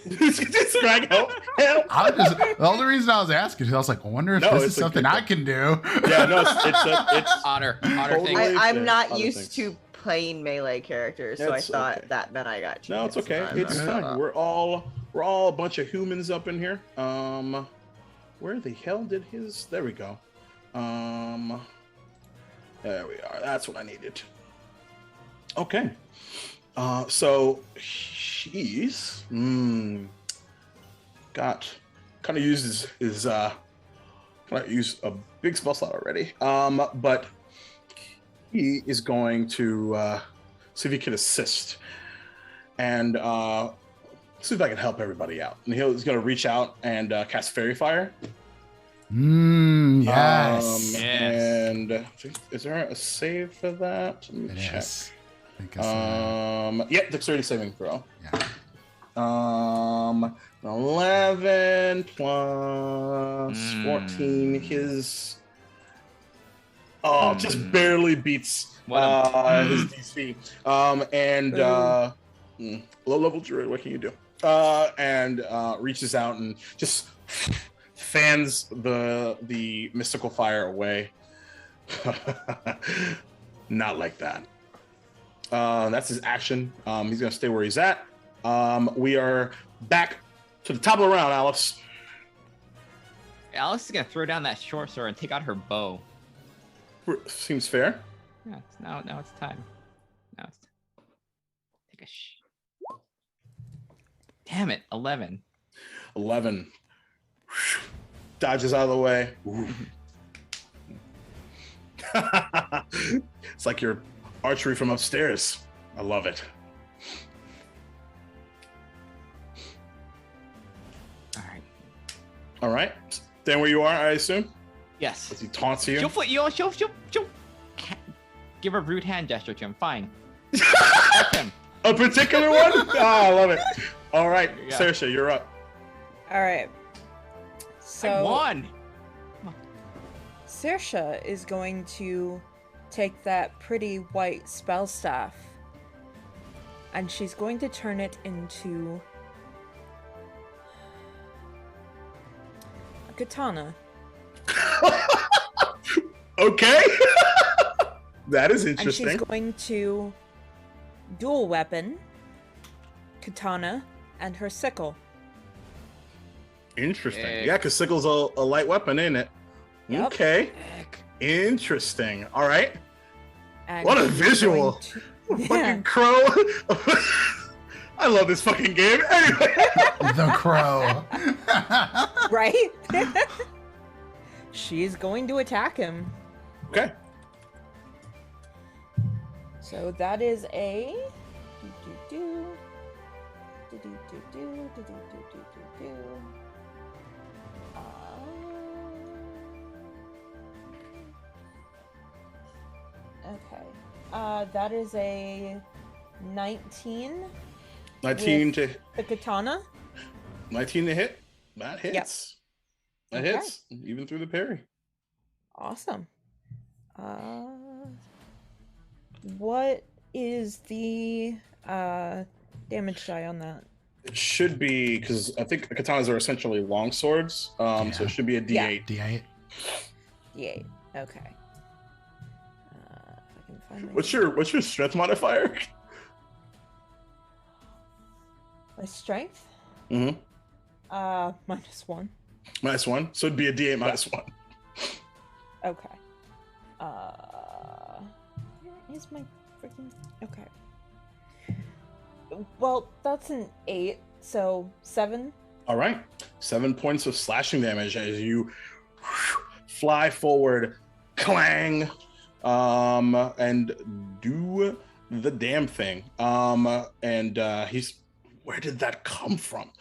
Just like, help. The only reason I was asking is I was like, I wonder if this is something I can do. Yeah, no, it's Honor Totally. thing. I'm fair. not Other used things. to playing melee characters, so I It's thought okay. that meant I got you. No, it's okay. It's fine. We're all a bunch of humans up in here. Where the hell did his? There we go. There we are. That's what I needed. Okay. So he's got kind of used his kind of used a big spell slot already. But he is going to see if he can assist and see if I can help everybody out. And he's going to reach out and cast Fairy Fire. Yes. Yes. And is there a save for that? Let me It check. is. I think it's, Yep, dexterity saving throw. yeah. 11 plus 14. His just barely beats his DC. Low level druid. What can you do? And reaches out and just fans the mystical fire away. Not like that. That's his action. He's gonna stay where he's at. We are back to the top of the round, Alice. Alice is gonna throw down that short sword and take out her bow. Seems fair. Yeah, now it's time. Now it's take a Damn it, 11. 11. Dodges out of the way. It's like your archery from upstairs. I love it. All right. Stand where you are, I assume. Yes. As he taunts you. She'll give a rude hand gesture to him. Fine. Fuck him. A particular one? I love it. All right, Yeah. Saoirse, you're up. All right. So I won. Saoirse is going to take that pretty white spell staff and she's going to turn it into a katana. Okay. That is And interesting. she's going to dual weapon katana and her sickle. Interesting. Heck. Yeah, because sickle's a light weapon, ain't it? Yep. Okay. Heck. Interesting. All right. And What a she's visual. going to- Fucking crow. I love this fucking game. Anyway. The crow. Right? She's going to attack him. Okay. So that is a okay. That is a 19. 19 With to the katana. 19 to hit. That hits. That Okay. hits. Even through the parry. Awesome. What is the damage die on that? It should be because I think katanas are essentially long swords. So it should be a D8. D8. D8. Okay. If I can find my What's your strength modifier? my strength. Mm-hmm. -1. -1. So it'd be a D8 -1. Okay. Where is my freaking okay. Well, that's an 8, so 7. All right. 7 points of slashing damage as you fly forward, clang, and do the damn thing. He's where did that come from?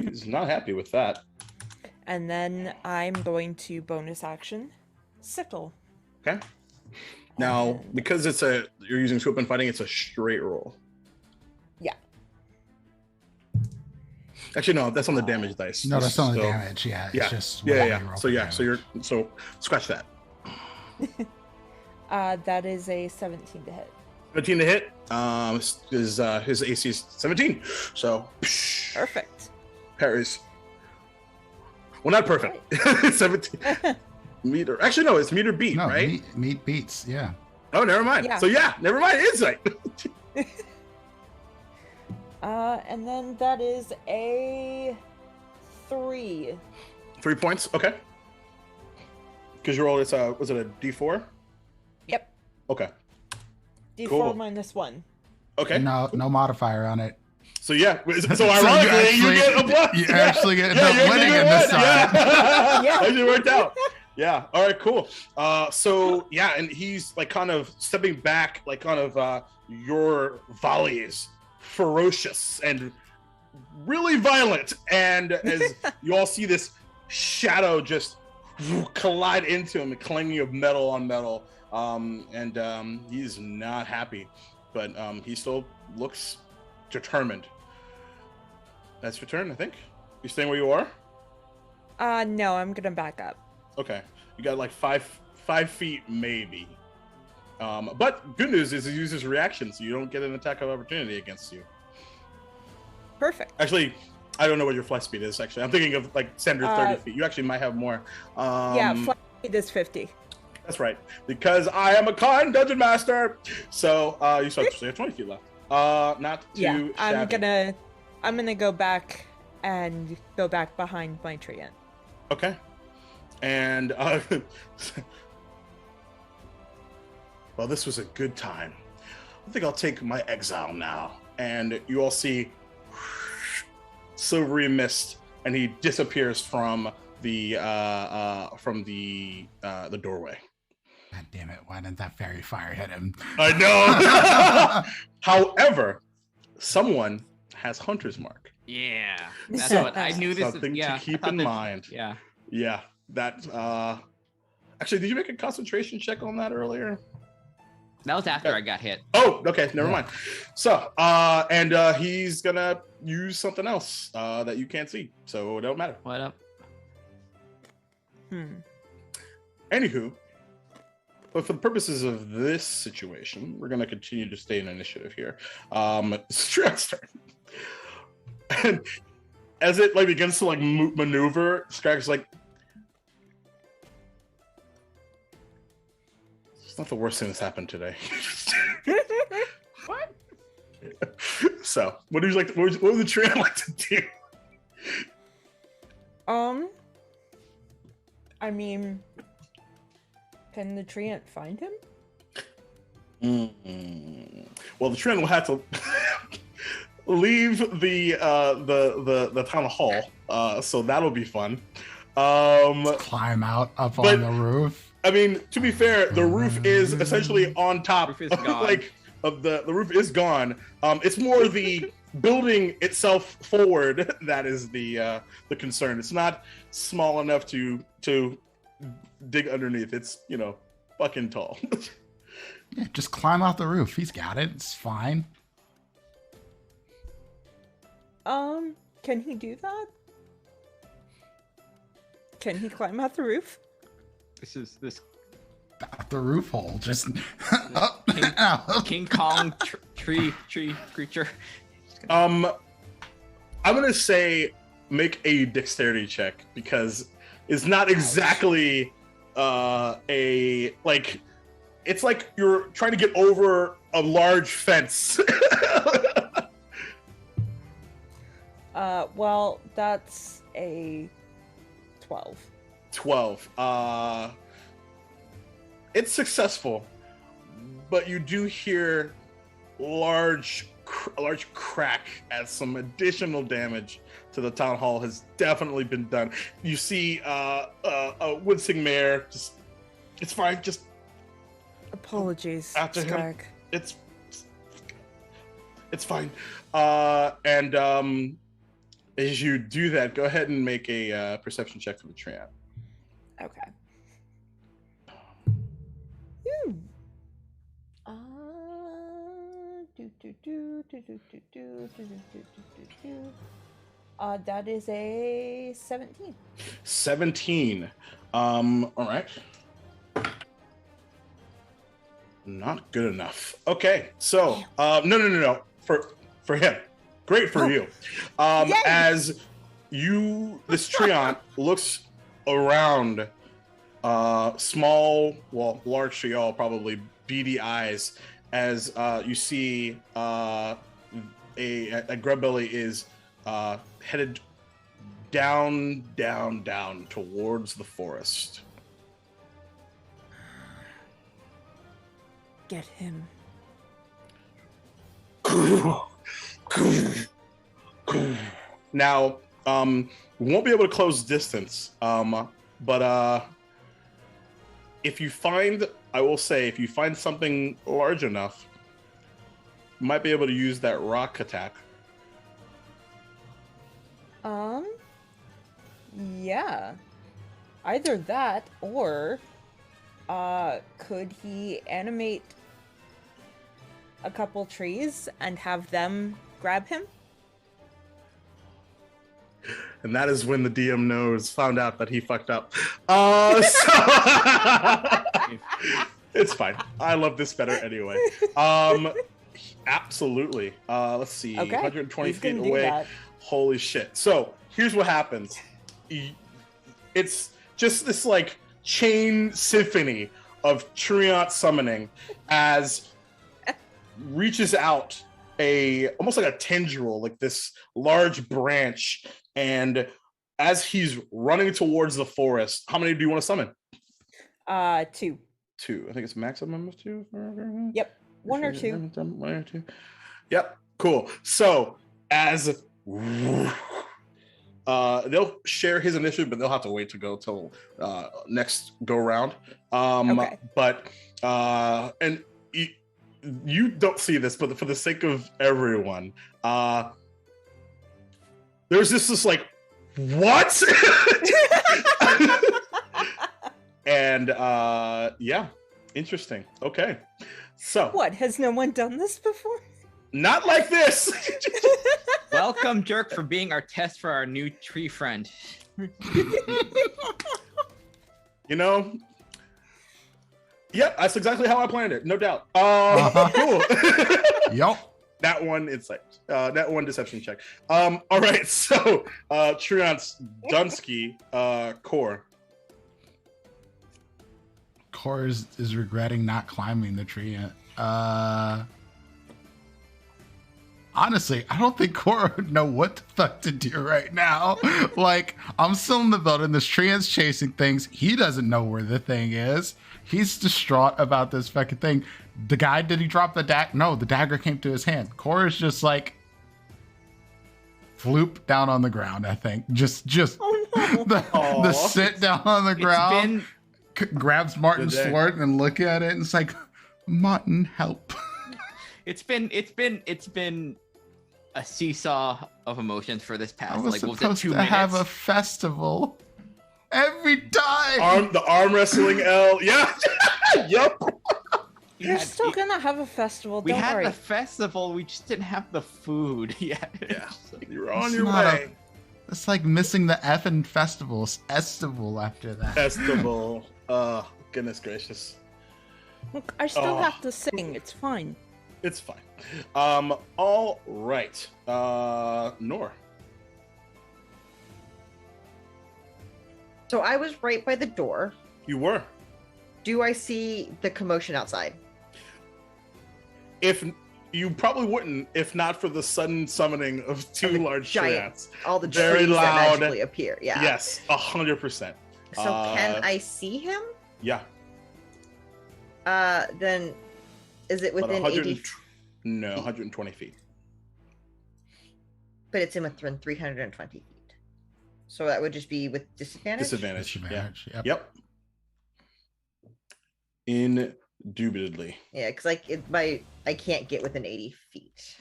He's not happy with that. And then I'm going to bonus action sickle. Okay. Now, And- because you're using swoop and fighting, it's a straight roll. Yeah. Actually, no, that's on the damage dice. No, that's not the So- damage. Yeah, it's Yeah. just Yeah, whatever yeah. you roll So for yeah, so scratch that. That is a 17 to hit. 15 to hit. His AC is 17. So Perfect. parries. Well, not perfect. 17 meter. Actually, no, it's meter beat, No, right? meat beats. Yeah. Oh, never mind. Yeah. So yeah, never mind. Insight. And then that is a 3. 3 points. Okay. Because you rolled, was it a D4? Yep. Okay. D4 Cool. minus 1. Okay. No modifier on it. So yeah. So ironically, you get a plus. You actually get Yeah, the winning in this side. Yeah. Yeah. Actually worked out. Yeah. All right. Cool. So yeah, and he's like kind of stepping back, like kind of your volleys, ferocious and really violent, and as you all see this shadow just collide into him, a clanging of metal on metal, and he's not happy, but he still looks determined. That's your turn, I think. You staying where you are? No, I'm gonna back up. Okay, you got like five feet maybe. But good news is he uses reaction, so you don't get an attack of opportunity against you. Perfect. Actually, I don't know what your fly speed is. Actually, I'm thinking of like standard 30 feet. You actually might have more. Yeah, flight speed is 50. That's right, because I am a con dungeon master. So you still have 20 feet left. Not too Yeah, shabby. I'm gonna go back and go back behind my treant. Okay. And well, this was a good time. I think I'll take my exile now. And you all see silvery mist, and he disappears from the doorway. God damn it! Why didn't that fairy fire hit him? I know. However, someone has Hunter's Mark. Yeah, that's what I knew. This Something yeah, to keep I in thought that- mind. Yeah, Yeah, that. Actually, did you make a concentration check on that earlier? that was after I got hit. Oh, okay, never mind. So, and he's gonna use something else that you can't see, so it don't matter. What up? Anywho, but for the purposes of this situation, we're gonna continue to stay in initiative here. Strax's turn. And as it like begins to like maneuver, Strax's like, it's not the worst thing that's happened today. What? So, what would you like? What would the train like to do? I mean, can the treant find him? Well, the train will have to leave the town hall, so that'll be fun. Climb out up but- on the roof. I mean, to be fair, the roof is essentially on top. Roof is gone. Like of the roof is gone. It's more the building itself forward that is the concern. It's not small enough to dig underneath. It's fucking tall. Yeah, just climb out the roof. He's got it. It's fine. Can he do that? Can he climb out the roof? This Out the roof hole. Just up. Out. King Kong tree creature. I'm gonna say make a dexterity check because it's not exactly it's like you're trying to get over a large fence. Well, that's a 12. 12. It's successful, but you do hear a large crack as some additional damage to the town hall has definitely been done. You see a wincing mare. Just, it's fine. Just Apologies, After him. Stark. it's fine. And as you do that, go ahead and make a perception check for the treant. Okay. That is a 17. 17. All right. Not good enough. Okay, so no. For him, great for you. Yay! As this treant looks around, small, well, large to y'all, probably beady eyes, as you see a Grubbelly is headed down towards the forest. Get him. Now, we won't be able to close distance, but if you find, I will say, if you find something large enough, you might be able to use that rock attack. Yeah. Either that, or, could he animate a couple trees and have them grab him? And that is when the DM found out that he fucked up. It's fine. I love this better anyway. Absolutely. Let's see. Okay. 120 He's feet gonna do away. that. Holy shit. So here's what happens. It's just this like chain symphony of treant summoning as reaches out almost like a tendril, like this large branch, and as he's running towards the forest, how many do you want to summon? 2. 2. I think it's maximum of 2. Yep. 1 or 2. 1 or 2. Yep. Cool. So as they'll share his initiative, but they'll have to wait to go till next go round. Okay. But and you don't see this, but for the sake of everyone, there's this like, what? And yeah, interesting. Okay, so What, has no one done this before? not like this. Welcome, Jerk, for being our test for our new tree friend. You know, yep, that's exactly how I planned it, no doubt. Cool. Yup. That one insight. That one deception check. All right, so Treant's Dunsky core. Core is regretting not climbing the tree yet. Honestly, I don't think Core would know what the fuck to do right now. Like, I'm still in the building. This treant's chasing things. He doesn't know where the thing is. He's distraught about this fucking thing. The guy, did he drop the dagger? No, the dagger came to his hand. Core is just like floop down on the ground, I think. Just Oh no. the sit down on the ground, grabs Martin's Good day. sword and look at it and it's like, Martin, help. It's been a seesaw of emotions for this I past was like what was it, supposed 2 to minutes? have a festival every time. The arm wrestling L. Yeah. Yep. We You're had- still gonna have a festival, we don't had worry. the festival, we just didn't have the food yet. Yeah. You're on It's your not way. It's like missing the effing festivals. Estival after that. Festival. Goodness gracious. Look, I still Oh. have to sing, it's fine. It's fine. All right. Nor. So I was right by the door. You were. Do I see the commotion outside? If you probably wouldn't, if not for the sudden summoning of two Of the large giant- treants. All the Very trees loud. that magically appear. Yeah. Yes, 100%. So can I see him? Yeah. Then is it But within 80? No, 120 feet. But it's in within 320 feet. So that would just be with disadvantage. Disadvantage. Disadvantage, Yeah. yep. Indubitably. Yeah, because I can't get within 80 feet.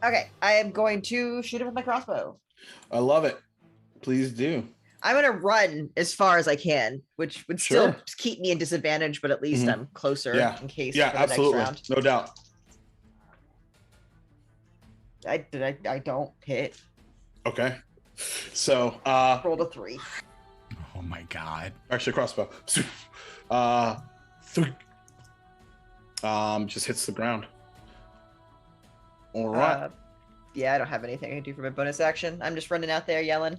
Okay, I am going to shoot him with my crossbow. I love it. Please do. I'm gonna run as far as I can, which would still Sure. keep me in disadvantage, but at least Mhm. I'm closer Yeah. in case Yeah, for the absolutely. next round. No doubt. I don't hit. Okay. So Rolled a 3. Oh my god. Actually, crossbow. Just hits the ground. All right. Yeah, I don't have anything I can do for my bonus action. I'm just running out there yelling,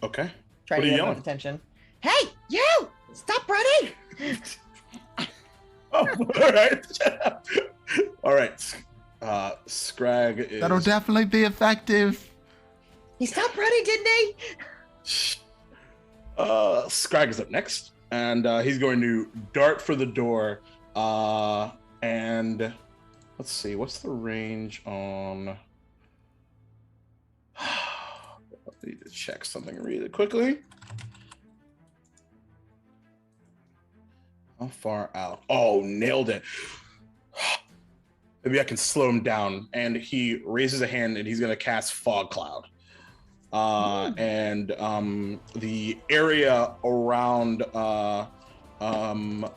Okay. trying What to are you get everyone's yelling? attention. Hey, you! Stop running! Oh, all right. All right. Scrag is. That'll definitely be effective. He stopped running, didn't he? Scrag is up next, and he's going to dart for the door. And let's see, what's the range on? I need to check something really quickly. How far out? Oh, nailed it. Maybe I can slow him down. And he raises a hand and he's going to cast Fog Cloud. And the area around around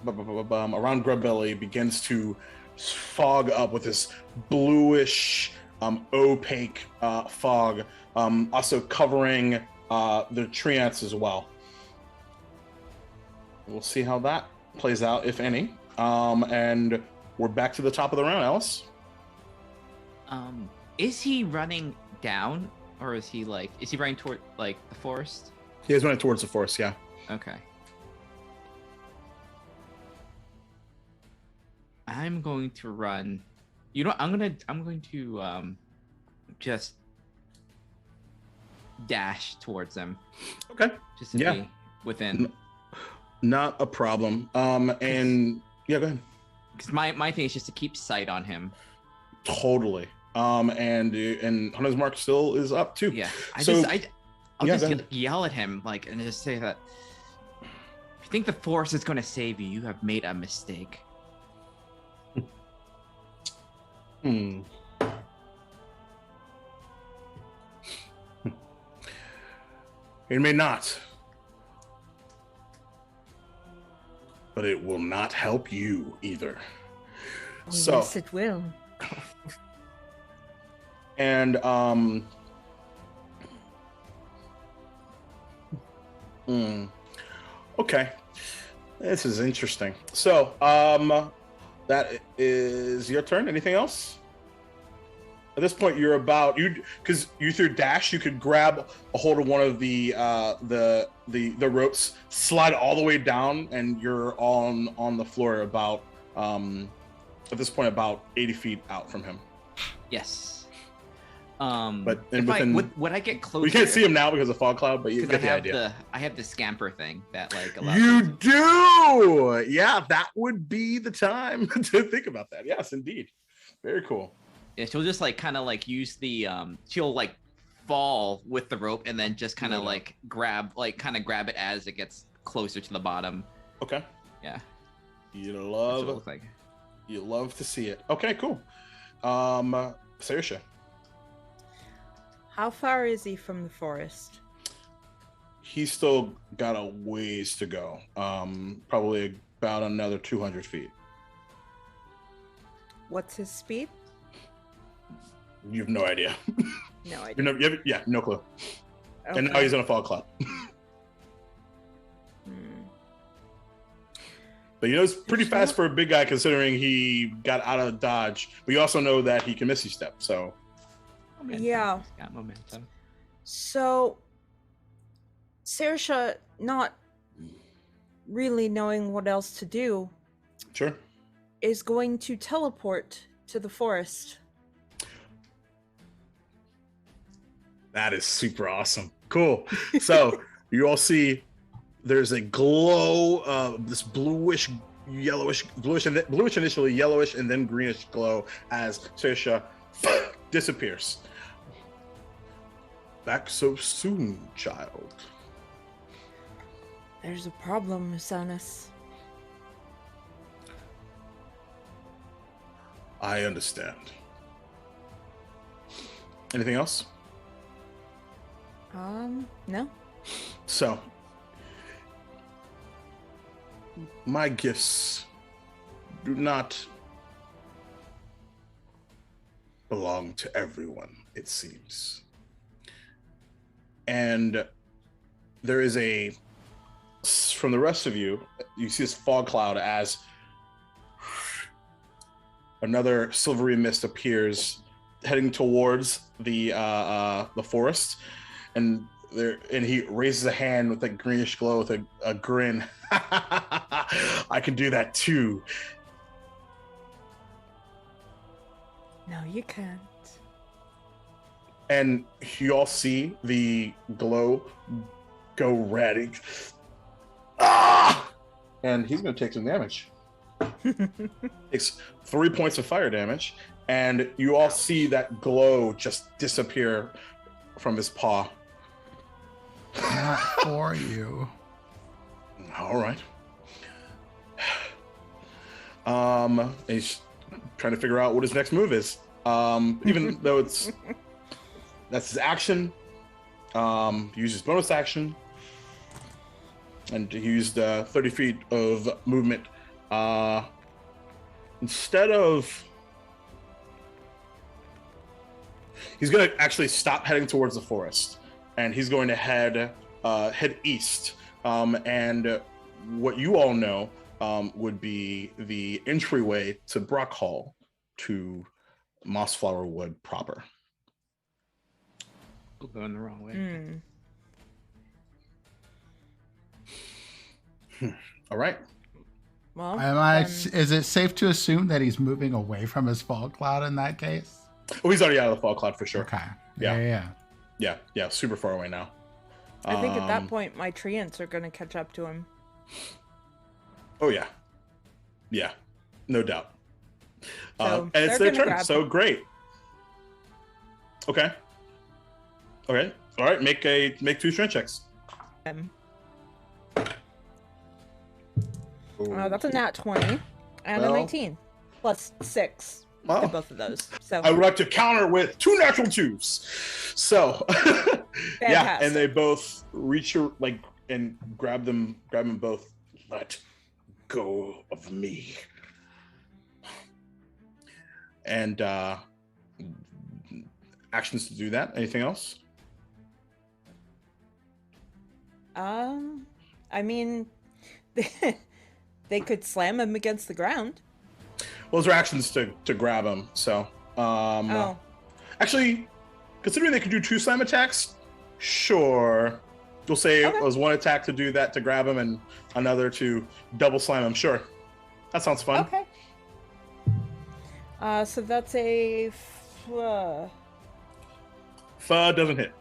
Grubbelly begins to fog up with this bluish, opaque fog, also covering the tree ants as well. We'll see how that plays out, if any. And we're back to the top of the round, Alice. Is he running down, or is he running toward the forest? He is running towards the forest, yeah. Okay. I'm going to run. You know what? I'm going to just dash towards them. Okay. Just to be within. Not a problem. And yeah, go ahead. Because my thing is just to keep sight on him. Totally. And Hunter's Mark still is up too. Yeah. I'll Yeah, just go ahead. yell at him and just say that if you think the force is going to save you, you have made a mistake. It may not, but it will not help you either. Oh, So, yes, it will. and okay, this is interesting. So, that is your turn. Anything else? At this point, you're about because you through dash, you could grab a hold of one of the ropes, slide all the way down, and you're on the floor about at this point about 80 feet out from him. Yes. But would I get closer? we can't see him now because of fog cloud, but you get the idea. I have the scamper thing that allows You me do, yeah. That would be the time to think about that. Yes, indeed. Very cool. Yeah, she'll just use the she'll fall with the rope and then just kind of grab it as it gets closer to the bottom. Okay. Yeah. You That's what it love looks like. you love to see it. Okay, cool. Saoirse. How far is he from the forest? He's still got a ways to go. Probably about another 200 feet. What's his speed? You have no idea. No idea. No clue. Okay. And now he's on a fog cloud. But it's pretty fast for a big guy considering he got out of dodge. We also know that he can misty step, so. Momentum. Yeah. He's got momentum. So, Saoirse, not really knowing what else to do, Sure. is going to teleport to the forest. That is super awesome. Cool. So you all see there's a glow of this bluish initially, yellowish, and then greenish glow as Saoirse disappears. Back so soon, child. There's a problem, Musanis. I understand. Anything else? No. So, my gifts do not belong to everyone, it seems. And there is a from the rest of you, you see this fog cloud as another silvery mist appears, heading towards the forest, and he raises a hand with a greenish glow with a grin. I can do that too. No, you can't. And you all see the glow go red. And he's going to take some damage. Takes 3 points of fire damage, and you all see that glow just disappear from his paw. Not for you. All right. He's trying to figure out what his next move is. Even though that's his action. He uses bonus action, and he used 30 feet of movement. Instead of, he's going to actually stop heading towards the forest, and he's going to head east. And what you all know would be the entryway to Brock Hall, to Mossflower Wood proper. We're going the wrong way. All right. Well, Is it safe to assume that he's moving away from his fog cloud in that case? Oh, he's already out of the fog cloud for sure. Okay. Yeah. Yeah, super far away now. I think at that point, my treants are going to catch up to him. Oh, yeah. Yeah, no doubt. So and it's they're their gonna turn, so great. Okay. All right, make 2 strength checks. That's a nat 20 and a 19 plus 6 to both of those. So I would like to counter with 2 natural 2s. So yeah, and they both reach your and grab them both. Let go of me. And actions to do that. Anything else? I mean, they could slam him against the ground. Well, those are actions to grab him. So, actually, considering they could do 2 slam attacks, sure. You'll say it was 1 attack to do that to grab him, and another to double slam him. Sure, that sounds fun. Okay. So that's a. Doesn't hit.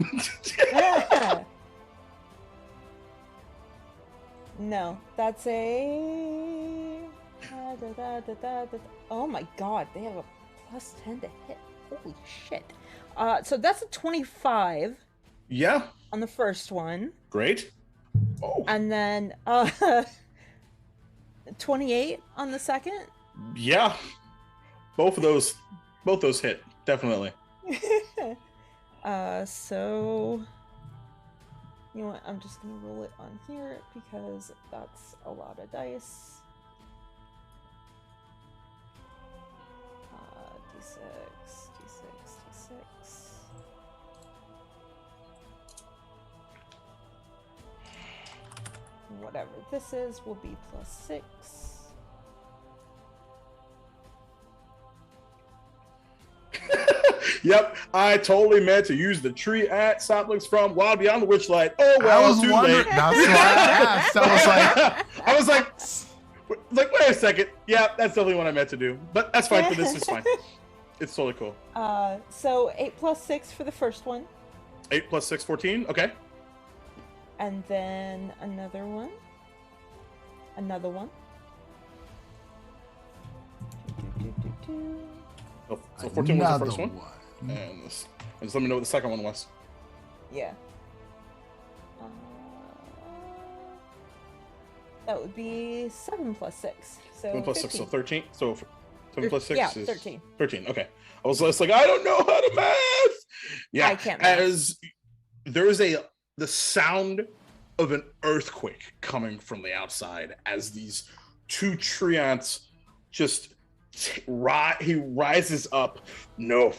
No, that's a. Oh my god, they have a plus 10 to hit. Holy shit. So that's a 25. Yeah. On the first one. Great. Oh. And then 28 on the second. Yeah. Both those hit, definitely. So you know what? I'm just gonna roll it on here because that's a lot of dice. D6, D6, D6. Whatever this is will be plus 6. Yep, I totally meant to use the tree at saplings from Wild Beyond the Witchlight. Oh well, I was too wondering. late. That's why I asked. I was like, wait a second. Yeah, that's definitely what I meant to do. But that's fine. For this is fine. It's totally cool. So 8 plus 6 for the first one. 8 plus 6, 14. Okay. And then another one. Another one. Oh, so 14 was the first one. one. And just let me know what the second one was. Yeah. That would be 7 plus 6. So 7 plus 6, so 13. So 7 plus 6 is 13. 13. Okay. I was just like, I don't know how to math. Yeah. I can't math. As there is the sound of an earthquake coming from the outside as these 2 treants just he rises up. No,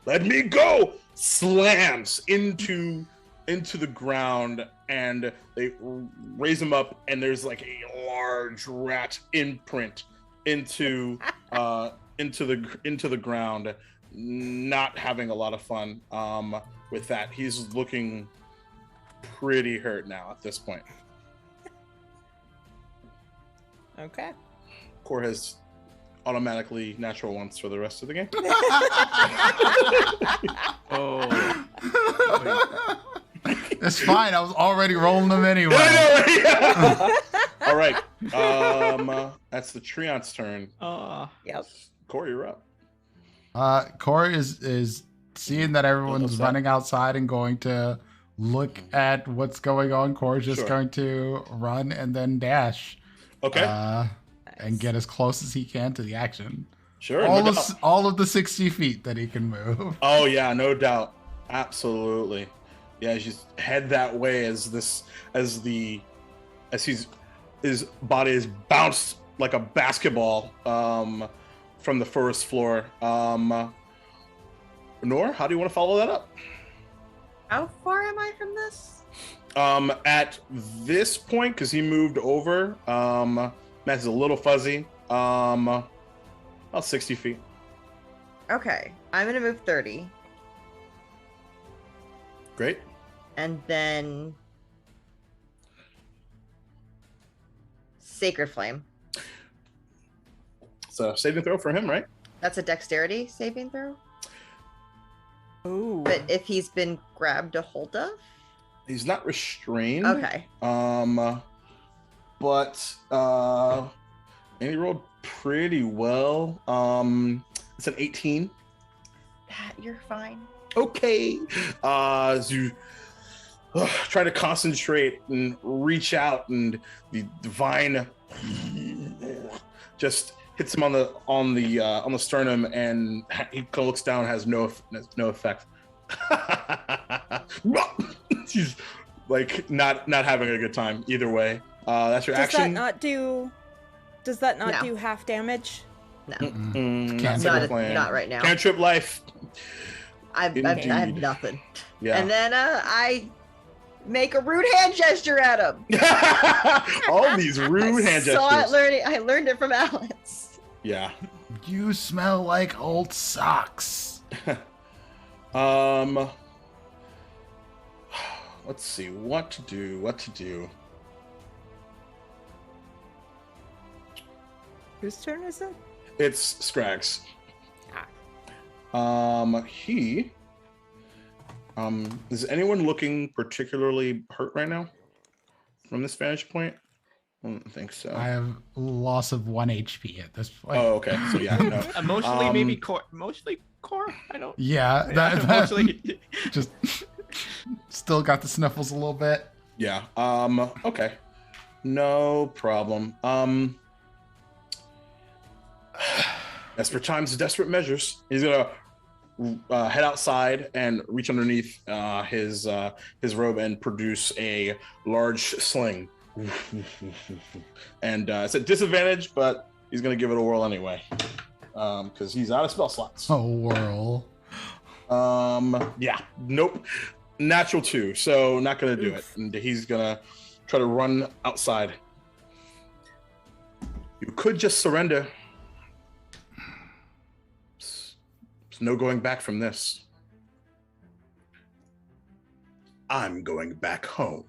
let me go. Slams into the ground and they raise him up, and there's like a large rat imprint into the ground. Not having a lot of fun with that. He's looking pretty hurt now at this point. Okay. Core has automatically natural ones for the rest of the game. Oh. It's fine. I was already rolling them anyway. All right. That's the Treant's turn. Yep. Core, you're up. Corey is seeing that everyone's upset. running outside and going to look at what's going on. Corey's just Sure. going to run and then dash. Okay. And get as close as he can to the action. Sure. All of the 60 feet that he can move. Oh yeah, no doubt. Absolutely. Yeah, just head that way as his body is bounced like a basketball from the first floor. Nor, how do you want to follow that up? How far am I from this? At this point, because he moved over, Matt's a little fuzzy. About 60 feet. Okay, I'm gonna move 30, Great. and then Sacred Flame. So saving throw for him, right? That's a dexterity saving throw. Ooh. But if he's been grabbed a hold of, He's not restrained. okay. But and he rolled pretty well. It's an 18. Pat, you're fine. Okay. As you try to concentrate and reach out, and the vine just hits him on the sternum, and he looks down, has no effect. She's like not having a good time either way. That's your action. Does that not No. do half damage? No, Can't not right now. Cantrip life. I have Indeed. nothing. Yeah. And then I make a rude hand gesture at him. All these rude hand gestures. I learned it from Alex. Yeah. You smell like old socks. Let's see what to do. Whose turn is it? It's Scrags. Is anyone looking particularly hurt right now from this vantage point? I don't think so. I have loss of 1 HP at this point. Oh, okay. So yeah, no. Emotionally, maybe core. Emotionally, core. I don't. Yeah, that Emotionally. just still got the sniffles a little bit. Yeah. Okay. No problem. As for time's desperate measures, he's gonna head outside and reach underneath his robe and produce a large sling. And it's a disadvantage, but he's gonna give it a whirl anyway, because he's out of spell slots. A whirl. Yeah. Nope. Natural 2, so not gonna do it. And he's gonna try to run outside. You could just surrender. There's no going back from this. I'm going back home.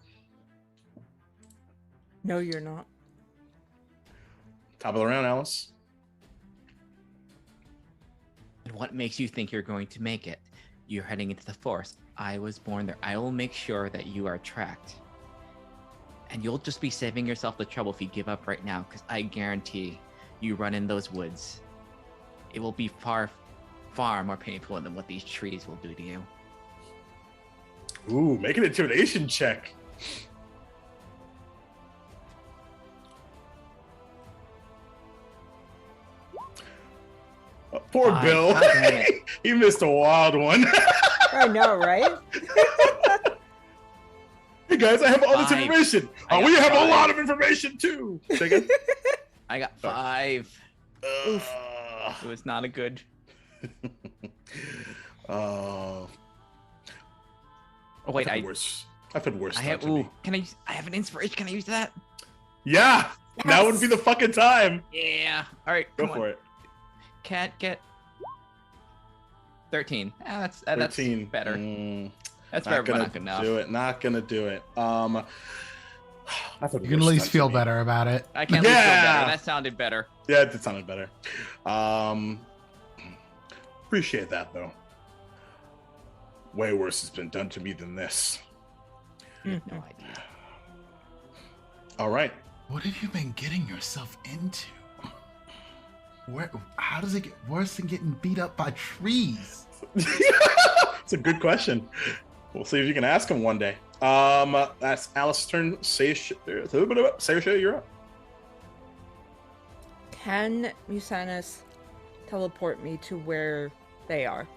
No, you're not. Top of the round, Alice. And what makes you think you're going to make it? You're heading into the forest. I was born there. I will make sure that you are tracked. And you'll just be saving yourself the trouble if you give up right now, because I guarantee you run in those woods. It will be far, far more painful than what these trees will do to you. Ooh, make an intimidation check. Poor Fine, Bill. God damn it. He missed a wild one. I know, right? Hey guys, I have all this 5. information. I We got have 5. a lot of information too. Say again? I got 5. It Uh, was not a good. uh, Oh wait, I I think worse. I've had worse I stuff have. to Ooh, me. can I? I have an inspiration. Can I use that? Yeah, now would be the fucking time. Yeah. All right. Go Come for on. it. Can't get 13. That's 13. better. That's Not better, but gonna not good enough. do it. Not gonna do it. I've had You can at worse least stuff to feel me. better about it. I can't feel Yeah! better. That sounded better. Yeah, it sounded better. Appreciate that though. Way worse has been done to me than this. No idea. All right. What have you been getting yourself into? How does it get worse than getting beat up by trees? It's a good question. We'll see if you can ask him one day. That's Alice's turn. Seisha, you're up. Can Musanus teleport me to where they are?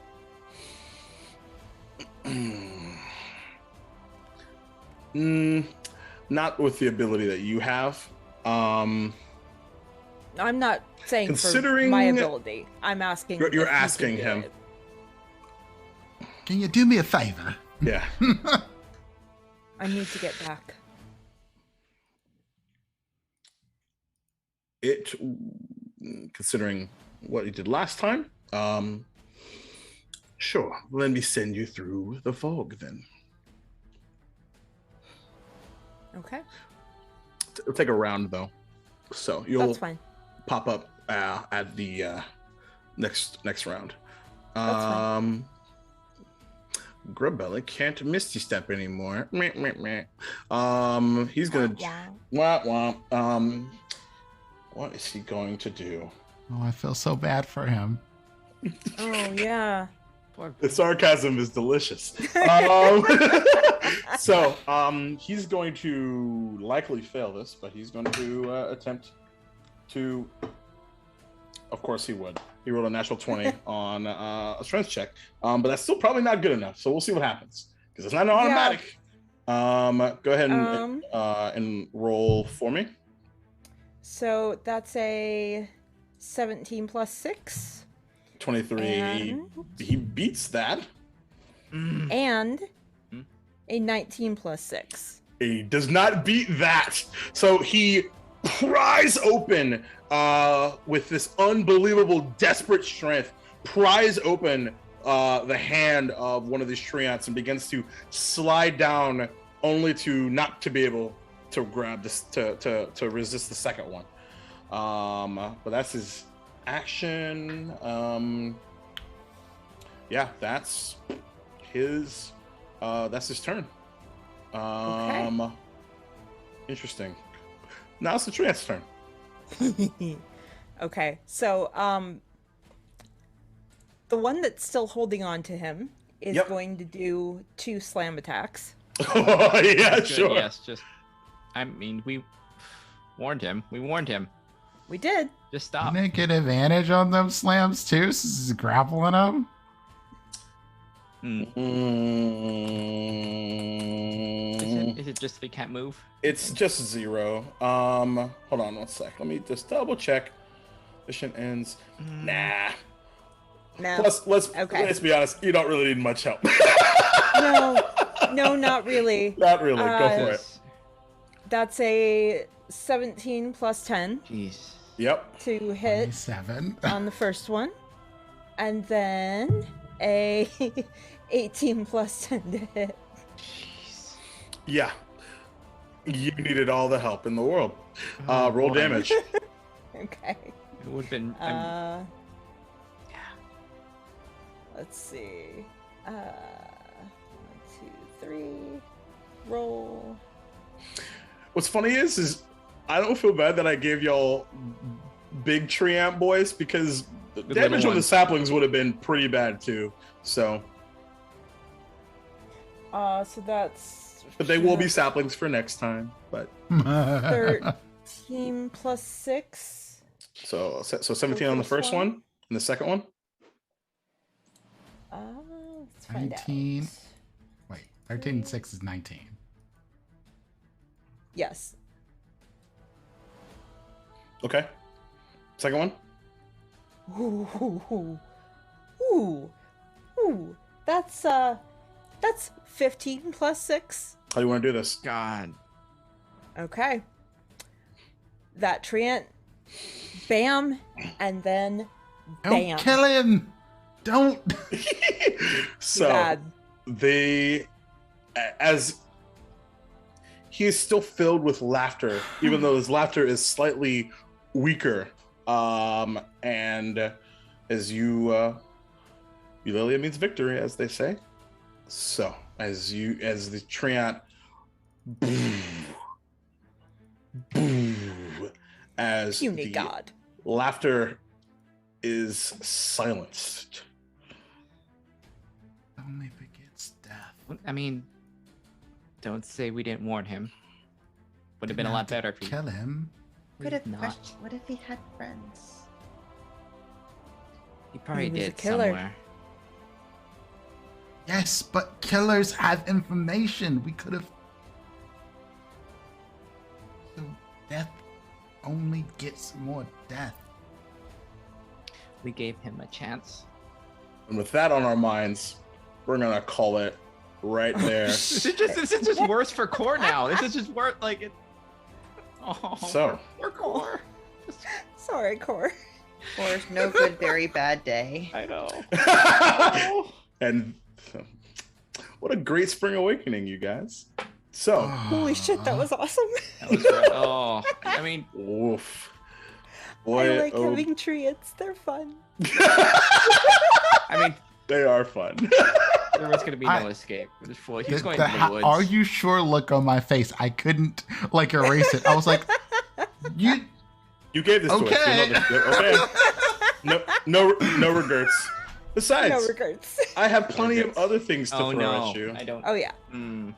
Not with the ability that you have. I'm not saying Considering- for my ability. I'm asking. You're if you can asking do him. it. Can you do me a favor? Yeah. I need to get back. It, considering what you did last time, sure. Let me send you through the fog then. Okay, It'll take a round though, so you'll that's fine. pop up at the next round. That's fine. Grubbelly can't Misty Step anymore. Meh, meh, meh. He's gonna wah, wah. What is he going to do? Oh, I feel so bad for him. Oh yeah. The sarcasm is delicious. So he's going to likely fail this, but he's going to attempt to. Of course, he would. He rolled a natural 20 on a strength check, but that's still probably not good enough. So we'll see what happens because it's not an automatic. Go ahead and roll for me. So that's a 17 plus 6. 23. And- He beats that. And a 19 plus 6. He does not beat that. So he pries open with this unbelievable, desperate strength, pries open the hand of one of these treants and begins to slide down, only to not to be able to grab this to resist the second one. But that's his action. Yeah, that's his turn. Okay. Interesting. Now it's the treant's turn. Okay, so the one that's still holding on to him is Yep. going to do 2 slam attacks. Oh, yeah, Good, sure. Yes, just. I mean, we warned him. We warned him. We did. Just stop. Didn't it get advantage on them slams too? Since he's grappling them. Is it just they can't move? It's just 0. Hold on 1 sec. Let me just double check. Mission ends. Nah. No. Plus, let's be honest. You don't really need much help. No, not really. Not really. Go for it. That's a 17 plus 10 Jeez. Yep. to hit 7. on the first one. And then a 18 plus 10 to hit. Jeez. Yeah. You needed all the help in the world. Oh, Roll boy. damage. Okay. It would have been. Yeah. Let's see. 1, 2, 3. Roll. What's funny is I don't feel bad that I gave y'all big treant boys because the The damage little on the ones. saplings would have been pretty bad too. So, So that's. but they will be saplings for next time. But 13 plus 6. so 17 on the first one and the second one. Let's find 19. out. Wait, 13 and 6 is 19. Yes. Okay. Second one. Ooh. That's 15 plus 6. How do you want to do this? God. Okay. That treant, bam, and then bam. Don't kill him! Don't! So Bad. as he is still filled with laughter, even though his laughter is slightly weaker. And as Eulalia means victory, as they say. So as the treant, as Puny the god. laughter is silenced. Only begets death. I mean, don't say we didn't warn him. Would have been a Didn't lot have to better if he kill him. Could have not. questioned. What if he had friends? He probably He was a did killer. somewhere. Yes, but killers have information. We could have. So death only gets more death. We gave him a chance. And with that on our minds, we're gonna call it right there. This is just worse for Core now. This is just worse. Like it. Oh. So. Poor Core. Sorry, Core. Or no good, very bad day. I know. And what a great spring awakening, you guys. So, Holy shit, that was awesome. That was right. Oh, I mean, oof. I Boy, like oh, having treants. They're fun. I mean, they are fun. there was gonna be no escape. He's going to the woods. Are you sure look on my face? I couldn't like erase it. I was like, you. You gave this to Okay. us. Okay. No regrets. Besides, No regrets. I have plenty of other things to Oh throw no, at you. I don't. Oh yeah, I'm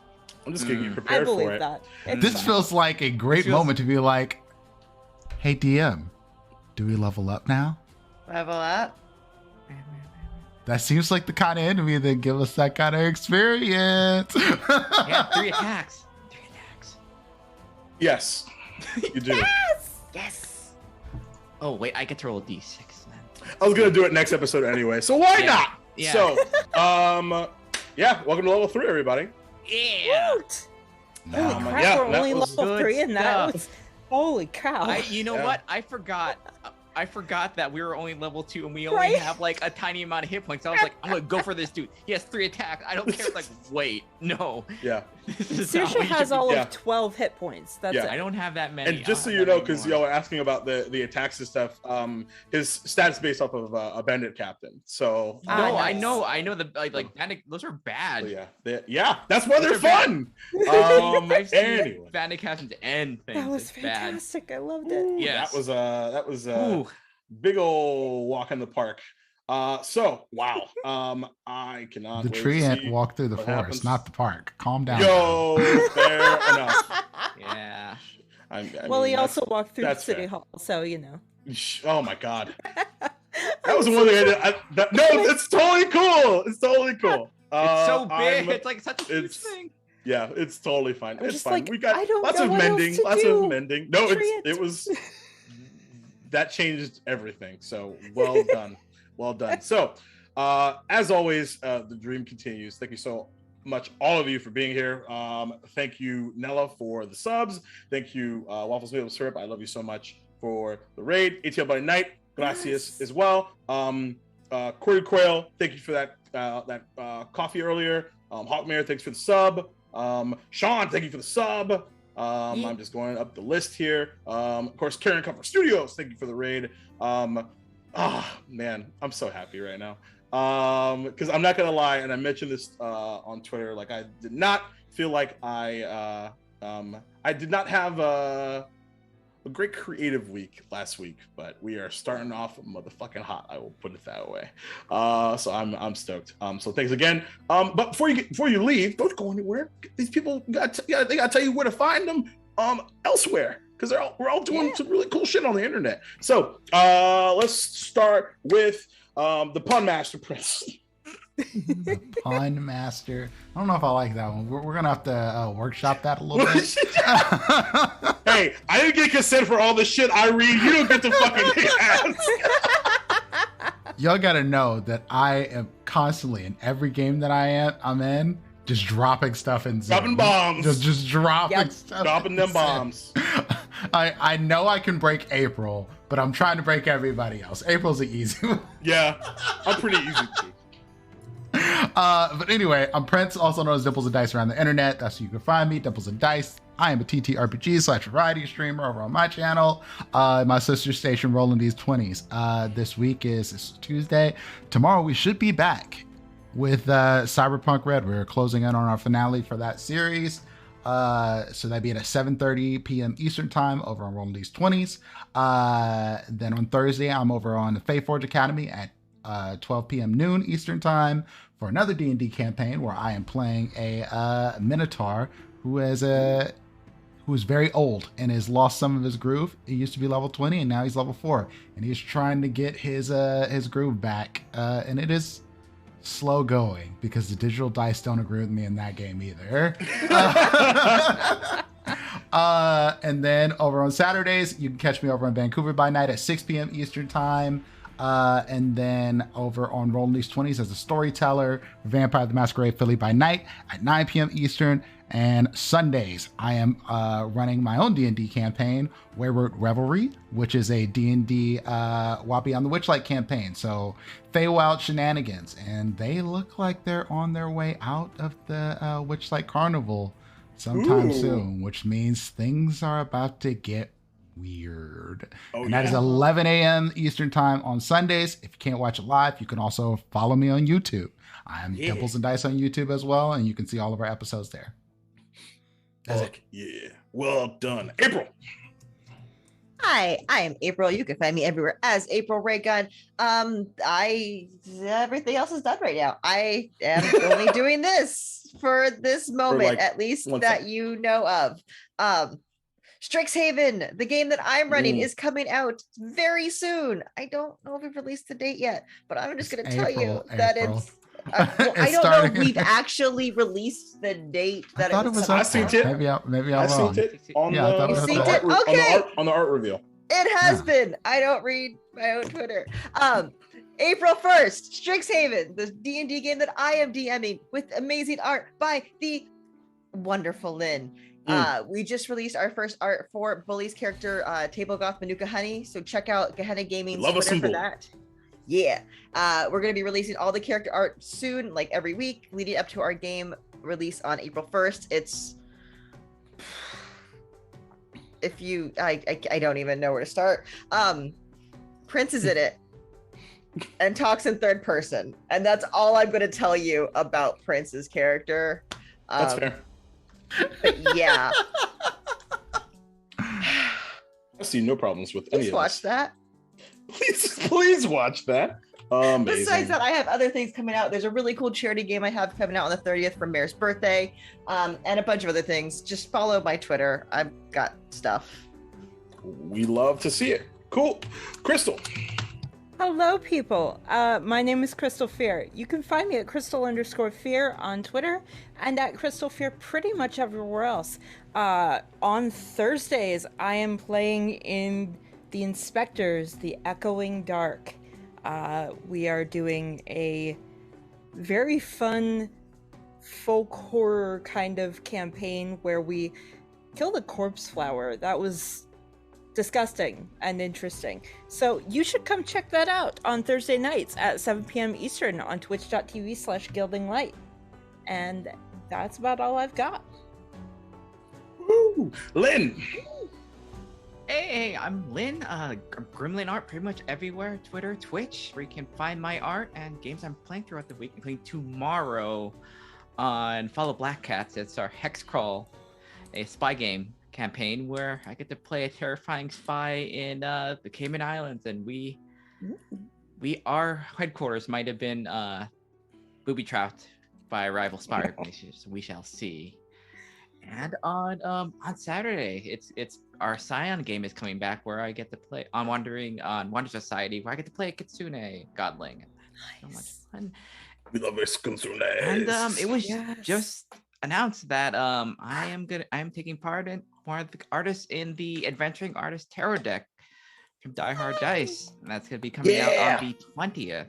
just getting you I prepared believe for it. that. It's This fine. feels like a great Feels- moment to be like, hey DM, do we level up now? Level up. That seems like the kind of enemy that give us that kind of experience. Yeah, 3 attacks. 3 attacks. Yes, you do. Yes. Oh wait, I get to roll a d6 then. I was gonna do it next episode anyway, so why Yeah. not? Yeah. So, yeah, welcome to level 3, everybody. Yeah. Woot! Holy Um, crap, yeah, we're that only was level good 3 and that stuff. was... Holy cow. You know Yeah. what? I forgot that we were only level 2 and we only Right? have like a tiny amount of hit points. I was like, I'm gonna go for this dude. He has 3 attacks. I don't care. Like, wait, no. Yeah, This is not Saoirse what you has should be- all yeah. of 12 hit points. That's Yeah. it. I don't have that many. and just so I you don't know, have because more. y'all were asking about the attacks and stuff, his stats based off of a bandit captain. So No, Ah, I nice. know the like bandit. Those are bad. so yeah, that's why they're Those are bad. fun. I've seen Anyway. bandit captains and things. That was It's bad. fantastic. I loved it. Yes. that was Ooh. big ole walk in the park. So wow, I cannot. The wait tree to ant see walked through the what forest, happens. not the park. Calm down. Yo, fair enough. Yeah. I Well, mean, he that's- also walked through that's City fair. Hall, so you know. Oh my god, that was the one thing I did. No, it's totally cool. It's totally cool. It's so big. I'm- It's like such a huge it's- thing. Yeah, it's totally fine. I'm It's just fine. like, We got I don't lots know of what else mending. to Lots do. of mending. No, Treat. it was that changed everything. So well done. Well done. So as always, the dream continues. Thank you so much, all of you, for being here. Thank you, Nella, for the subs. Thank you, Waffles Maple Syrup. I love you so much for the raid. ATL Buddy Night, gracias as well. Corey Quail, thank you for that coffee earlier. Hawkmare, thanks for the sub. Sean, thank you for the sub. I'm just going up the list here. Of course, Karen Comfort Studios, thank you for the raid. Man, I'm so happy right now. Because I'm not gonna lie, and I mentioned this on Twitter, like I did not feel like I did not have a great creative week last week, but we are starting off motherfucking hot. I will put it that way. So I'm stoked. So thanks again. But before you leave, don't go anywhere. These people they gotta tell you where to find them elsewhere, because we're all doing some really cool shit on the internet. So let's start with the Pun Master Prince. The Pun Master. I don't know if I like that one. We're gonna have to workshop that a little bit. Hey, I didn't get consent for all the shit I read. You don't get to fucking ask. Y'all gotta know that I am constantly in every game that I'm in, just dropping stuff in Zoom. Dropping bombs. Just dropping Yep. stuff. Dropping them bombs. I know I can break April, but I'm trying to break everybody else. April's the easy one. Yeah, I'm pretty easy too. But anyway, I'm Prince, also known as Dimples and Dice around the internet. That's where you can find me, Dimples and Dice. I am a TTRPG/variety streamer over on my channel. My sister station, Rolling These 20s. This week is Tuesday. Tomorrow we should be back with Cyberpunk Red. We're closing in on our finale for that series. So that'd be at 7:30 p.m. Eastern time over on Rolling These 20s. Then on Thursday, I'm over on the Faeforge Academy at 12 p.m. noon Eastern time for another D&D campaign where I am playing a Minotaur who is very old and has lost some of his groove. He used to be level 20 and now he's level 4, and he's trying to get his groove back. And it is slow going because the digital dice don't agree with me in that game either. And then over on Saturdays, you can catch me over in Vancouver by Night at 6 p.m. Eastern time. And then over on Rolling These 20s as a storyteller, Vampire the Masquerade Philly by Night at 9 p.m. Eastern. And Sundays, I am running my own D&D campaign, Wayward Revelry, which is a D&D Wappy on the Witchlight campaign. So Feywild shenanigans. And they look like they're on their way out of the Witchlight Carnival sometime soon, which means things are about to get weird. And that is 11 a.m. Eastern time on Sundays. If you can't watch it live, you can also follow me on YouTube. I'm Dimples and Dice on YouTube as well, and you can see all of our episodes there. That's it. Yeah. Well done. April. Hi, I am April. You can find me everywhere as April Raygun. Everything else is done right now. I am only doing this for this moment, at least that you know of. Strixhaven, the game that I'm running, is coming out very soon. I don't know if we've released the date yet, but I'm just going to tell you that it's. I don't know if we've actually released the date that I thought it was. I seen it. Maybe I'm wrong. Seen it on the art reveal. It has been. I don't read my own Twitter. April 1st, Strixhaven, the D&D game that I am DMing with amazing art by the wonderful Lynn. We just released our first art for Bully's character, Table Goth Manuka Honey. So check out Gehenna Gaming's Twitter for that. Yeah. We're going to be releasing all the character art soon, like every week, leading up to our game release on April 1st. It's... I don't even know where to start. Prince is in it and talks in third person. And that's all I'm going to tell you about Prince's character. That's fair. But yeah. I see no problems with any of this. Watch that. Please watch that. Amazing. Besides that, I have other things coming out. There's a really cool charity game I have coming out on the 30th for Mayor's birthday, and a bunch of other things. Just follow my Twitter. I've got stuff. We love to see it. Cool. Crystal. Hello, people. My name is Crystal Fear. You can find me at Crystal_Fear on Twitter and at Crystal Fear pretty much everywhere else. On Thursdays, I am playing in The Inspectors, The Echoing Dark. We are doing a very fun folk horror kind of campaign where we killed a corpse flower. That was disgusting and interesting. So you should come check that out on Thursday nights at 7 p.m. Eastern on twitch.tv/gildinglight. And that's about all I've got. Woo! Lynn. Hey, I'm Lynn. Gremlin art pretty much everywhere. Twitter, Twitch, where you can find my art and games I'm playing throughout the week, including tomorrow on Follow Black Cats. It's our Hexcrawl, a spy game campaign where I get to play a terrifying spy in the Cayman Islands, and our headquarters might have been booby trapped by a rival spy organization. So we shall see. And on Saturday, it's our Scion game is coming back, where I get to play on Wonder Society, where I get to play a Kitsune Godling. Nice. So much fun. We love this Kitsune. And it was just announced that I am taking part in one of the artists in the Adventuring Artist Tarot deck from Die Hard Dice, and that's gonna be coming out on the 20th.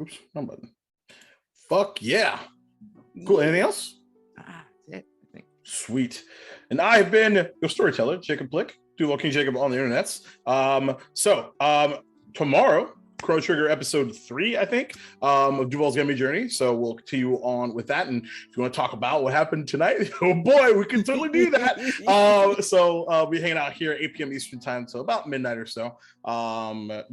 Oops, no button. Fuck yeah. Cool. Anything else? That's it, I think. Sweet. And I've been your storyteller, Jacob Blick, Duval King Jacob on the internets. Tomorrow, Chrono Trigger episode 3, I think, of Duval's Gummy Journey. So we'll continue on with that. And if you want to talk about what happened tonight, oh boy, we can totally do that. So I'll be hanging out here at 8 p.m. Eastern time, so about midnight or so,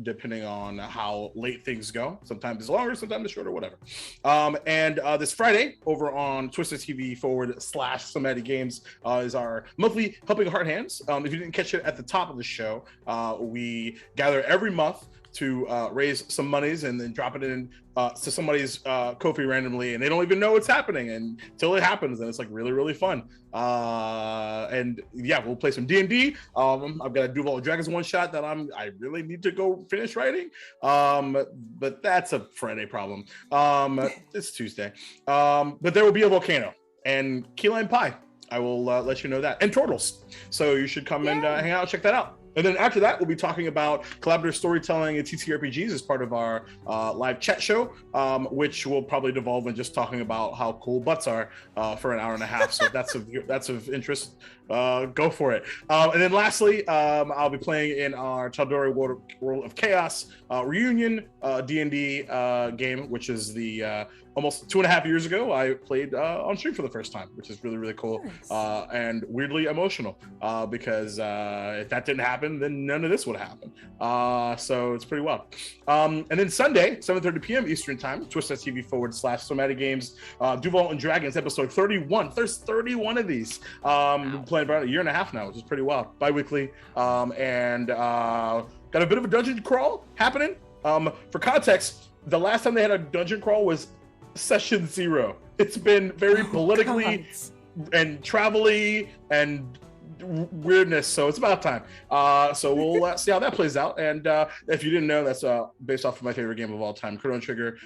depending on how late things go. Sometimes it's longer, sometimes it's shorter, whatever. And this Friday, over on Twister TV /Somatic Games, is our monthly Helping Heart Hands. If you didn't catch it at the top of the show, we gather every month to raise some monies and then drop it in to somebody's Ko-fi randomly, and they don't even know it's happening until it happens, and it's like really, really fun. And yeah, we'll play some D&D. I've got a Duval Dragons one shot that I really need to go finish writing, but that's a Friday problem. It's Tuesday, but there will be a volcano and key lime pie. I will let you know that, and turtles. So you should come and hang out, check that out. And then after that, we'll be talking about collaborative storytelling and TTRPGs as part of our live chat show, which will probably devolve in just talking about how cool butts are for an hour and a half. So if that's of interest, go for it. And then lastly, I'll be playing in our Chaldori World of Chaos reunion D&D game, which is the almost 2.5 years ago I played on stream for the first time, which is really, really cool. Nice. And weirdly emotional because if that didn't happen, then none of this would happen. So it's pretty wild. And then Sunday, 7:30 p.m. Eastern time, twitch.tv /Somatic Games, Duval and Dragons episode 31. There's 31 of these. We've been playing about a year and a half now, which is pretty wild. Bi-weekly. And got a bit of a dungeon crawl happening. For context, the last time they had a dungeon crawl was session 0. It's been very politically and travel-y and weirdness, so it's about time. So we'll see how that plays out. And if you didn't know, that's based off of my favorite game of all time, Chrono Trigger,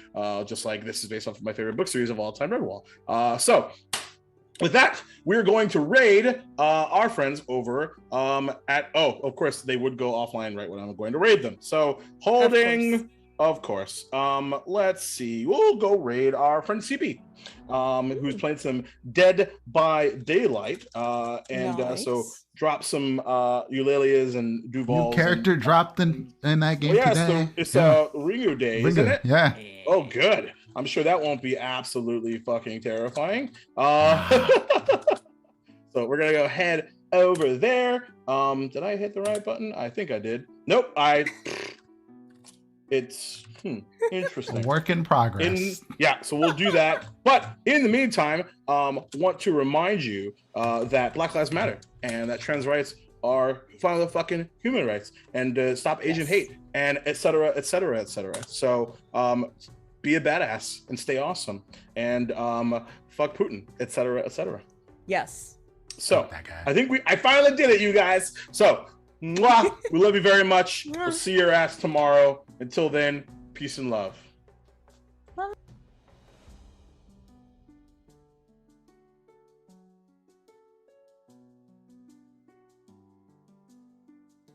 just like this is based off of my favorite book series of all time, Redwall. So with that, we're going to raid our friends over of course they would go offline right when I'm going to raid them. So holding, of course. Let's see. We'll go raid our friend CB, who's playing some Dead by Daylight. So drop some Eulalias and Duvals. New character dropped in that game today. It's Ringu Day, isn't it? Yeah. Oh, good. I'm sure that won't be absolutely fucking terrifying. So we're gonna go head over there. Did I hit the right button? I think I did. Nope. It's interesting. A work in progress. So we'll do that. But in the meantime, want to remind you that Black Lives Matter and that trans rights are finally fucking human rights, and stop Asian hate, and et cetera, et cetera, et cetera. So be a badass and stay awesome, and fuck Putin, et cetera, et cetera. Yes. So I think I finally did it, you guys. So mwah, we love you very much. We'll see your ass tomorrow. Until then, peace and love.